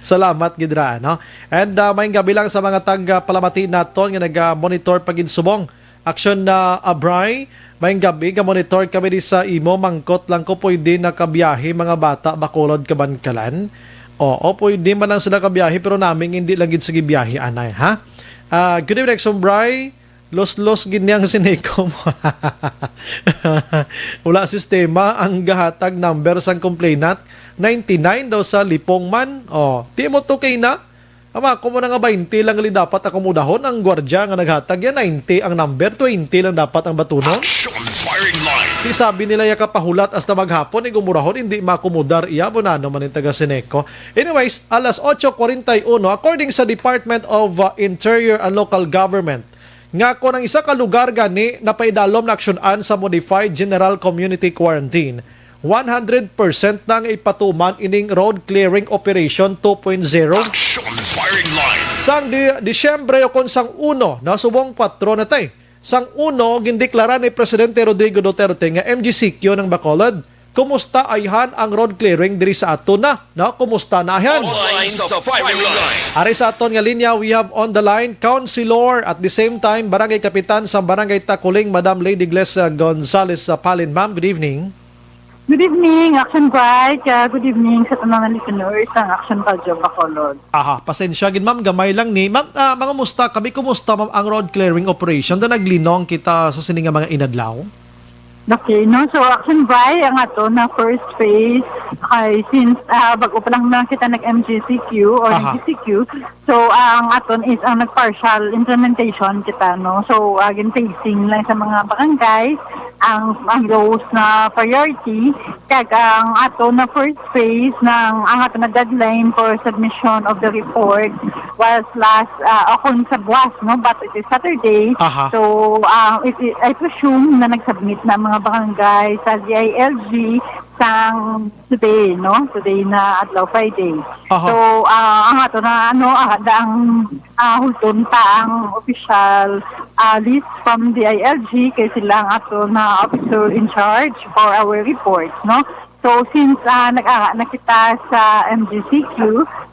Salamat, Gidra, no? And mayang gabi lang sa mga tag-palamati naton nga naga-monitor pag-insubong. Action na Abray, mayang gabi, ka-monitor kami di sa imo, mangkot lang ko pwede nakabiyahe mga bata, bakulod kabankalan. Oo, pwede man lang sila kabiyahe, pero namin hindi lang gid sige biyahe, anay, ha? Good evening, Sombray. Los ginyang sineko mo. Wala sistema ang gahatag number sang complainant. 99 daw sa Lipong man. Di mo to kay na. Ama, kung mo na nga 20 lang li dapat akomodahon ang gwardya nga naghatag yan, 90 ang number, 20 lang dapat ang batunon. Action Firing Line! Di sabi nila kapahulat hasta maghapon, igumurahon, hindi makomodar iya, bunano man yung taga Sineco. Anyways, alas 8:41, according sa Department of Interior and Local Government, nga ko ng isa ka lugar gani na paidalom na aksyonan sa Modified General Community Quarantine. 100% nang ipatuman ining Road Clearing Operation 2.0. Action Firing Line! Sang Disyembre o kon sang 1, nasubong 4 na tay. Sang 1, gindeklara ni Presidente Rodrigo Duterte nga MGCQ ng Bacolod. Kumusta ayhan ang road clearing diri sa ato na? Kumusta na ayhan? Online sa Firing Line! Ari sa aton nga linya, we have on the line Councilor at the same time Barangay Kapitan sa Barangay Takuling, Madam Lady Glesia Gonzales Palin. Ma'am, good evening. Good evening, Action Bright. Good evening sa tanang listeners ng Action Radio Bacolod. Pasensya gid ma'am, gamay lang ni. Ma'am, mga musta kami, kumusta ma'am ang road clearing operation? Da naglinong kita sa sininga mga inadlaw? Okay, no? So, Action Bright, ang ato na first phase ay since bago pa lang na kita nag-MGCQ or nag-GCQ, so ang aton is ang nag-partial implementation kita, no? So, phasing lang sa mga barangay, ang those na priority, kaya ang ato na first phase ng ang ato na deadline for submission of the report was last akong sa buwas, no? But it is Saturday. So, I presume na nag-submit na mga barangay sa DILG sang today, no? Today na adlaw Friday. Aha. So, ang ato na ang hulton ta ang official list from the ILG kay sila ang ato na officer in charge for our reports, no? So, since nag-ara na kita sa MGCQ,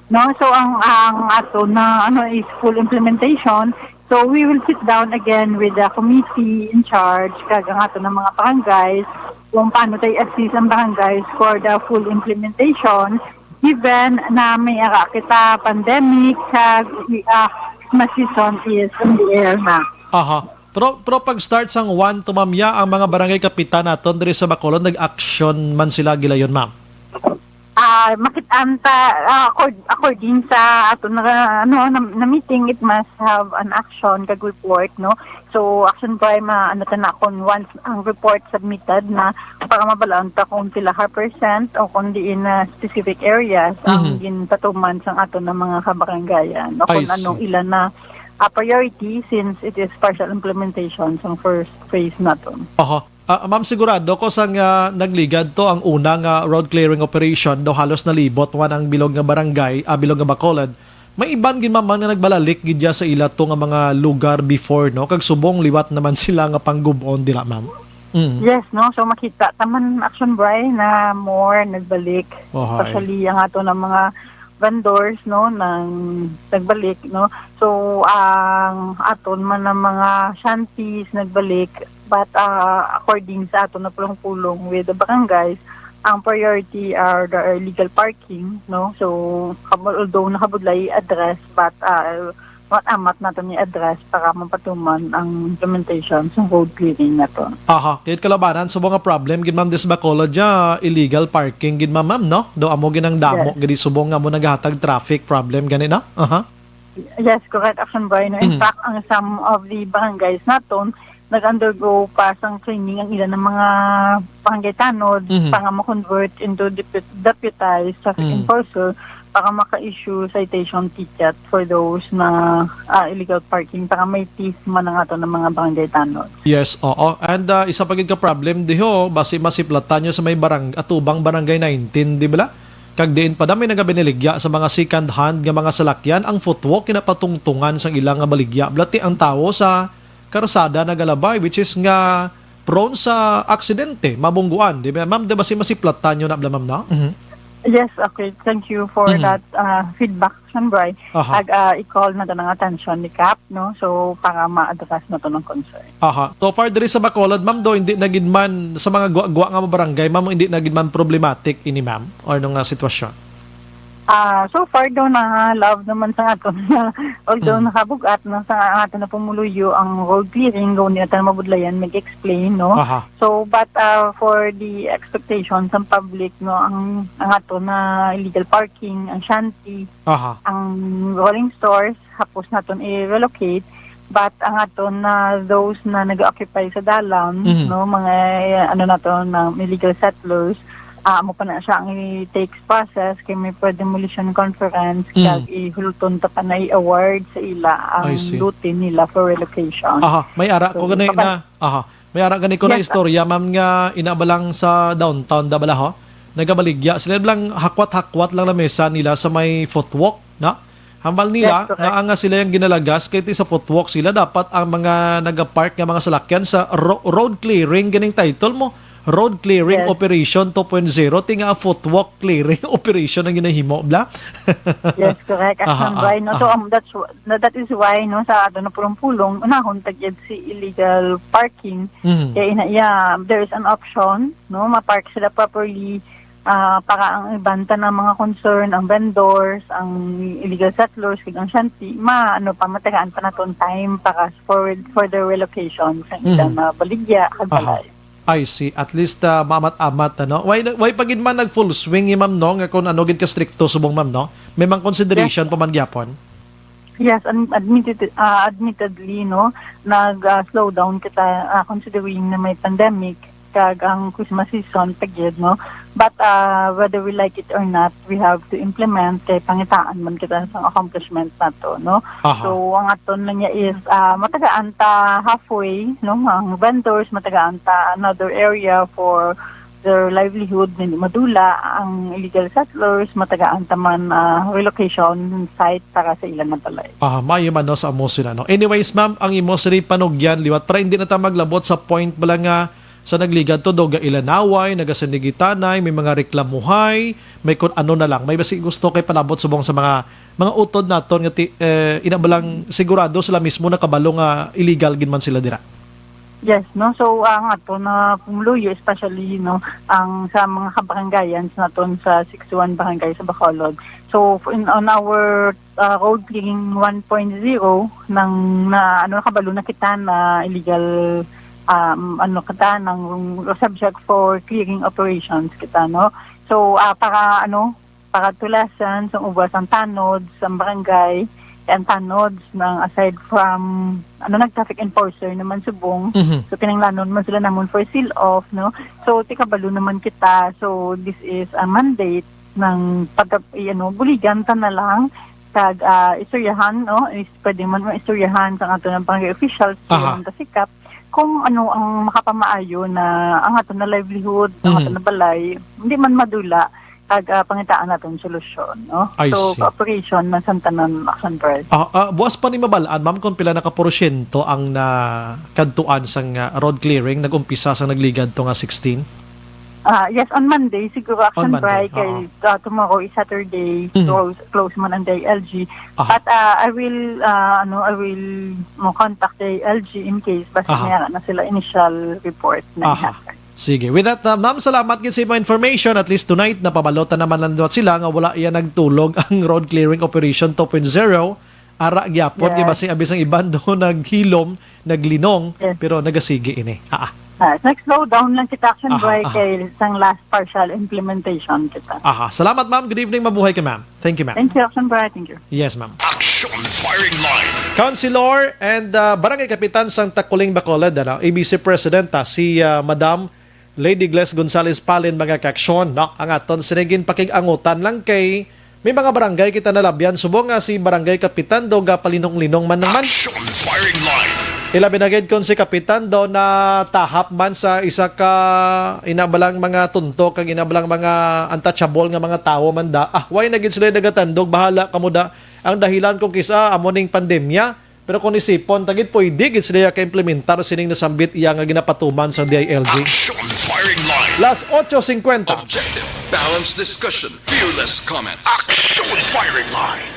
no? So, ang ato na is full implementation. So, we will sit down again with the committee in charge kag ang ato ng mga barangays kung paano tayo assist ang barangays for the full implementation given na may ara kita pandemic kag Christmas season is in the air na. Aha. Pero pag start sang 1 to mamya ang mga barangay kapitan naton diri sa Bacolod nag-action man sila gilayon ma'am. Makitanta according sa ato na meeting, it must have an action kag report, no? So action by tanakon once ang report submitted na para mabalaan ta kung sila percent o kung di in specific areas ang ginpatuman sang ato na mga kabarangayan, no? Kung anong ilan na priority since it is partial implementation sa first phase naton. Ma'am, sigurado ko sang nagligad to ang unang road clearing operation do halos nalibot wan ang bilog nga barangay, bilog nga Bacolod. May iban gid ma'am nga nagbalalik gid sa ila to nga mga lugar before, no? Kag subong liwat naman sila nga panggubon dila ma'am. Yes, no? So makita taman action bray na more nagbalik. Especially ang ato na mga vendors, no, nang nagbalik, no. So ang aton man ng mga shanties nagbalik, but according sa aton na pulong-pulong with the barangays, ang priority are the illegal parking, no. So although nakabudlay address, but amat natin yung address para mapatuman ang implementation sa road clearing na to. Kahit kalabanan sa mga problem gid ma'am des Bacolod ja illegal parking gid ma'am, no? Do amo ginang damo gid subong nga mo naghatag traffic problem gani na? Yes, correct action boy, no. In fact, ang some of the barangays naton nag-undergo pa sang training ang ilan ng mga barangay tanod para ma-convert into deputized traffic enforcer para maka-issue citation ticket for those na illegal parking para may teeth man ang ato ng mga barangay tanod. Yes, oo. And isa pa gid ka problem diho basi masiplatan nyo sa may atubang barangay 19, di ba? Kag diin pa dami nagabiniligya sa mga second hand nga mga salakyan ang footwalk kinapatungtungan sang ilang nga baligya. Blati ang tawo sa karsada nagalabay which is nga prone sa aksidente, mabungguan, di ba? Ma'am, di ba masiplatan nyo na ma'am na? Yes, okay. Thank you for that feedback, Bray. I-call na ng attention ni CAP, no? So, para ma-address na to ng concern. So far, diri sa Bacolod, ma'am, do, hindi nagid man, sa mga guwa nga barangay, ma'am, hindi nagid man problematic ini, ma'am? Or nung sitwasyon? So far daw na love naman sa ato na although nakabugat na sa ato na pumuluyo ang road clearing gaw nila tan mabudlayan mag-explain, no. So but for the expectations ng public, no, ang ato na illegal parking, ang shanty, ang rolling stores hapos naton i-relocate, but ang ato na those na nag-occupy sa dalam, no, mga nato na illegal settlers, mo pa na siya ang i-takes process kay may demolition conference kag ihulton ta pa na i-award sa ila ang lutin nila for relocation. May ara ko gani na may ara gani ko na istorya ma'am nga inabalang sa downtown Davao. Nagabaligya sila lang hakwat-hakwat lang na mesa nila sa may footwalk, na hambal nila nga nga sila yung ginalagas kay sa footwalk sila dapat ang mga nagapark nga mga salakyan sa road clearing ganing title mo. Road clearing operation 2.0 tinga footwalk clearing operation ang ginahimo bla. Yes, correct. No? So that is why, no, sa ato na pulong-pulong unahon tagyad si illegal parking. Kaya there is an option, no, ma-park sila properly para ang ibanta ng mga concern, ang vendors, ang illegal settlers, ang shanty, matagaan pa naton time para for the relocation sa ilang baligya kagbalay. I see. At least mamat-amat, ano? Why pagin man nag-full swing, ma'am, no? Nga kung ano gid ka stricto subong, ma'am, no? May mang consideration pa man gyapon? Yes, admittedly, no? Nag-slow down kita considering na may pandemic kag ang Christmas season pagyed, no? But whether we like it or not, we have to implement kay pangitaan man kita sa accomplishment nato, no? So ang aton lang niya is matagaan ta halfway, no? Ang vendors matagaan ta another area for their livelihood hindi madula, ang illegal settlers matagaan taman relocation site para sa ilan na balay. May man no, sa amo sila. No? Anyways, ma'am, ang imo sila panugyan, liwat, para hindi na ta maglabot sa point bala nga sa nagligad to, doga ilanaway, nagasandigitanay, may mga reklamuhay, may kung ano na lang. May basi gusto kay palabot subong sa mga utod naton nga inabalang sigurado sila mismo na kabalo nga illegal gin man sila dira. Yes, no. So ang ato na pumuluyo, especially no, ang sa mga kabarangayan naton sa 61 barangay sa Bacolod. So on our road clearing 1.0 nang na kabalo na kita na illegal kita ng subject for clearing operations kita, no. So para tulasan sa ubas ang tanods sa barangay, and tanods ng aside from nag-traffic enforcer naman subong. So kinanglanon man sila namon for seal off, no. So tikabalo naman kita. So this is a mandate ng buligan ta na lang kag istoryahan, no. Pwede man istoryahan sa ato ng barangay officials sa sikap kung ano ang makapamaayo na ang ato na livelihood, ang ato na balay, hindi man madula kag pangitaan natin solusyon, no? So cooperation man sa tanan action plan. Buwas pa ni mabalaan, ma'am, kung pila naka porsyento ang kadtuan sang road clearing nagumpisa sa nagligad to nga 16? Yes, on Monday siguro action by kay tomorrow is Saturday, close man ang DILG. But I will contact the DILG in case basta mayroon na sila initial report na happen. Sige. With that, ma'am, salamat gid sa imo information. At least tonight napabalota naman lang sila nga wala iya nagtulog ang road clearing operation 2.0. Ara gyapon kay basi abis ang iban do naghilom, naglinong, pero nagasige ini. Next slowdown lang kita action by kay isang last partial implementation kita. Salamat, ma'am. Good evening, mabuhay ka, ma'am. Thank you, ma'am. Thank you, action by. Thank you. Yes, ma'am. Action Firing Line. Councilor and Barangay Kapitan sang Takuling Bacolod, ABC Presidenta si Madam Lady Gles Gonzales Palin mga kaksyon. Ang aton sinigin pakigangutan lang kay may mga barangay kita nalabyan. Subong nga si Barangay Kapitan do ga palinong-linong man naman. Action Firing Line. Ilabinagid kon si Kapitan do na tahap man sa isa ka inabalang mga tuntok kag inabalang mga untouchable nga mga tawo man da. Why na gid sila nagatandog, bahala kamo da. Ang dahilan kung kisa amoning pandemya, pero kung isipon tagid pwede gid sila ka implementar sining nasambit iya nga ginapatuman sa DILG. Action Firing Line. Las 8:50. Objective, balanced discussion, fearless comments. Action Firing Line.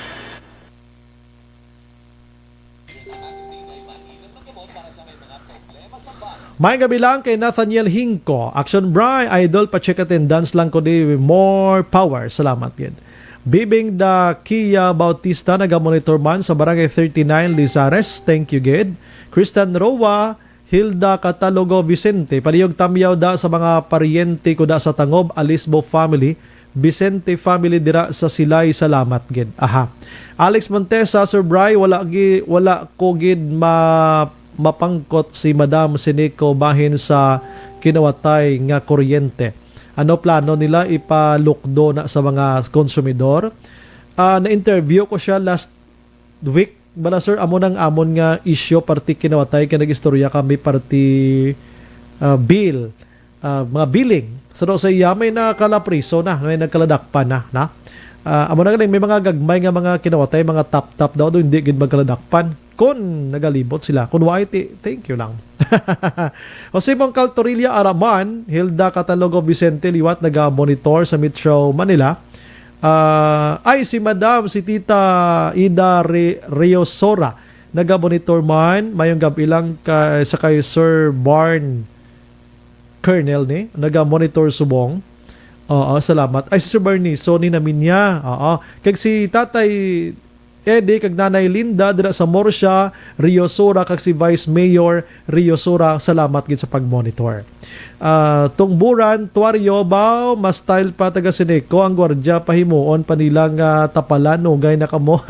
May gabi lang kay Nathaniel Hinco. Action Bry, idol, pa-check attendance lang ko di more power. Salamat yun. Bibing da Kia Bautista, naga-monitor man sa Barangay 39 Lizares. Thank you, Gid. Christian Roa, Hilda Catalogo Vicente. Paliyog tamyaw da sa mga paryente ko da sa Tangob, Alisbo family. Vicente family dira sa Silay. Salamat, Gid. Alex Montesa, Sir Bry, wala ko Gid mapangkot si Madam Sinico bahin sa kinawatay nga kuryente. Ano plano nila ipalukdo na sa mga konsumidor? Na-interview ko siya last week. Bala sir, amon nga isyo parti kinawatay kaya nag-istorya kami parti bill, mga billing. So sa iya may nakalapriso na, may nagkaladakpan na. Amo na galing may mga gagmay nga mga kinawatay, mga tap daw do hindi gid magkaladakpan. Kung nagalibot sila, kung thank you lang. Jose Bongcal Torilla Araman, Hilda Catalogo Vicente Liwat, naga-monitor sa Metro Manila. Si Madam, si Tita Ida Riosora, naga-monitor man, mayong gabi lang sa kay Sir Barn Colonel ni, naga-monitor subong. Salamat. Si Sir Barney, so ni namin niya. Kag si Tatay Eddie kag Nanay Linda dira sa Morsha, Riosora kag si Vice Mayor Riosora, salamat gid sa pagmonitor. Tungburan, Tuario Bao, mas style pa taga Sineco ang gwardiya pahimuon panilang tapalan ugay na kamo.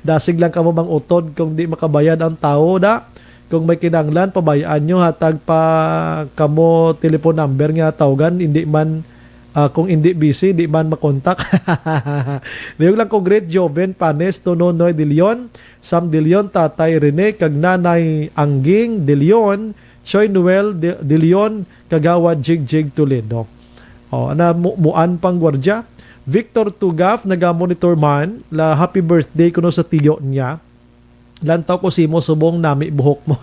Dasig lang kamo mang utod kung di makabayad ang tao da. Kung may kinanglan pabayaan nyo hatag pa kamo telephone number nga tawagan, hindi man kung hindi busy, di man makontak. Liyog lang ko Great Joven, Panes, Tononoy De Leon, Sam De Leon, Tatay Rene, kag Nanay Angging De Leon, Choi Noel De Leon, Kagawad Jigjig Toledo. Muan pang gwardya. Victor Tugaf, naga-monitor man, la happy birthday kuno sa tiyo niya. Lantaw ko simo subong nami buhok mo.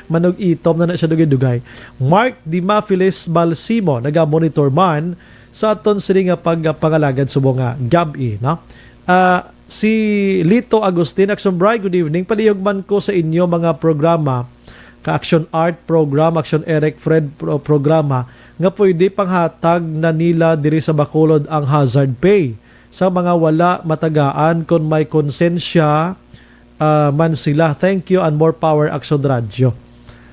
Manog itom na siya dugay-dugay. Mark Dimafilis Balsimo, naga-monitor man sa aton sila nga pagpangalagad subong nga gabi, no? Si Lito Agustin, Action Bri, good evening. Palihog man ko sa inyo mga programa, ka-Action Art program, Action Eric Fred programa, nga pwede panghatag na nila diri sa Bacolod ang hazard pay sa mga wala matagaan kung may konsensya man sila. Thank you and more power, Action Radio.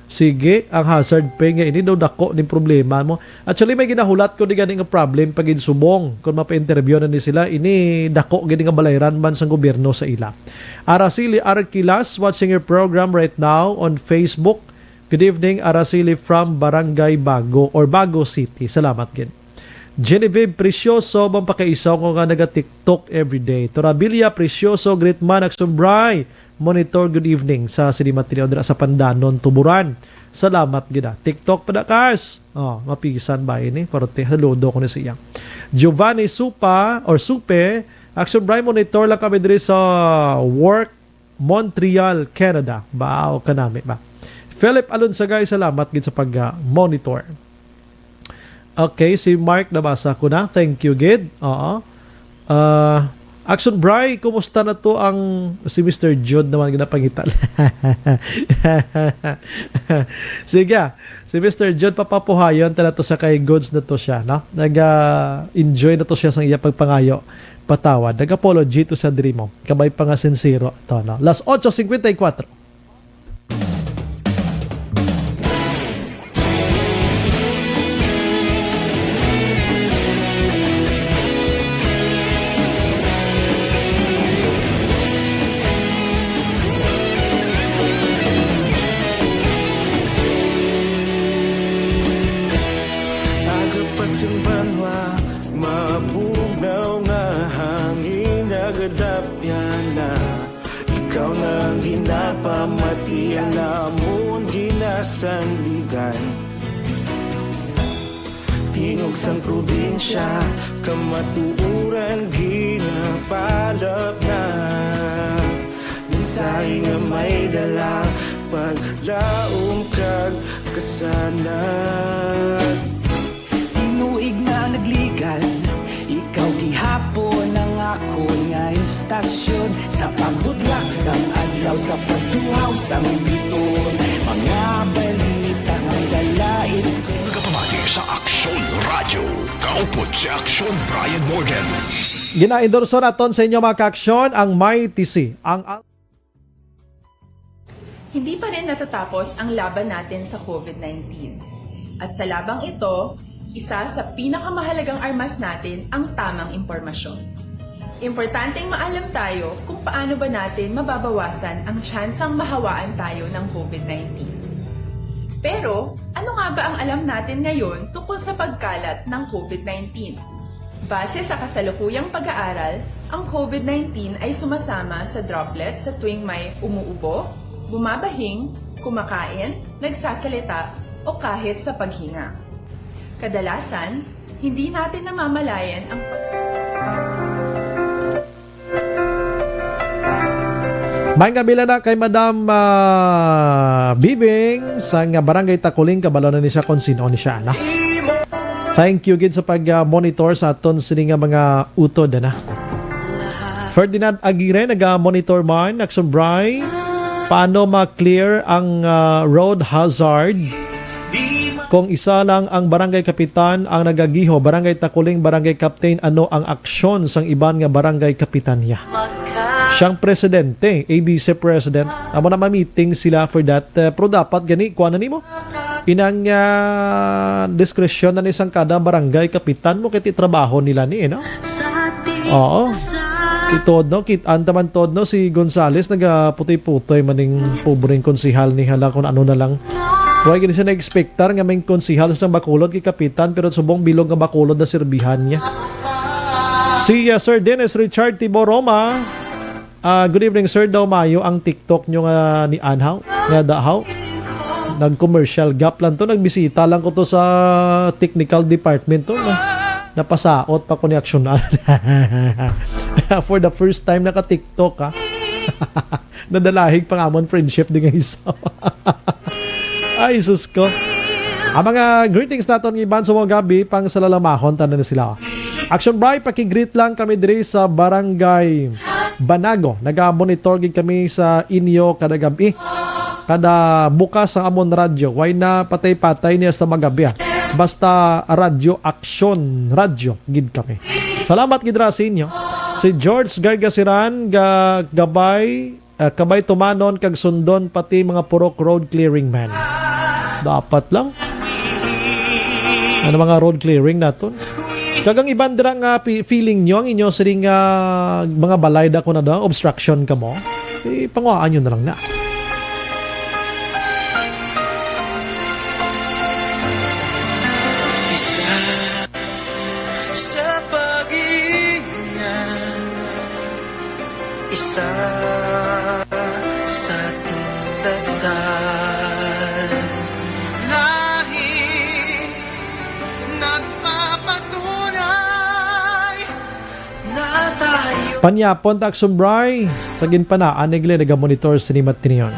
Sige, ang hazard pay nga ini daw dako ni problema mo. Actually may ginahulat ko di gani nga problem pag subong kung mapa-interview na ni sila, ini dako gani nga balayran man sa gobyerno sa ila. Araceli Arquilas watching your program right now on Facebook. Good evening, Araceli from Barangay Bago or Bago City. Salamat gin. Genevieve Precioso, bang pakaisaw ko nga naga-TikTok everyday. Torabilia Precioso, great man, Action Bri. Monitor, good evening sa Sinimatrio dira sa Pandanon, Tuburan. Salamat gina. TikTok pa na kas. Mapigisan ba ini? Korte, haludo ko na siya. Giovanni Supa or Supe, Action Bri, monitor lang kami diri sa Work, Montreal, Canada. Bao ka namin ba? Philip Alonsagay, salamat gid sa pag-monitor. Okay, si Mark nabasa ko na. Thank you, gid. Action Bri, kumusta na to ang si Mr. Jude naman ginapangital. Sige, si Mr. Jude papapuhayon na to sa kay goods na to siya, no? Nag-enjoy na to siya sa iya pagpangayo. Patawad. Nag-apology to sa dream mo. Kabay pa nga sincero to, no? Las 8:54. Tingog sang probinsya, kamatuuran ginapalap na. Minsay nga may dala, paglaom kag kasanad. Tinuig na nagligan, ikaw gihapon ang ako nga istasyon. Sa pagudlak sang adlaw, sa pagtuhaw sa biton, mga balita ang dalain. Nagapamati sa Action Radio, kaupod si Action Brian Morgan. Gina-endorso naton sa inyo mga ka-aksyon ang MyTC. Hindi pa rin natatapos ang laban natin sa COVID-19. At sa labang ito, isa sa pinakamahalagang armas natin ang tamang impormasyon. Importanteng maalam tayo kung paano ba natin mababawasan ang tsansang mahawaan tayo ng COVID-19. Pero, ano nga ba ang alam natin ngayon tungkol sa pagkalat ng COVID-19? Base sa kasalukuyang pag-aaral, ang COVID-19 ay sumasama sa droplets sa tuwing may umuubo, bumabahing, kumakain, nagsasalita, o kahit sa paghinga. Kadalasan, hindi natin namamalayan ang May kabila na kay Madam Bibing sa Barangay Takuling, kabalo na ni siya kung sino ni siya. Thank you gid sa pag-monitor sa aton sini nga mga utod na. Ferdinand Aguirre nag-monitor man, Action Bri. Paano ma-clear ang road hazard kung isa lang ang barangay kapitan ang nagagiho, Barangay Takuling, Barangay Captain, ano ang aksyon sang iban nga barangay kapitan niya? Siyang presidente, ABC president, amo na ma-meeting sila for that. Pero dapat gani, kuha na ni mo. Inang diskresyon na isang kada barangay kapitan mo kiti trabaho nila ni, no? Oo. Itod, no? Antaman tod, no? Si Gonzales, nagaputoy-putoy maning pobreng konsihal ni hala kung ano na lang. Huwag gani siya na-expectar nga may konsihal sa Bacolod kay kapitan pero subong bilog nga Bacolod na sirbihan niya. Si Sir Dennis Richard Tiboroma, good evening sir, daw mayo ang TikTok nyo nga ni Anhaw, nga dahaw. Nag-commercial gap lang to. Nagbisita lang ko to sa technical department to. Napasaot pa ko ni aksyonan. For the first time naka-TikTok ha. Nadalahig pang amon friendship din nga isa. Ay, sus ko. Ang mga greetings natin ng iban sa mga gabi pang salalamahon, tanda na sila. Action Bri, pakigreet lang kami diri sa Barangay Banago. Nag-monitor kami sa inyo kada gabi. Kada bukas ang amon radyo. Why na patay-patay niya sa magabi. Basta radyo, action, radyo, gid kami. Salamat gid ra sa inyo. Si George Gargasiran, kabay tumanon, kag sundon, pati mga purok road clearing man. Dapat lang. Ano mga road clearing naton? Kagang iban dira nga feeling nyo, ang inyo siring mga balay da ko na daw, obstruction ka mo, panguhaan nyo na lang na. Sa pag-iingat, isa sa tindasal, lahing nagpapatunay na tayo. Panyapon taksong Bri, sa ginpanaan nigle naga-monitor sinimat tiniyon.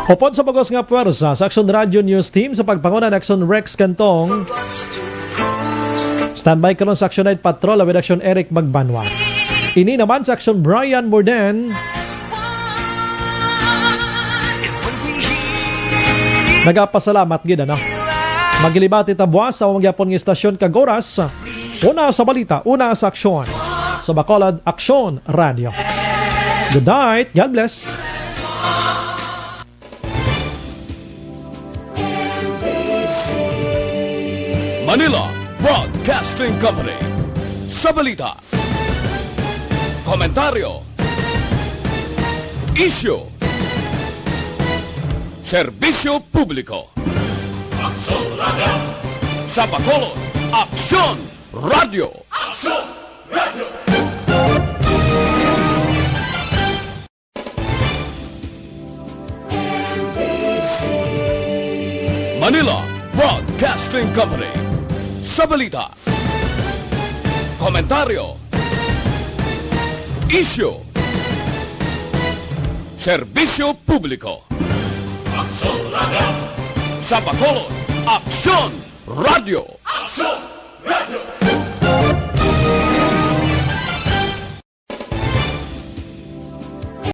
Hupod sa bagos nga puwersa sa Action Radio News Team sa pagpanguna ng Action Rex Cantong. Standby ka nun sa Action Night Patrol with Action Eric Magbanwa. Ini naman sa Action Brian Morden. Nagapasalamat gid ano. Magilibati tabwas sa magyapon ng istasyon kag oras. Una sa balita, una sa aksyon. Sa Bacolod Action Radio. Good night. God bless. Manila Broadcasting Company. Sa balita, komentaryo, isyu, serbisyo publiko. Aksyon Radio. Sa Bacolod, Aksyon Radio. Aksyon Radio. Manila Broadcasting Company. Sa balita, komentaryo, isyu, serbisyo publiko. Aksyon Radio. Sa Bacolod, Aksyon Radio. Aksyon Radio.